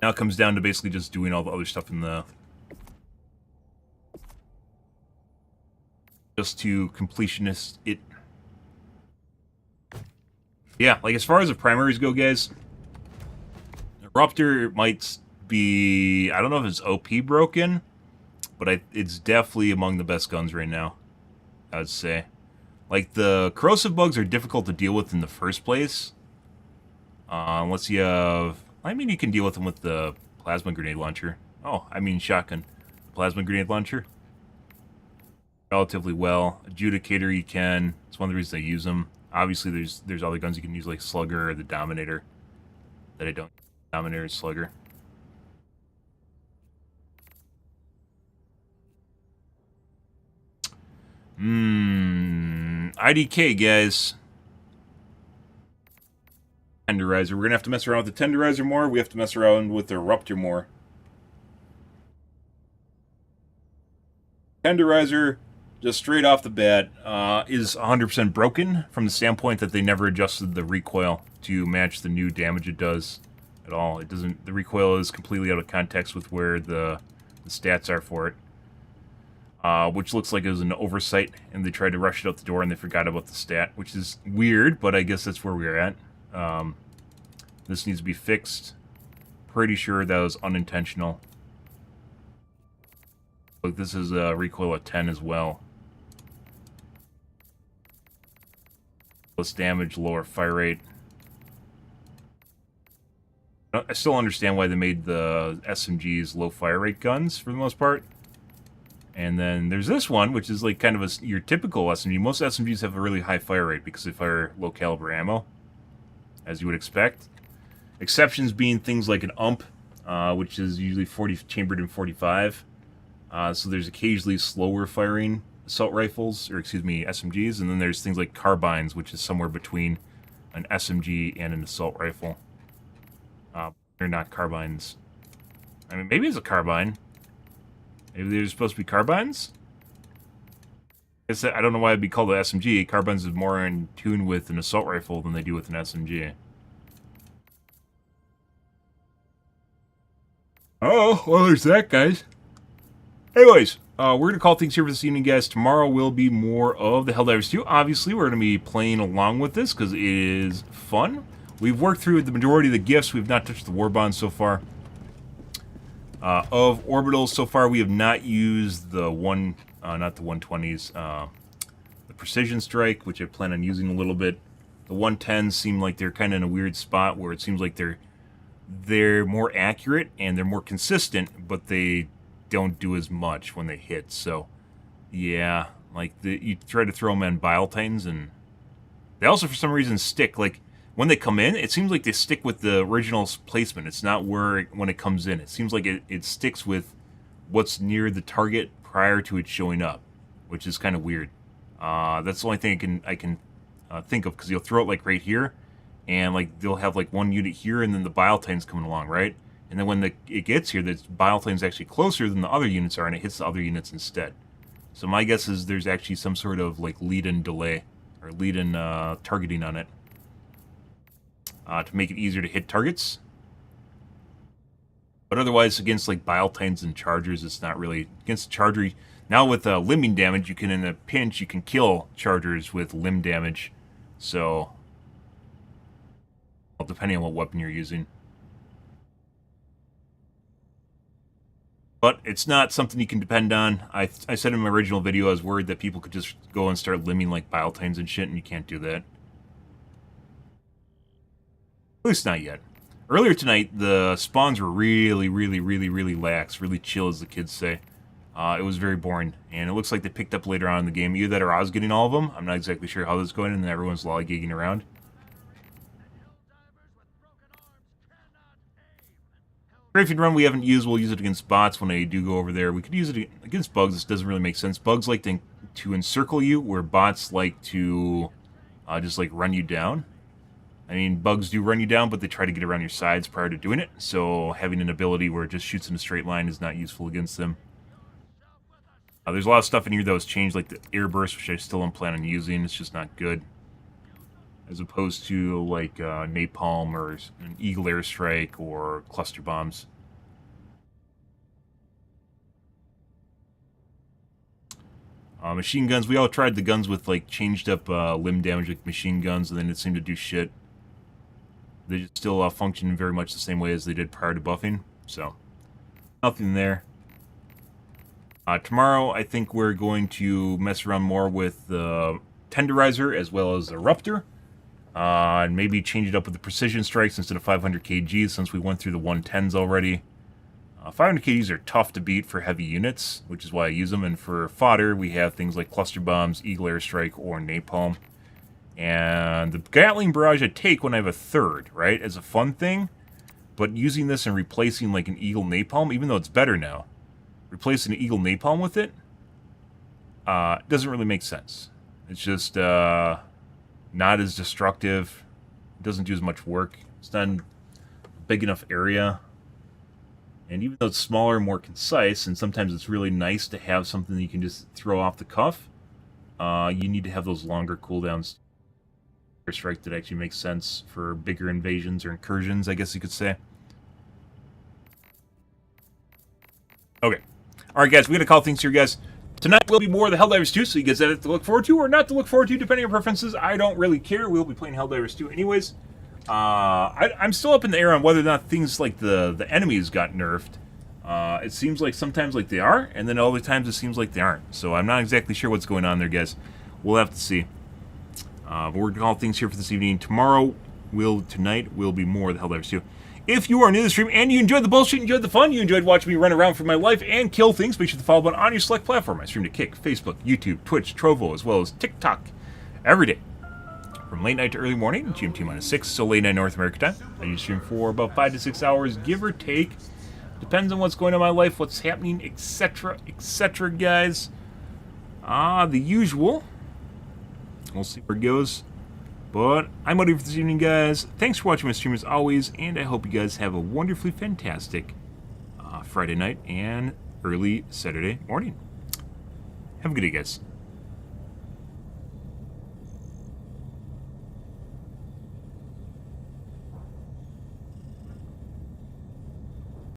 Now it comes down to basically just doing all the other stuff in the... just to completionist it. Yeah, like as far as the primaries go, guys, Ruptor might be... I don't know if it's OP broken, but it's definitely among the best guns right now, I would say. Like, the corrosive bugs are difficult to deal with in the first place. Unless you have... I mean, you can deal with them with the plasma grenade launcher. Oh, I mean shotgun. Plasma grenade launcher. Relatively well. Adjudicator, you can. It's one of the reasons I use them. Obviously, there's other guns you can use, like Slugger or the Dominator. That I don't. Dominator, Slugger. IDK, guys. Tenderizer. We're going to have to mess around with the Tenderizer more. We have to mess around with the Ruptor more. Tenderizer, just straight off the bat, is 100% broken from the standpoint that they never adjusted the recoil to match the new damage it does at all. It doesn't. The recoil is completely out of context with where the stats are for it. Which looks like it was an oversight, and they tried to rush it out the door and they forgot about the stat, which is weird, but I guess that's where we're at. This needs to be fixed. Pretty sure that was unintentional. Look, this is a recoil of 10 as well. Less damage, lower fire rate. I still understand why they made the SMGs low fire rate guns for the most part. And then there's this one, which is like kind of your typical SMG. Most SMGs have a really high fire rate because they fire low caliber ammo, as you would expect. Exceptions being things like an UMP, which is usually chambered in 45. So there's occasionally slower firing assault rifles, or excuse me, SMGs. And then there's things like carbines, which is somewhere between an SMG and an assault rifle. They're not carbines. I mean, maybe it's a carbine. Maybe they're supposed to be carbines? I don't know why it'd be called an SMG. Carbines is more in tune with an assault rifle than they do with an SMG. Oh, well, there's that, guys. Anyways, we're going to call things here for this evening, guys. Tomorrow will be more of the Helldivers 2. Obviously, we're going to be playing along with this because it is fun. We've worked through the majority of the gifts. We've not touched the war bonds so far. Of orbitals so far, we have not used the not the 120s, the precision strike, which I plan on using a little bit. The 110s seem like they're kind of in a weird spot where it seems like they're more accurate and they're more consistent, but they don't do as much when they hit. So, yeah, like you try to throw them in Bile Titans, and they also for some reason stick. Like when they come in, it seems like they stick with the original placement. It's not when it comes in. It seems like it sticks with what's near the target prior to it showing up, which is kind of weird. That's the only thing I can think of, because you'll throw it like right here, and like they'll have like one unit here, and then the Bile Titan's coming along, right? And then when it gets here, the Bile Titan's actually closer than the other units are, and it hits the other units instead. So my guess is there's actually some sort of like lead-in delay, or lead-in targeting on it, to make it easier to hit targets. But otherwise, against like Bile Titans and Chargers, it's not really against Charger. Now with limbing damage, you can, in a pinch, you can kill Chargers with limb damage. So, well, depending on what weapon you're using. But it's not something you can depend on. I said in my original video I was worried that people could just go and start limbing like Bile Titans and shit, and you can't do that. At least not yet. Earlier tonight, the spawns were really lax, really chill, as the kids say. It was very boring, and it looks like they picked up later on in the game. Either that or I was getting all of them. I'm not exactly sure how this is going, and everyone's lollygagging around. Strafing run we haven't used. We'll use it against bots when they do go over there. We could use it against bugs. This doesn't really make sense. Bugs like to encircle you, where bots like to just like run you down. I mean, bugs do run you down, but they try to get around your sides prior to doing it. So having an ability where it just shoots in a straight line is not useful against them. There's a lot of stuff in here that was changed, like the air burst, which I still don't plan on using. It's just not good. As opposed to like napalm or an eagle airstrike or cluster bombs. Machine guns, we all tried the guns with like changed up limb damage, like machine guns, and then it seemed to do shit. They just still function very much the same way as they did prior to buffing, so nothing there. Tomorrow, I think we're going to mess around more with the Tenderizer as well as the Ruptor, and maybe change it up with the Precision Strikes instead of 500 kgs, since we went through the 110s already. 500 kgs are tough to beat for heavy units, which is why I use them, and for fodder, we have things like Cluster Bombs, Eagle Airstrike, or Napalm. And the Gatling Barrage I take when I have a third, right, as a fun thing, but using this and replacing like an Eagle Napalm, even though it's better now, replacing an Eagle Napalm with it, doesn't really make sense. It's just not as destructive, it doesn't do as much work, it's not in a big enough area, and even though it's smaller and more concise, and sometimes it's really nice to have something that you can just throw off the cuff, you need to have those longer cooldowns. Strike that actually makes sense for bigger invasions or incursions, I guess you could say. Okay. Alright, guys, we're going to call things here, guys. Tonight will be more of the Helldivers 2, so you guys have it to look forward to or not to look forward to, depending on your preferences. I don't really care. We'll be playing Helldivers 2 anyways. I'm still up in the air on whether or not things like the enemies got nerfed. It seems like sometimes like they are, and then other times it seems like they aren't. So I'm not exactly sure what's going on there, guys. We'll have to see. But we're going to call things here for this evening. Tomorrow, tonight will be more of the Helldivers 2. If you are new to the stream and you enjoyed the bullshit, enjoyed the fun, you enjoyed watching me run around for my life and kill things, make sure to follow button on your select platform. I stream to Kick, Facebook, YouTube, Twitch, Trovo, as well as TikTok every day. From late night to early morning, GMT-6, so late night North America time. I usually stream for about 5 to 6 hours, give or take. Depends on what's going on in my life, what's happening, etc., etc., guys. The usual. We'll see where it goes. But I'm out here for this evening, guys. Thanks for watching my stream as always, and I hope you guys have a wonderfully fantastic Friday night and early Saturday morning. Have a good day, guys.